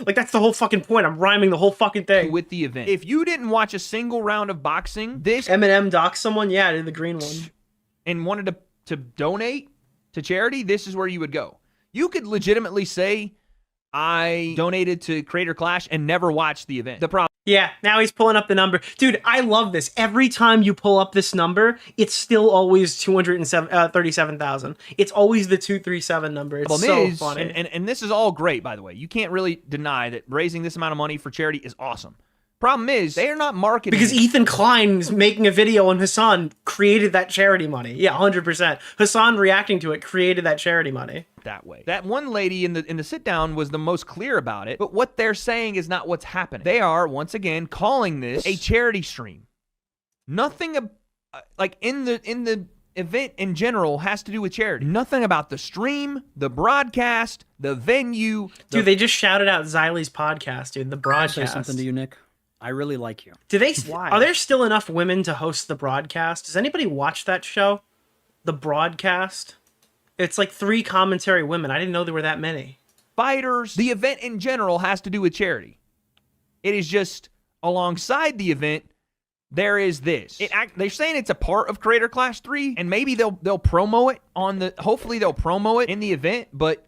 Speaker 3: Like, that's the whole fucking point. I'm rhyming the whole fucking thing.
Speaker 4: With the event. If you didn't watch a single round of boxing, this...
Speaker 3: Eminem docs someone? Yeah, I did the green one.
Speaker 4: And wanted to donate to charity, this is where you would go. You could legitimately say, I donated to Creator Clash and never watched the event. The problem
Speaker 3: Yeah, now he's pulling up the number. Dude, I love this. Every time you pull up this number, it's still always 237,000. It's always the 237 number. It's so funny.
Speaker 4: And this is all great, by the way. You can't really deny that raising this amount of money for charity is awesome. Problem is, they are not marketing.
Speaker 3: Because Ethan Klein is making a video and Hassan created that charity money. Yeah, 100%. Hassan reacting to it created that charity money.
Speaker 4: That way. That one lady in the sit down was the most clear about it, but what they're saying is not what's happening. They are once again calling this a charity stream. Nothing like in the event in general has to do with charity. Nothing about the stream, the broadcast, the venue.
Speaker 3: Dude, they just shouted out Xylie's podcast, dude. The broadcast.
Speaker 5: Can I say something to you, Nick? I really like you.
Speaker 3: Do they? Are there still enough women to host the broadcast? Does anybody watch that show? The broadcast? It's like 3 commentary women. I didn't know there were that many.
Speaker 4: Fighters. The event in general has to do with charity. It is just alongside the event, there is this. They're saying it's a part of Creator Clash 3, and maybe they'll promo it on the. Hopefully they'll promo it in the event, but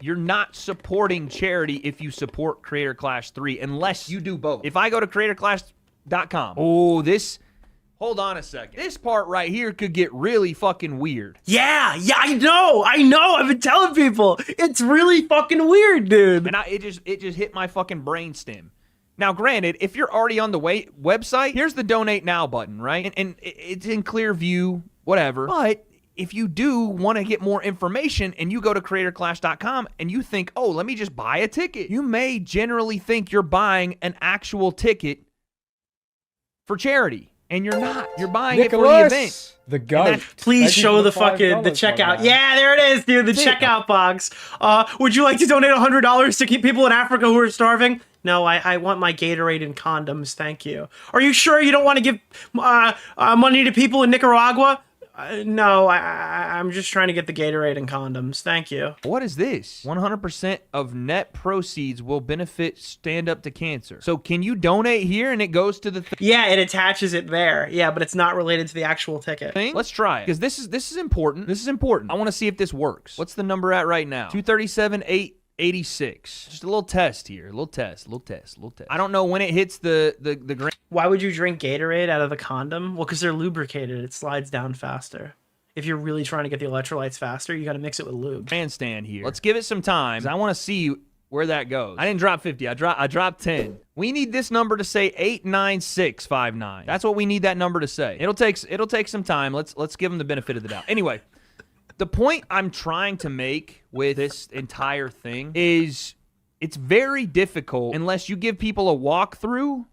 Speaker 4: you're not supporting charity if you support Creator Clash 3 unless you do both. If I go to creatorclash.com, hold on a second. This part right here could get really fucking weird.
Speaker 3: Yeah, I know. I've been telling people. It's really fucking weird, dude.
Speaker 4: And it just hit my fucking brainstem. Now, granted, if you're already on the website, here's the donate now button, right? And it's in clear view, whatever. But if you do want to get more information and you go to creatorclash.com and you think, oh, let me just buy a ticket, you may generally think you're buying an actual ticket for charity. And you're not. You're buying it for the event.
Speaker 15: The goat.
Speaker 3: Please show the fucking the checkout. Yeah, there it is, dude. The checkout box. Would you like to donate $100 to keep people in Africa who are starving? No, I want my Gatorade and condoms. Thank you. Are you sure you don't want to give money to people in Nicaragua? No, I'm just trying to get the Gatorade and condoms. Thank you.
Speaker 4: What is this? 100% of net proceeds will benefit Stand Up to Cancer. So can you donate here and it goes to the
Speaker 3: Yeah, it attaches it there. Yeah, but it's not related to the actual ticket.
Speaker 4: Let's try it. Because this is important. This is important. I want to see if this works. What's the number at right now? 237,886. Just a little test here. A little test. I don't know when it hits the grand.
Speaker 3: Why would you drink Gatorade out of the condom? Well, because they're lubricated. It slides down faster. If you're really trying to get the electrolytes faster, you got to mix it with lube.
Speaker 4: Grandstand here. Let's give it some time. I want to see where that goes. I didn't drop 50. I dropped 10. We need this number to say 89659. That's what we need that number to say. It'll take some time. Let's give them the benefit of the doubt. Anyway, the point I'm trying to make with this entire thing is it's very difficult unless you give people a walkthrough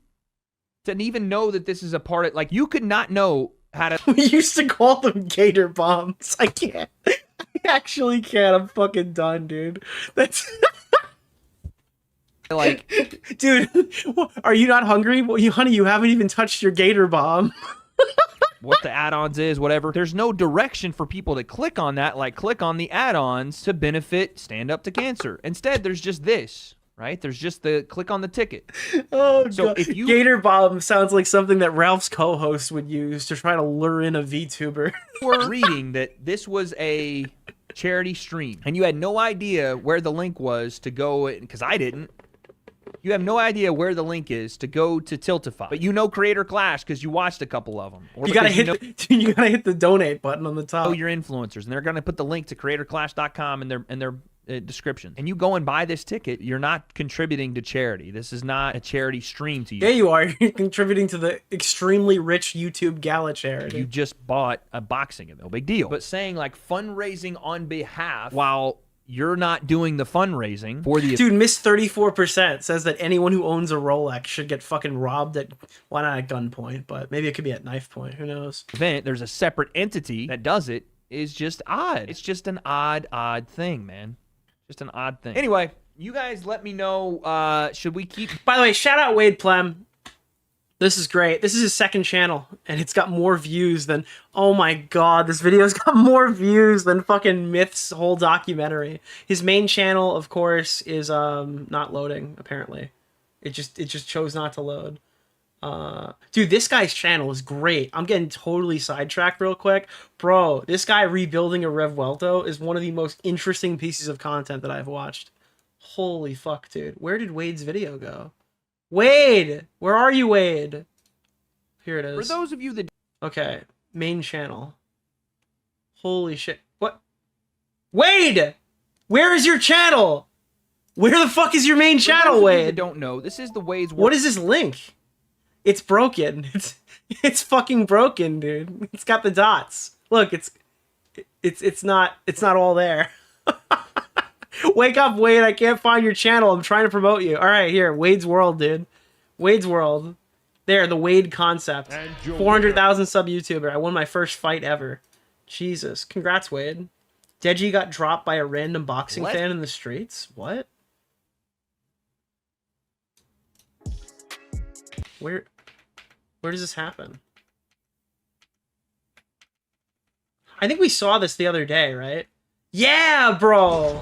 Speaker 4: to even know that this is a part of, like, you could not know how to.
Speaker 3: We used to call them gator bombs. I can't. I actually can't. I'm fucking done, dude. That's
Speaker 4: like,
Speaker 3: dude, are you not hungry? Well, honey, you haven't even touched your gator bomb.
Speaker 4: What the add-ons is, whatever. There's no direction for people to click on that, like click on the add-ons to benefit Stand Up to Cancer. Instead, there's just this, right? There's just the click on the ticket.
Speaker 3: Oh,
Speaker 4: so
Speaker 3: God.
Speaker 4: if you
Speaker 3: Gator Bomb sounds like something that Ralph's co-host would use to try to lure in a VTuber.
Speaker 4: were reading that this was a charity stream and you had no idea where the link was to go, because I didn't. You have no idea where the link is to go to Tiltify, but you know Creator Clash because you watched a couple of them.
Speaker 3: You gotta hit the donate button on the top.
Speaker 4: Oh, your influencers, and they're gonna put the link to creatorclash.com in their description. And you go and buy this ticket, you're not contributing to charity. This is not a charity stream to you.
Speaker 3: Yeah, you are. You're contributing to the extremely rich YouTube gala charity.
Speaker 4: You just bought a boxing event, no big deal. But saying like fundraising on behalf while you're not doing the fundraising for the
Speaker 3: dude. Miss 34% says that anyone who owns a Rolex should get fucking robbed at, well, not at gunpoint, but maybe it could be at knife point. Who knows?
Speaker 4: Event. There's a separate entity that does it. Is just odd. It's just an odd thing, man. Just an odd thing. Anyway, you guys let me know. Should we keep?
Speaker 3: By the way, shout out Wade Plem. This is great. This is his second channel, and it's got more views than, oh my God, this video's got more views than fucking Myth's whole documentary. His main channel, of course, is not loading, apparently. It just chose not to load. Dude, this guy's channel is great. I'm getting totally sidetracked real quick. Bro, this guy rebuilding a Revuelto is one of the most interesting pieces of content that I've watched. Holy fuck, dude. Where did Wade's video go? Wade, where are you, Wade? Here it is.
Speaker 4: For those of you that...
Speaker 3: Okay, main channel. Holy shit. What? Wade! Where is your channel? Where the fuck is your main channel, Wade?
Speaker 4: Don't know. This is the Wade's work.
Speaker 3: What is this link? It's broken. It's fucking broken, dude. It's got the dots. Look, it's not all there. Wake up, Wade. I can't find your channel. I'm trying to promote you. All right, here. Wade's World, dude. Wade's World. There, the Wade concept. 400,000 sub YouTuber. I won my first fight ever. Jesus. Congrats, Wade. Deji got dropped by a random boxing fan in the streets? What? Where does this happen? I think we saw this the other day, right? Yeah, bro!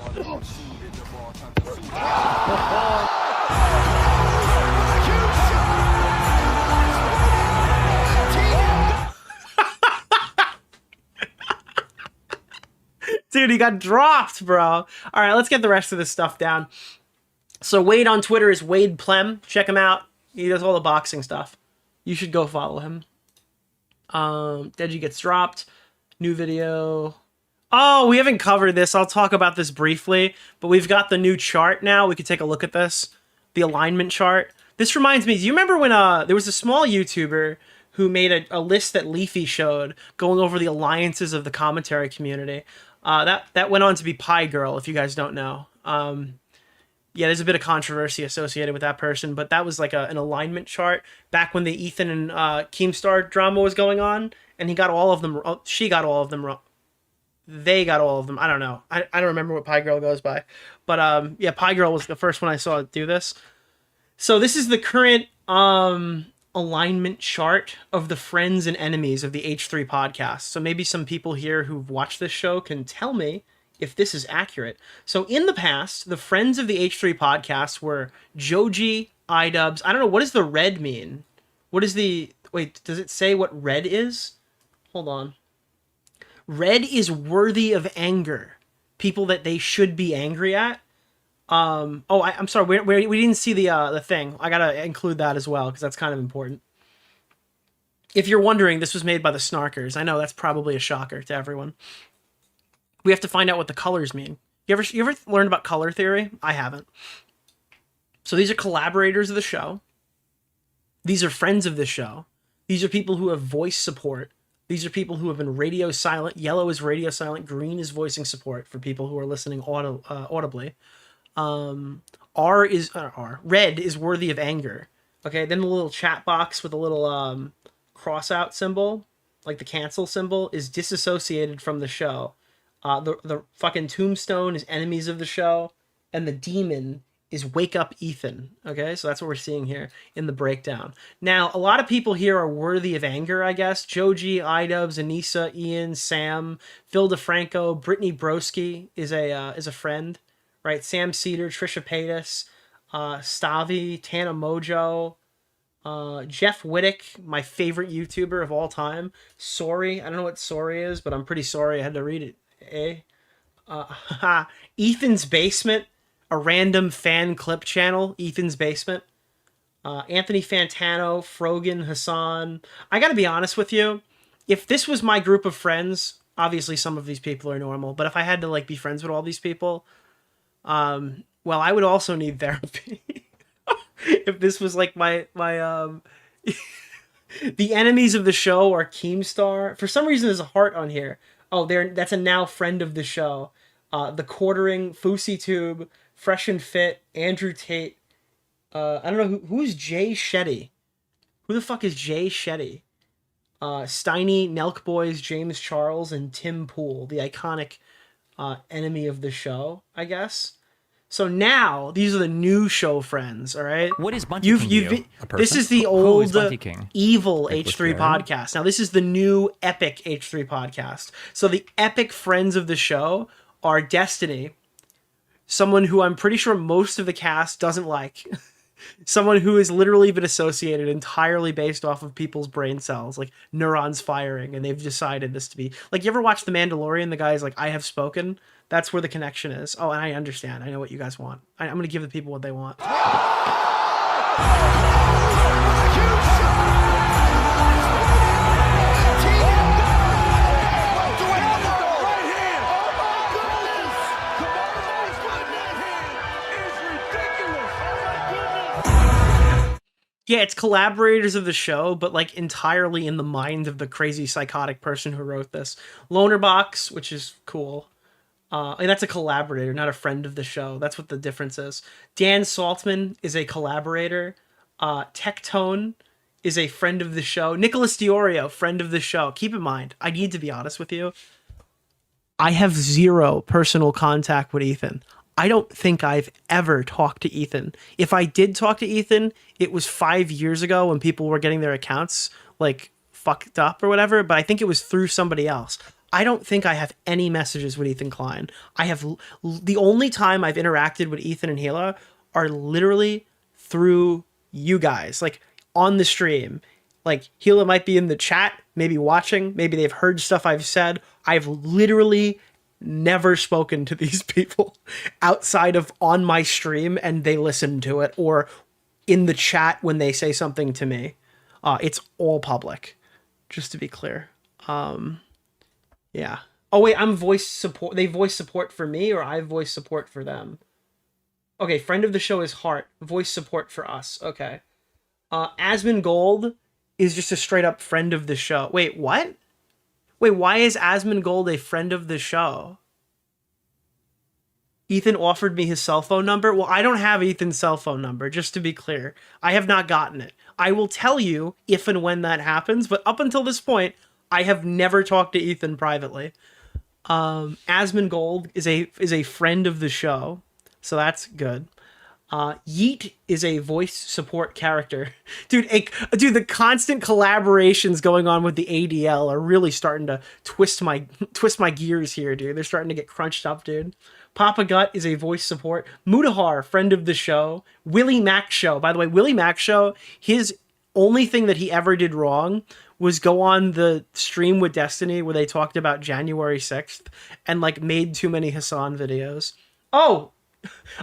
Speaker 3: Dude, he got dropped, bro. All right, let's get the rest of this stuff down. So Wade on Twitter is Wade Plem. Check him out. He does all the boxing stuff. You should go follow him. Deji gets dropped. New video. Oh, we haven't covered this. I'll talk about this briefly. But we've got the new chart now. We could take a look at this. The alignment chart. This reminds me, do you remember when there was a small YouTuber who made a list that Leafy showed going over the alliances of the commentary community? That went on to be Pie Girl, if you guys don't know. Yeah, there's a bit of controversy associated with that person, but that was like an alignment chart back when the Ethan and Keemstar drama was going on, and he got all of them. She got all of them wrong. They got all of them. I don't know. I don't remember what Pie Girl goes by, but yeah, Pie Girl was the first one I saw do this. So this is the current alignment chart of the friends and enemies of the H3 podcast. So maybe some people here who've watched this show can tell me if this is accurate. So in the past, the friends of the H3 podcast were Joji, iDubbbz. I don't know, what does the red mean? What is the... Wait, does it say what red is? Hold on. Red is worthy of anger. People that they should be angry at. I'm sorry, we didn't see the thing. I gotta include that as well, because that's kind of important. If you're wondering, this was made by the Snarkers. I know that's probably a shocker to everyone. We have to find out what the colors mean. You ever learned about color theory? I haven't. So these are collaborators of the show. These are friends of the show. These are people who have voice support. These are people who have been radio silent. Yellow is radio silent. Green is voicing support for people who are listening audibly. Red is worthy of anger. Okay, then the little chat box with a little cross out symbol, like the cancel symbol, is disassociated from the show. The fucking tombstone is enemies of the show, and the demon is wake up Ethan. Okay, so that's what we're seeing here in the breakdown. Now, a lot of people here are worthy of anger, I guess. Joji, iDubbbz, Anissa, Ian, Sam, Phil DeFranco, Brittany Broski is a friend, right? Sam Cedar, Trisha Paytas, Stavi, Tana Mojo, Jeff Wittick, my favorite YouTuber of all time. Sorry, I don't know what sorry is, but I'm pretty sorry I had to read it. Ethan's Basement, a random fan clip channel, Ethan's Basement. Anthony Fantano, Frogan, Hassan. I gotta be honest with you, if this was my group of friends, obviously some of these people are normal, but if I had to like be friends with all these people, well, I would also need therapy. If this was like my the enemies of the show are Keemstar. For some reason there's a heart on here. Oh, that's a now friend of the show. The Quartering, FouseyTube, Fresh and Fit, Andrew Tate. I don't know who's Jay Shetty. Who the fuck is Jay Shetty? Steiny, Nelk Boys, James Charles, and Tim Pool, the iconic enemy of the show, I guess. So now these are the new show friends. All right.
Speaker 13: What is Bunty King?
Speaker 3: This is the old evil H3 podcast. Now this is the new epic H3 podcast. So the epic friends of the show are Destiny, someone who I'm pretty sure most of the cast doesn't like, someone who has literally been associated entirely based off of people's brain cells, like neurons firing, and they've decided this to be like, you ever watch The Mandalorian? The guy's like, I have spoken. That's where the connection is. Oh, and I understand. I know what you guys want. I'm going to give the people what they want. Yeah, it's collaborators of the show, but like entirely in the mind of the crazy psychotic person who wrote this. Lonerbox, which is cool. And that's a collaborator, not a friend of the show. That's what the difference is. Dan Saltman is a collaborator. Tectone is a friend of the show. Nicholas DeOrio, friend of the show. Keep in mind, I need to be honest with you. I have zero personal contact with Ethan. I don't think I've ever talked to Ethan. If I did talk to Ethan, it was 5 years ago when people were getting their accounts like fucked up or whatever, but I think it was through somebody else. I don't think I have any messages with Ethan Klein. I have the only time I've interacted with Ethan and Hila are literally through you guys, like on the stream. Like Hila might be in the chat, maybe watching, maybe they've heard stuff I've said. I've literally never spoken to these people outside of on my stream and they listen to it, or in the chat when they say something to me. It's all public, just to be clear. Yeah. Oh wait, I'm voice support. They voice support for me, or I voice support for them. Okay, friend of the show is Hart. Voice support for us. Okay. Asmongold is just a straight up friend of the show. Wait, what? Wait, why is Asmongold a friend of the show? Ethan offered me his cell phone number. Well, I don't have Ethan's cell phone number, just to be clear. I have not gotten it. I will tell you if and when that happens, but up until this point, I have never talked to Ethan privately. Asmongold is a friend of the show, so that's good. Yeet is a voice support character. Dude, the constant collaborations going on with the ADL are really starting to twist my gears here, dude. They're starting to get crunched up, dude. Papa Gut is a voice support. Mutahar, friend of the show. Willie Mac Show. By the way, Willie Mac Show, his only thing that he ever did wrong was go on the stream with Destiny where they talked about January 6th and like made too many Hassan videos. Oh,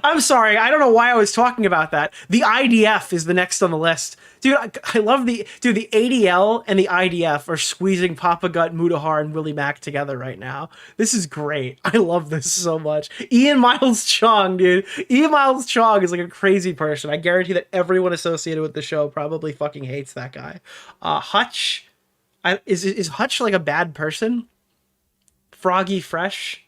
Speaker 3: I'm sorry. I don't know why I was talking about that. The IDF is the next on the list. Dude, I love the ADL and the IDF are squeezing Papa Gut, Mutahar, and Willie Mac together right now. This is great. I love this so much. Ian Miles Chong, dude. Ian Miles Chong is like a crazy person. I guarantee that everyone associated with the show probably fucking hates that guy. Hutch. Is Hutch like a bad person? Froggy Fresh.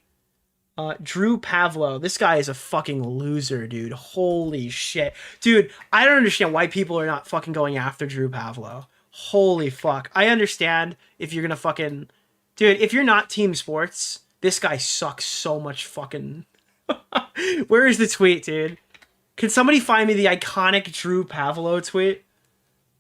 Speaker 3: Drew Pavlo. This guy is a fucking loser, dude. Holy shit. Dude, I don't understand why people are not fucking going after Drew Pavlo. Holy fuck. I understand if you're gonna fucking... Dude, if you're not Team Sports, this guy sucks so much fucking... Where is the tweet, dude? Can somebody find me the iconic Drew Pavlo tweet?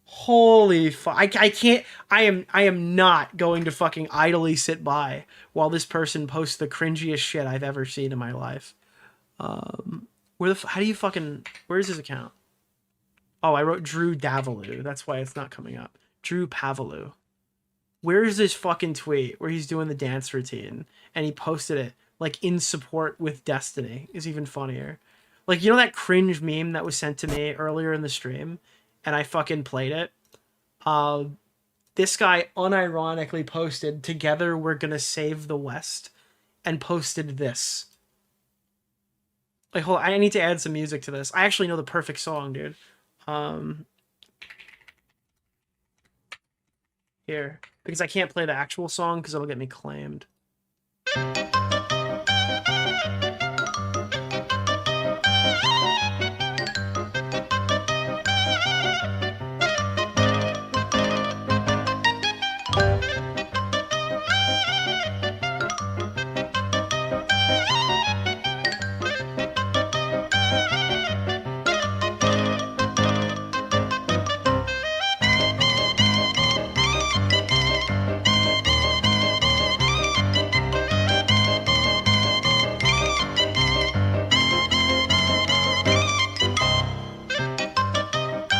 Speaker 3: Holy fuck. I can't... I am not going to fucking idly sit by while this person posts the cringiest shit I've ever seen in my life. How do you fucking... Where's his account? Oh, I wrote Drew Davalou. That's why it's not coming up. Drew Pavalou. Where's this fucking tweet where he's doing the dance routine and he posted it like in support with Destiny? Is even funnier. Like, you know that cringe meme that was sent to me earlier in the stream and I fucking played it? This guy unironically posted, "Together we're gonna save the West," and posted this. Like, hold on, I need to add some music to this. I actually know the perfect song, dude. Here. Because I can't play the actual song because it'll get me claimed.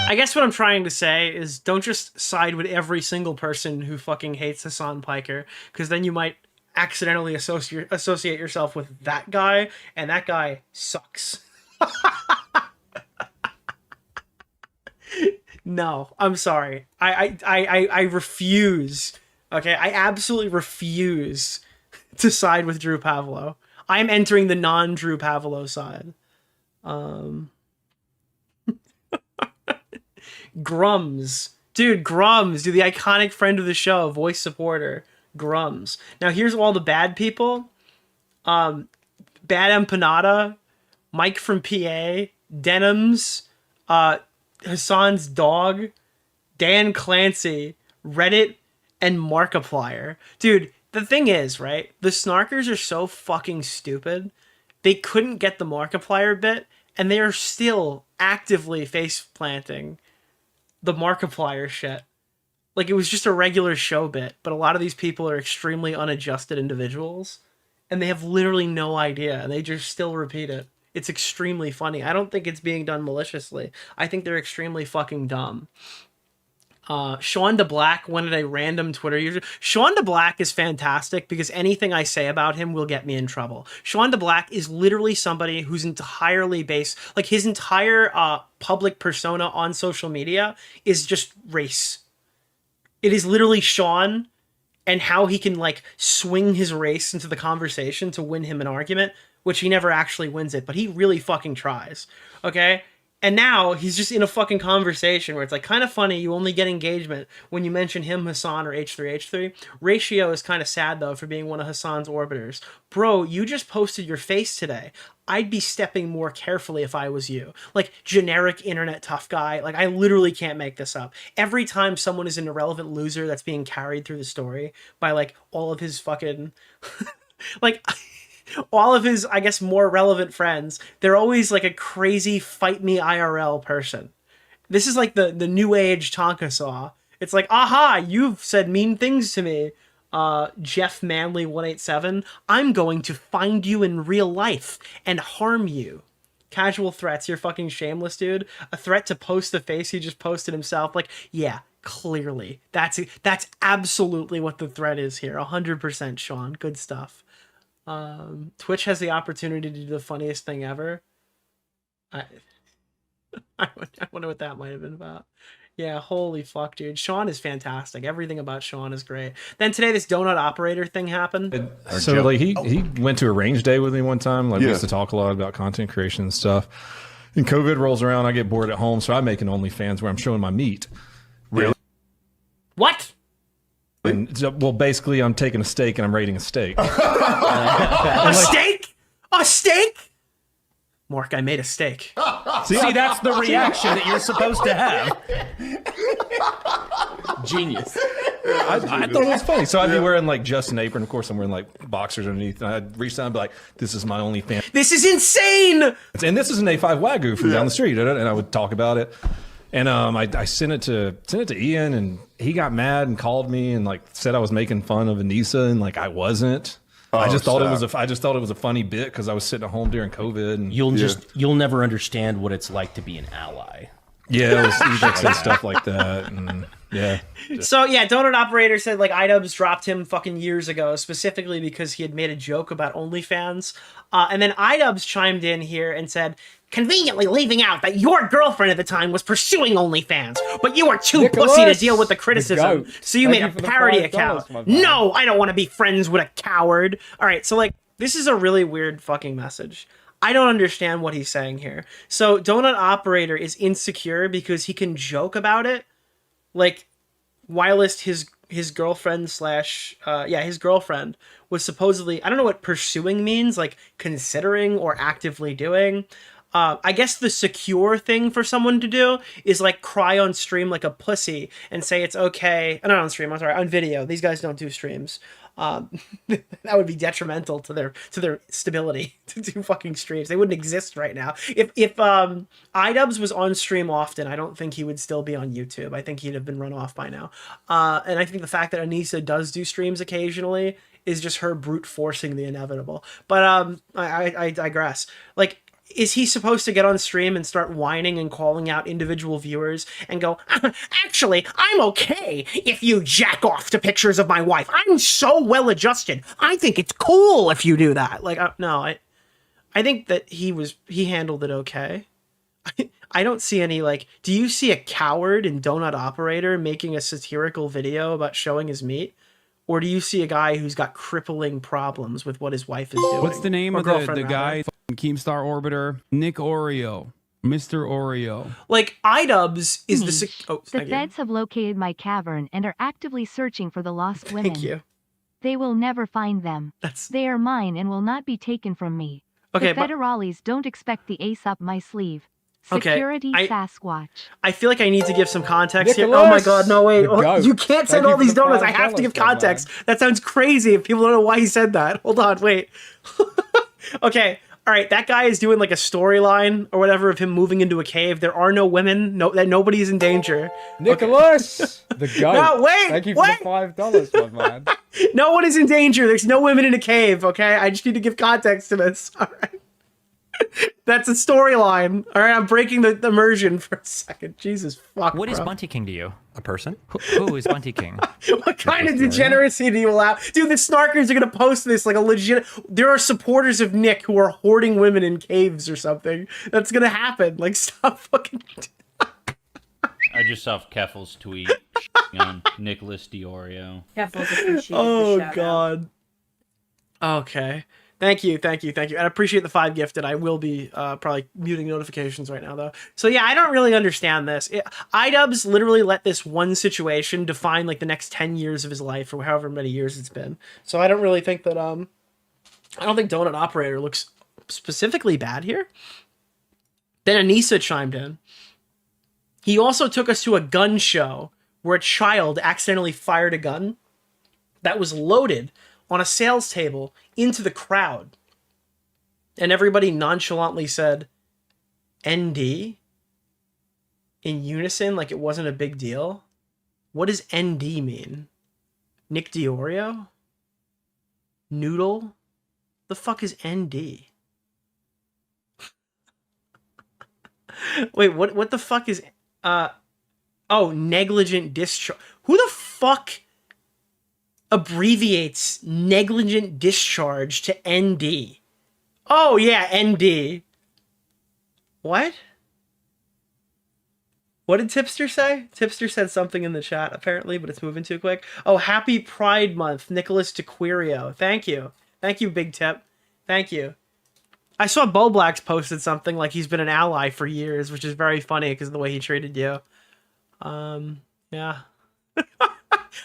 Speaker 3: I guess what I'm trying to say is don't just side with every single person who fucking hates Hassan Piker, because then you might accidentally associate yourself with that guy, and that guy sucks. No, I'm sorry. I refuse. Okay, I absolutely refuse to side with Drew Pavlo. I'm entering the non-Drew Pavlo side. Grums. Dude, Grums, dude, the iconic friend of the show, voice supporter. Grums. Now here's all the bad people. Bad Empanada, Mike from PA, Denims, Hassan's dog, Dan Clancy, Reddit, and Markiplier. Dude, the thing is, right? The Snarkers are so fucking stupid. They couldn't get the Markiplier bit, and they are still actively face planting the Markiplier shit. Like, it was just a regular show bit, but a lot of these people are extremely unadjusted individuals, and they have literally no idea, and they just still repeat it. It's extremely funny. I don't think it's being done maliciously. I think they're extremely fucking dumb. Sean DeBlack wanted a random Twitter user. Sean DeBlack is fantastic because anything I say about him will get me in trouble. Sean DeBlack is literally somebody who's entirely based, like his entire public persona on social media is just race. It is literally Sean and how he can like swing his race into the conversation to win him an argument, which he never actually wins it, but he really fucking tries. Okay? And now he's just in a fucking conversation where it's like kind of funny. You only get engagement when you mention him, Hassan, or H3H3. Ratio is kind of sad though for being one of Hassan's orbiters. Bro, you just posted your face today. I'd be stepping more carefully if I was you. Like generic internet tough guy. Like I literally can't make this up. Every time someone is an irrelevant loser that's being carried through the story by like all of his fucking like all of his, I guess, more relevant friends, they're always like a crazy fight me IRL person. This is like the new age Tonka Saw. It's like, aha, you've said mean things to me. Jeff Manley 187. I'm going to find you in real life and harm you. Casual threats. You're fucking shameless, dude. A threat to post the face he just posted himself. Like, yeah, clearly. That's absolutely what the threat is here. 100% Sean. Good stuff. Twitch has the opportunity to do the funniest thing ever. I wonder what that might have been about. Yeah, holy fuck, dude. Sean is fantastic. Everything about Sean is great. Then today, this donut operator thing happened.
Speaker 13: So, like, he went to a range day with me one time. Like, we used to talk a lot about content creation and stuff. And COVID rolls around. I get bored at home, so I make an OnlyFans where I'm showing my meat.
Speaker 3: Really? What?
Speaker 13: And so, well, basically, I'm taking a steak and I'm rating a steak.
Speaker 3: A steak? A steak? Mark, I made a steak.
Speaker 4: See, that's the reaction that you're supposed to have. Genius.
Speaker 13: I thought it was funny. So I'd be wearing like just an apron. Of course, I'm wearing like boxers underneath. And I'd reach down and be like, "This is my OnlyFans.
Speaker 3: This is insane."
Speaker 13: And this is an A5 Wagyu from down the street. And I would talk about it. And I sent it to Ian, and he got mad and called me and like said I was making fun of Anissa, and like I wasn't. I just thought it was a funny bit because I was sitting at home during COVID. And
Speaker 5: you'll never understand what it's like to be an ally.
Speaker 13: Yeah, he just said stuff like that. And yeah.
Speaker 3: So yeah, Donut Operator said like iDubbbz dropped him fucking years ago, specifically because he had made a joke about OnlyFans. And then iDubbbz chimed in here and said, conveniently leaving out that your girlfriend at the time was pursuing OnlyFans, but you were too pussy to deal with the criticism, so you made a parody account. No, I don't want to be friends with a coward. All right, so like, this is a really weird fucking message. I don't understand what he's saying here. So Donut Operator is insecure because he can joke about it, like, whilst his girlfriend his girlfriend was supposedly, I don't know what pursuing means, like considering or actively doing. I guess the secure thing for someone to do is like cry on stream like a pussy and say it's okay. Not on stream, I'm sorry, on video. These guys don't do streams. That would be detrimental to their stability to do fucking streams. They wouldn't exist right now. If iDubbbz was on stream often, I don't think he would still be on YouTube. I think he'd have been run off by now. And I think the fact that Anissa does do streams occasionally is just her brute forcing the inevitable. But I digress. Like, is he supposed to get on stream and start whining and calling out individual viewers and go, actually, I'm okay if you jack off to pictures of my wife. I'm so well adjusted. I think it's cool if you do that. Like, no, I think that he handled it okay. I don't see any, like, do you see a coward in Donut Operator making a satirical video about showing his meat? Or do you see a guy who's got crippling problems with what his wife is doing?
Speaker 17: What's the name
Speaker 3: Or
Speaker 17: of the
Speaker 3: girlfriend,
Speaker 17: guy? Keemstar Orbiter. Nick Oreo. Mr. Oreo.
Speaker 3: Like, iDubbbz is the...
Speaker 8: The feds have located my cavern and are actively searching for the lost women.
Speaker 3: Thank you.
Speaker 8: They will never find them. They are mine and will not be taken from me.
Speaker 3: Okay,
Speaker 8: the federales don't expect the ace up my sleeve.
Speaker 3: Okay,
Speaker 8: Security Sasquatch.
Speaker 3: I feel like I need to give some context here.
Speaker 8: Nicholas!
Speaker 3: Oh my god, no, wait.
Speaker 8: The goat.
Speaker 3: You can't send
Speaker 8: Thank
Speaker 3: all
Speaker 8: you for
Speaker 3: these
Speaker 8: the
Speaker 3: donuts. I have to give
Speaker 8: $5, my
Speaker 3: context. That sounds crazy if people don't know why he said that. Hold on, wait. Okay, all right. That guy is doing like a storyline or whatever of him moving into a cave. There are no women. That nobody's in danger.
Speaker 15: Nicholas! The goat.
Speaker 3: No, wait,
Speaker 15: Thank you for the $5, my man.
Speaker 3: No one is in danger. There's no women in a cave, okay? I just need to give context to this. All right. That's a storyline. All right, I'm breaking the immersion for a second. Jesus fuck.
Speaker 14: What is
Speaker 3: bro.
Speaker 14: Bunty King to you? A person? Who is Bunty King?
Speaker 3: What kind of degeneracy do you allow? Dude, the snarkers are gonna post this like a legit. There are supporters of Nick who are hoarding women in caves or something. That's gonna happen. Like, stop fucking.
Speaker 10: I just saw Keffel's tweet on Nicholas DeOrio.
Speaker 22: Keffel's appreciated
Speaker 3: Oh
Speaker 22: the shout
Speaker 3: god. Okay. Thank you. And I appreciate the 5 gifted. I will be probably muting notifications right now, though. So yeah, I don't really understand this. iDubbbz literally let this one situation define like the next 10 years of his life, or however many years it's been. So I don't really think that I don't think Donut Operator looks specifically bad here. Then Anissa chimed in. He also took us to a gun show where a child accidentally fired a gun that was loaded on a sales table into the crowd. And everybody nonchalantly said, ND? In unison, like it wasn't a big deal? What does ND mean? Nick DeOrio? Noodle? The fuck is ND? Wait, what the fuck is... oh, negligent discharge. Who the fuck abbreviates negligent discharge to ND? Oh, yeah, ND. What? What did Tipster say? Tipster said something in the chat, apparently, but it's moving too quick. Oh, happy Pride Month, Nicholas DeOrio. Thank you. Thank you, Big Tip. Thank you. I saw Bo Blacks posted something like he's been an ally for years, which is very funny because of the way he treated you. Yeah.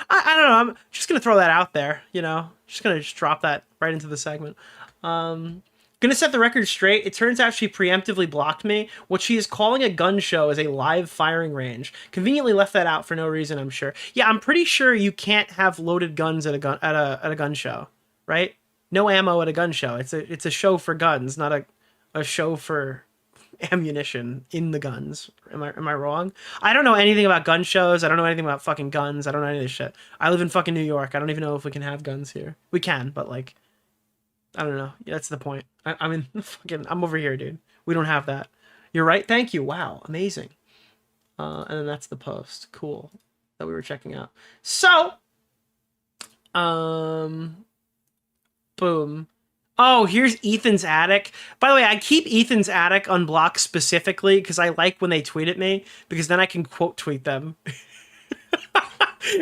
Speaker 3: I don't know. I'm just going to throw that out there, you know. Just going to drop that right into the segment. Going to set the record straight. It turns out she preemptively blocked me. What she is calling a gun show is a live firing range. Conveniently left that out for no reason, I'm sure. Yeah, I'm pretty sure you can't have loaded guns at a gun show, right? No ammo at a gun show. It's a show for guns, not a show for ammunition in the guns. Am I wrong? I don't know anything about gun shows. I don't know anything about fucking guns. I don't know any of this shit. I live in fucking New York. I don't even know if we can have guns here. We can, but like, I don't know. Yeah, that's the point. I mean, fucking, I'm over here, dude. We don't have that. You're right. Thank you. Wow, amazing. And then that's the post. Cool. That we were checking out. So, boom. Oh, here's Ethan's Attic. By the way, I keep Ethan's Attic unblocked specifically because I like when they tweet at me, because then I can quote tweet them.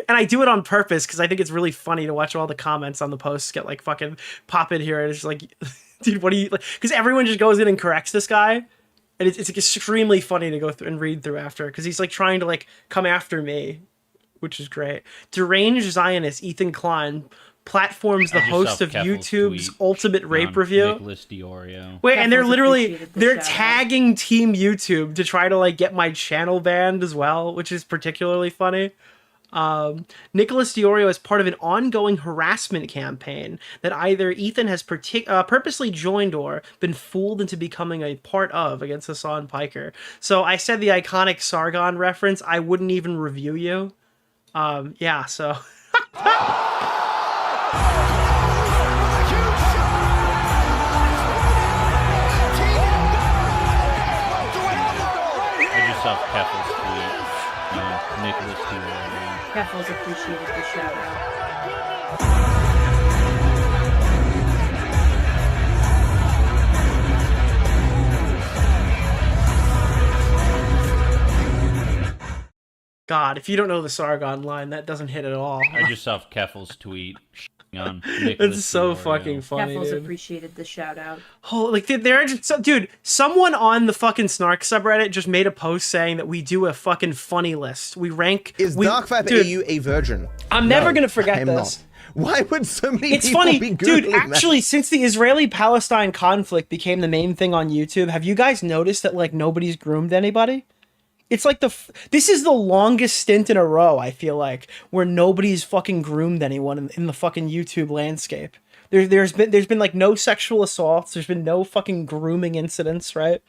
Speaker 3: And I do it on purpose because I think it's really funny to watch all the comments on the posts get like fucking pop in here and it's just like, dude, what do you like? Because everyone just goes in and corrects this guy. And it's like extremely funny to go through and read through after because he's like trying to like come after me, which is great. Deranged Zionist Ethan Klein platforms the host of YouTube's Ultimate Rape Review.
Speaker 10: Nicholas DeOrio.
Speaker 3: Wait, and they're tagging Team YouTube to try to like get my channel banned as well, which is particularly funny. Nicholas DeOrio is part of an ongoing harassment campaign that either Ethan has purposely joined or been fooled into becoming a part of against Hassan Piker. So I said the iconic Sargon reference, I wouldn't even review you. Yeah, so...
Speaker 10: Keffel's tweet. Nicholas DeOrio.
Speaker 22: Keffel's appreciated the shout out.
Speaker 3: God, if you don't know the Sargon line, that doesn't hit at all.
Speaker 10: I just saw Keffel's tweet on Nicholas
Speaker 3: It's so
Speaker 10: DeOrio.
Speaker 3: fucking funny,
Speaker 22: Keffels
Speaker 3: dude.
Speaker 22: appreciated the shout out.
Speaker 3: Oh, like there are just dude, someone on the fucking Snark subreddit just made a post saying that we do a fucking funny list. We rank.
Speaker 1: Is Darkfab
Speaker 3: dude,
Speaker 1: AU a virgin?
Speaker 3: I'm never gonna forget
Speaker 1: I'm
Speaker 3: this.
Speaker 1: not. Why would so many
Speaker 3: It's
Speaker 1: people
Speaker 3: funny,
Speaker 1: be
Speaker 3: dude.
Speaker 1: Googling
Speaker 3: Actually,
Speaker 1: that?
Speaker 3: since the Israeli-Palestine conflict became the main thing on YouTube, have you guys noticed that like nobody's groomed anybody? It's like this is the longest stint in a row, I feel like, where nobody's fucking groomed anyone in the fucking YouTube landscape. There's been like no sexual assaults. There's been no fucking grooming incidents, right?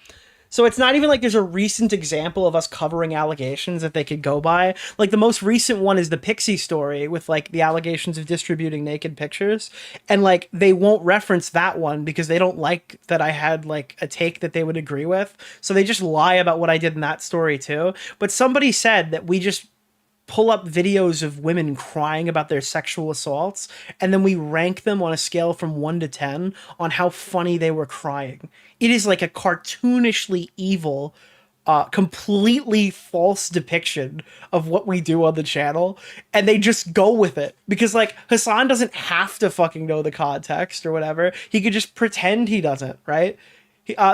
Speaker 3: So it's not even like there's a recent example of us covering allegations that they could go by. Like the most recent one is the Pixie story with like the allegations of distributing naked pictures. And like they won't reference that one because they don't like that I had like a take that they would agree with. So they just lie about what I did in that story too. But somebody said that we just pull up videos of women crying about their sexual assaults and then we rank them on a scale from 1 to 10 on how funny they were crying. It is like a cartoonishly evil, completely false depiction of what we do on the channel, and they just go with it because like Hassan doesn't have to fucking know the context or whatever. He could just pretend he doesn't, right?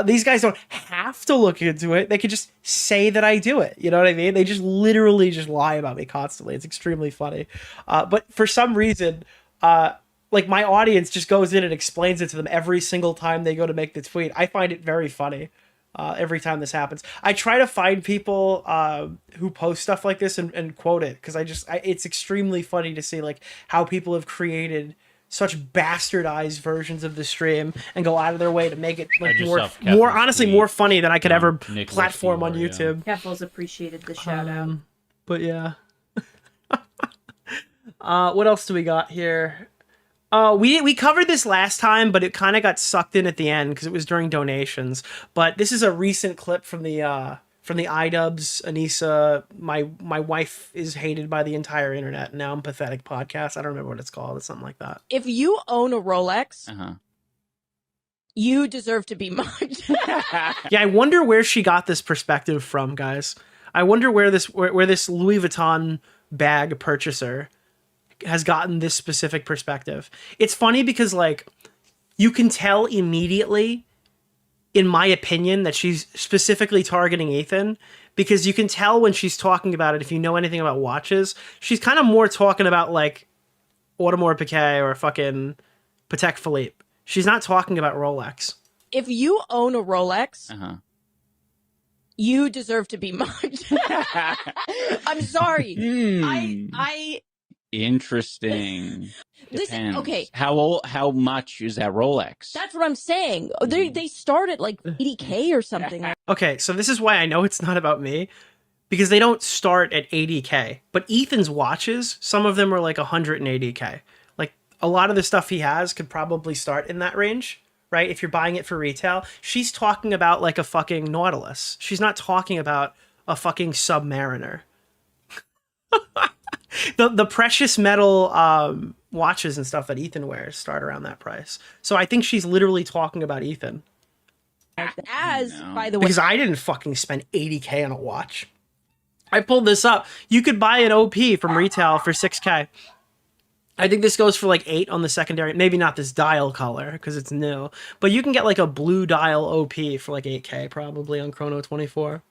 Speaker 3: These guys don't have to look into it. They could just say that I do it. You know what I mean? They just literally just lie about me constantly. It's extremely funny. But for some reason, like my audience just goes in and explains it to them every single time they go to make the tweet. I find it very funny every time this happens. I try to find people who post stuff like this and quote it because it's extremely funny to see like how people have created such bastardized versions of the stream and go out of their way to make it like more honestly more funny than I could ever platform on YouTube.
Speaker 22: Keffels appreciated the shout out.
Speaker 3: But yeah. What else do we got here? We covered this last time, but it kind of got sucked in at the end because it was during donations. But this is a recent clip from the iDubbbz Anissa. My wife is hated by the entire internet. Now I'm pathetic podcast. I don't remember what it's called. It's something like that.
Speaker 22: If you own a Rolex, you deserve to be mugged.
Speaker 3: Yeah, I wonder where she got this perspective from, guys. I wonder where this Louis Vuitton bag purchaser has gotten this specific perspective. It's funny because like you can tell immediately, in my opinion, that she's specifically targeting Ethan because you can tell when she's talking about it. If you know anything about watches, she's kind of more talking about like Audemars Piguet or fucking Patek Philippe. She's not talking about Rolex.
Speaker 22: If you own a Rolex, you deserve to be mugged. I'm sorry. I
Speaker 2: Interesting.
Speaker 22: Listen, okay.
Speaker 2: How much is that Rolex?
Speaker 22: That's what I'm saying. They start at like 80K or something.
Speaker 3: Okay, so this is why I know it's not about me, because they don't start at 80K. But Ethan's watches, some of them are like 180K. Like a lot of the stuff he has could probably start in that range, right? If you're buying it for retail. She's talking about like a fucking Nautilus. She's not talking about a fucking Submariner. The precious metal watches and stuff that Ethan wears start around that price. So I think she's literally talking about Ethan.
Speaker 22: By the way,
Speaker 3: because I didn't fucking spend 80K on a watch. I pulled this up. You could buy an OP from retail for 6K. I think this goes for like 8 on the secondary. Maybe not this dial color because it's new, but you can get like a blue dial OP for like 8K probably on Chrono 24.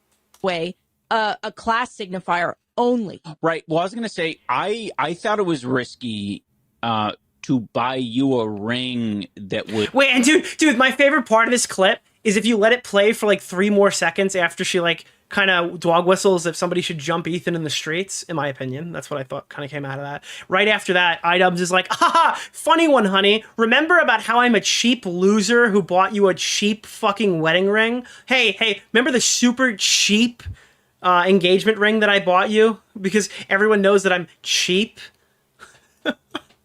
Speaker 22: A class signifier only.
Speaker 2: Right. Well, I was going to say, I thought it was risky to buy you a ring that would...
Speaker 3: Wait, and dude, my favorite part of this clip is if you let it play for like 3 more seconds after she like kind of dog whistles if somebody should jump Ethan in the streets, in my opinion. That's what I thought kind of came out of that. Right after that, iDubbbz is like, haha, funny one, honey. Remember about how I'm a cheap loser who bought you a cheap fucking wedding ring? Hey, remember the super cheap engagement ring that I bought you? Because everyone knows that I'm cheap.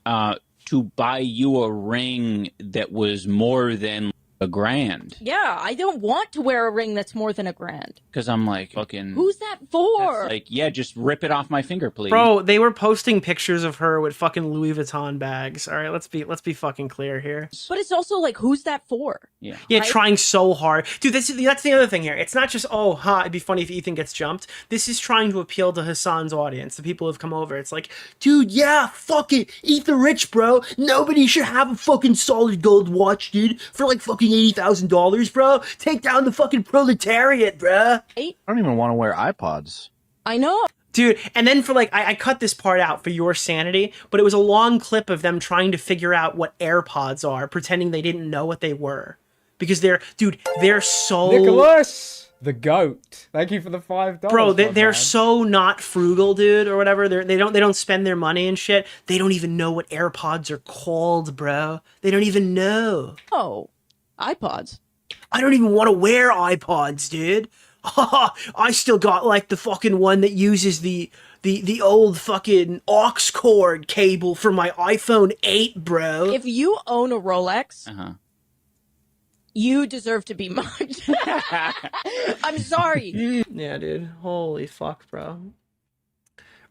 Speaker 2: To buy you a ring that was more than $1,000.
Speaker 22: Yeah, I don't want to wear a ring that's more than $1,000.
Speaker 2: Because I'm like, fucking...
Speaker 22: Who's that for?
Speaker 2: Like, yeah, just rip it off my finger, please.
Speaker 3: Bro, they were posting pictures of her with fucking Louis Vuitton bags. All right, let's be fucking clear here.
Speaker 22: But it's also like, who's that for?
Speaker 2: Yeah.
Speaker 3: Yeah,
Speaker 22: Right?
Speaker 3: trying so hard. Dude, that's the other thing here. It's not just, it'd be funny if Ethan gets jumped. This is trying to appeal to Hassan's audience, the people who have come over. It's like, dude, yeah, fuck it. Ethan rich, bro. Nobody should have a fucking solid gold watch, dude, for like fucking $80,000, bro. Take down the fucking proletariat, bro.
Speaker 22: I
Speaker 11: don't even want to wear iPods.
Speaker 22: I know.
Speaker 3: Dude, and then for like, I cut this part out for your sanity, but it was a long clip of them trying to figure out what AirPods are, pretending they didn't know what they were. Because they're so...
Speaker 15: Nicholas, the goat. Thank you for the $5.
Speaker 3: Bro, they're so not frugal, dude, or whatever. They don't spend their money and shit. They don't even know what AirPods are called, bro. They don't even know.
Speaker 22: Oh, iPods.
Speaker 3: I don't even want to wear iPods, dude. I still got like the fucking one that uses the old fucking aux cord cable for my iPhone 8, bro.
Speaker 22: If you own a Rolex, you deserve to be mugged. I'm sorry.
Speaker 3: Yeah, dude. Holy fuck, bro.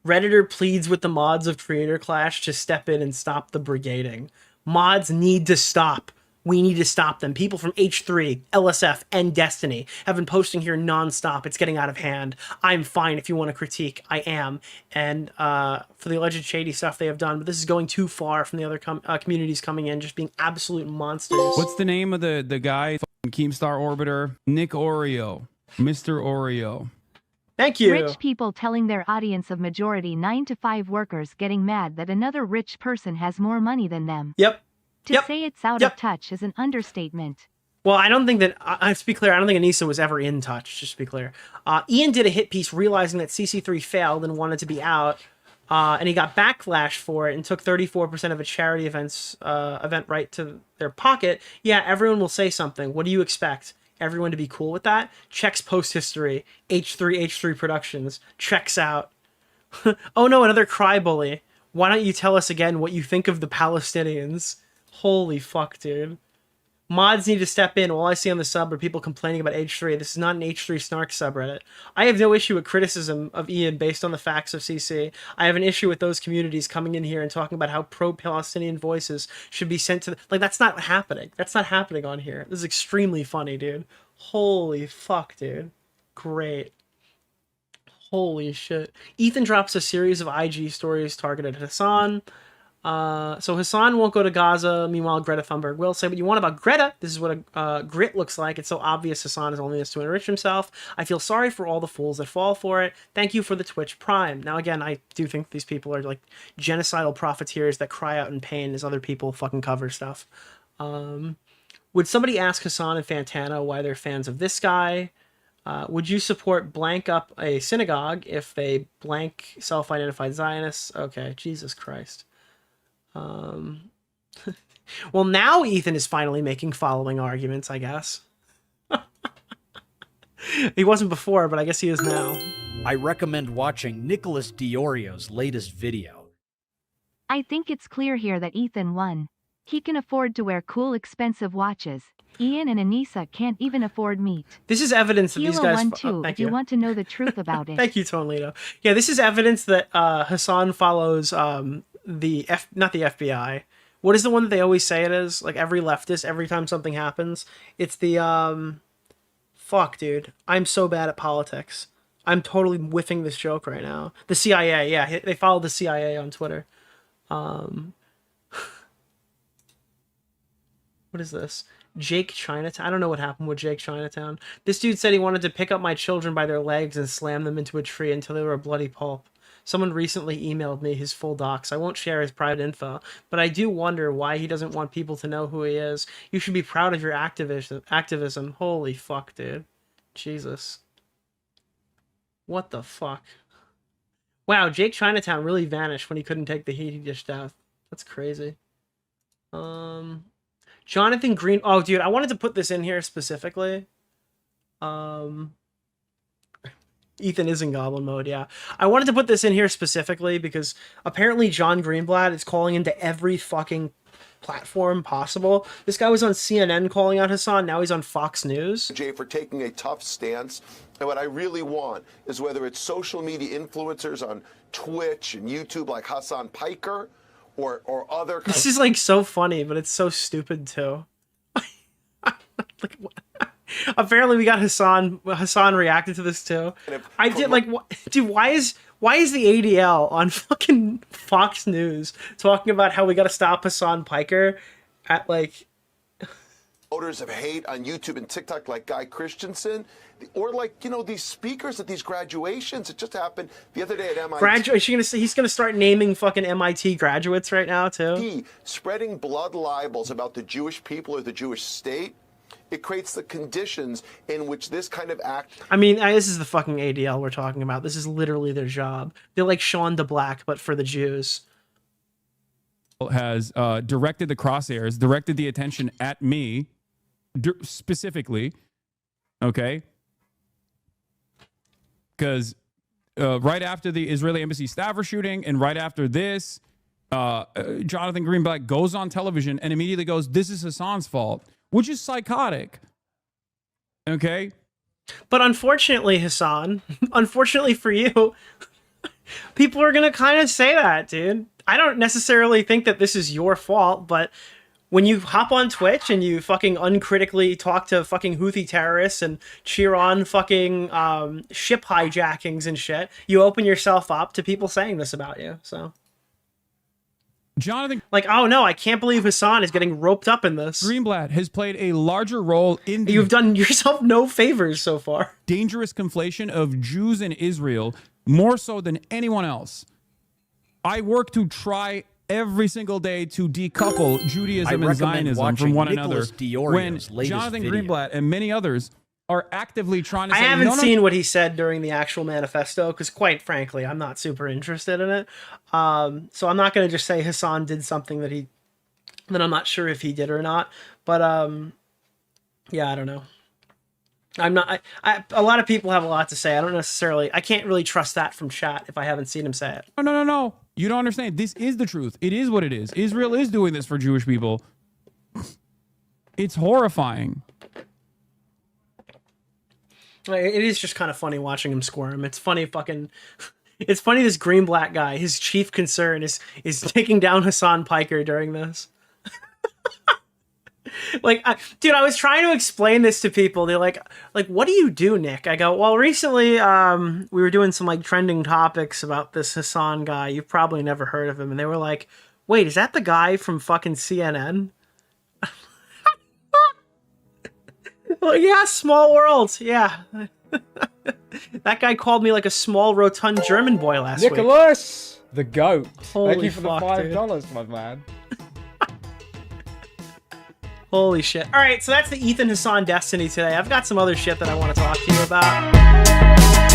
Speaker 3: Redditor pleads with the mods of Creator Clash to step in and stop the brigading. Mods need to stop. We need to stop them. People from H3, LSF, and Destiny have been posting here nonstop. It's getting out of hand. I'm fine if you want to critique. I am. And for the alleged shady stuff they have done, but this is going too far from the other communities coming in, just being absolute monsters.
Speaker 17: What's the name of the guy? Keemstar Orbiter? Nick Oreo. Mr. Oreo.
Speaker 3: Thank you.
Speaker 8: Rich people telling their audience of majority 9-to-5 workers getting mad that another rich person has more money than them.
Speaker 3: Yep.
Speaker 8: To say it's out of touch is an understatement.
Speaker 3: Well, I don't think that, to be clear, I don't think Anissa was ever in touch, just to be clear. Ian did a hit piece realizing that CC3 failed and wanted to be out, and he got backlash for it and took 34% of a charity event right to their pocket. Yeah, everyone will say something. What do you expect? Everyone to be cool with that? Checks post history. H3 Productions. Checks out. Oh no, another cry bully. Why don't you tell us again what you think of the Palestinians? Holy fuck, dude. Mods need to step in. All I see on the sub are people complaining about H3. This is not an H3 snark subreddit. I have no issue with criticism of Ian based on the facts of CC. I have an issue with those communities coming in here and talking about how pro-Palestinian voices should be sent to the... Like, that's not happening. That's not happening on here. This is extremely funny, dude. Holy fuck, dude. Great. Holy shit. Ethan drops a series of IG stories targeted at Hassan. So Hassan won't go to Gaza. Meanwhile, Greta Thunberg will. Say what you want about Greta. This is what a grit looks like. It's so obvious Hassan is only this to enrich himself. I feel sorry for all the fools that fall for it. Thank you for the Twitch Prime. Now, again, I do think these people are like genocidal profiteers that cry out in pain as other people fucking cover stuff. Would somebody ask Hassan and Fantana why they're fans of this guy? Would you support blank up a synagogue if they blank self-identified Zionists? Okay, Jesus Christ. Well, now Ethan is finally making following arguments, I guess. He wasn't before, but I guess he is now.
Speaker 5: I recommend watching Nicholas DeOrio's latest video.
Speaker 8: I think it's clear here that Ethan won. He can afford to wear cool, expensive watches. Ian and Anissa can't even afford meat.
Speaker 3: This is evidence that these guys...
Speaker 8: won too,
Speaker 3: thank
Speaker 8: if you want to know the truth about it.
Speaker 3: Thank you, Tonlito. Yeah, this is evidence that Hassan follows not the FBI. What is the one that they always say it is? Like every leftist, every time something happens, it's the fuck, dude. I'm so bad at politics. I'm totally whiffing this joke right now. The CIA, yeah, they follow the CIA on Twitter. What is this? Jake Chinatown. I don't know what happened with Jake Chinatown. This dude said he wanted to pick up my children by their legs and slam them into a tree until they were a bloody pulp. Someone recently emailed me his full docs. I won't share his private info, but I do wonder why he doesn't want people to know who he is. You should be proud of your activism. Holy fuck, dude. Jesus. What the fuck? Wow, Jake Chinatown really vanished when he couldn't take the heat he dished out. That's crazy. Jonathan Green. Oh, dude, I wanted to put this in here specifically. Ethan is in goblin mode, yeah. I wanted to put this in here specifically because apparently John Greenblatt is calling into every fucking platform possible. This guy was on CNN calling out Hassan, now he's on Fox News.
Speaker 9: Jay, for taking a tough stance. And what I really want is whether it's social media influencers on Twitch and YouTube like Hassan Piker or other...
Speaker 3: This is like so funny, but it's so stupid too. Like, apparently we got Hassan reacted to this too. I did like, dude, why is the ADL on fucking Fox News talking about how we got to stop Hassan Piker at like
Speaker 9: voters of hate on YouTube and TikTok like Guy Christensen, or like, you know, these speakers at these graduations. It just happened the other day at MIT.
Speaker 3: He's gonna start naming fucking MIT graduates right now too.
Speaker 9: Spreading blood libels about the Jewish people or the Jewish state. It creates the conditions in which this kind of act...
Speaker 3: I mean, this is the fucking ADL we're talking about. This is literally their job. They're like Shaun DeBlack, but for the Jews.
Speaker 17: Has directed the crosshairs, directed the attention at me, specifically, okay? Because right after the Israeli embassy staffer shooting and right after this, Jonathan Greenblatt goes on television and immediately goes, this is Hassan's fault. Which is psychotic. Okay?
Speaker 3: But unfortunately, Hassan, unfortunately for you, people are going to kind of say that, dude. I don't necessarily think that this is your fault, but when you hop on Twitch and you fucking uncritically talk to fucking Houthi terrorists and cheer on fucking ship hijackings and shit, you open yourself up to people saying this about you, so...
Speaker 17: Jonathan,
Speaker 3: like, oh no, I can't believe Hassan is getting roped up in this.
Speaker 17: Greenblatt has played a larger role in the...
Speaker 3: You've done yourself no favors so far.
Speaker 17: Dangerous conflation of Jews and Israel, more so than anyone else. I work to try every single day to decouple Judaism and Zionism from one
Speaker 5: Nicholas
Speaker 17: another.
Speaker 5: DeOrio's
Speaker 17: When
Speaker 5: latest
Speaker 17: Jonathan
Speaker 5: video.
Speaker 17: Greenblatt and many others are actively trying to say...
Speaker 3: I haven't seen what he said during the actual manifesto, because quite frankly, I'm not super interested in it. So I'm not going to just say Hassan did something that I'm not sure if he did or not. But yeah, I don't know. I'm not. A lot of people have a lot to say. I can't really trust that from chat if I haven't seen him say it.
Speaker 17: No. You don't understand. This is the truth. It is what it is. Israel is doing this for Jewish people. It's horrifying.
Speaker 3: It is just kind of funny watching him squirm. It's funny it's funny this Greenblatt guy, his chief concern is taking down Hassan Piker during this. Like, dude, I was trying to explain this to people. They're like, what do you do, Nick? I go, well, recently we were doing some like trending topics about this Hassan guy. You've probably never heard of him. And they were like, wait, is that the guy from fucking CNN? Well, yeah, small world. Yeah. That guy called me like a small, rotund German boy last week.
Speaker 15: Nicholas, the goat.
Speaker 3: Holy
Speaker 15: Thank you for
Speaker 3: fuck,
Speaker 15: the $5, my man.
Speaker 3: Holy shit. All right, so that's the Ethan Hassan Destiny today. I've got some other shit that I want to talk to you about.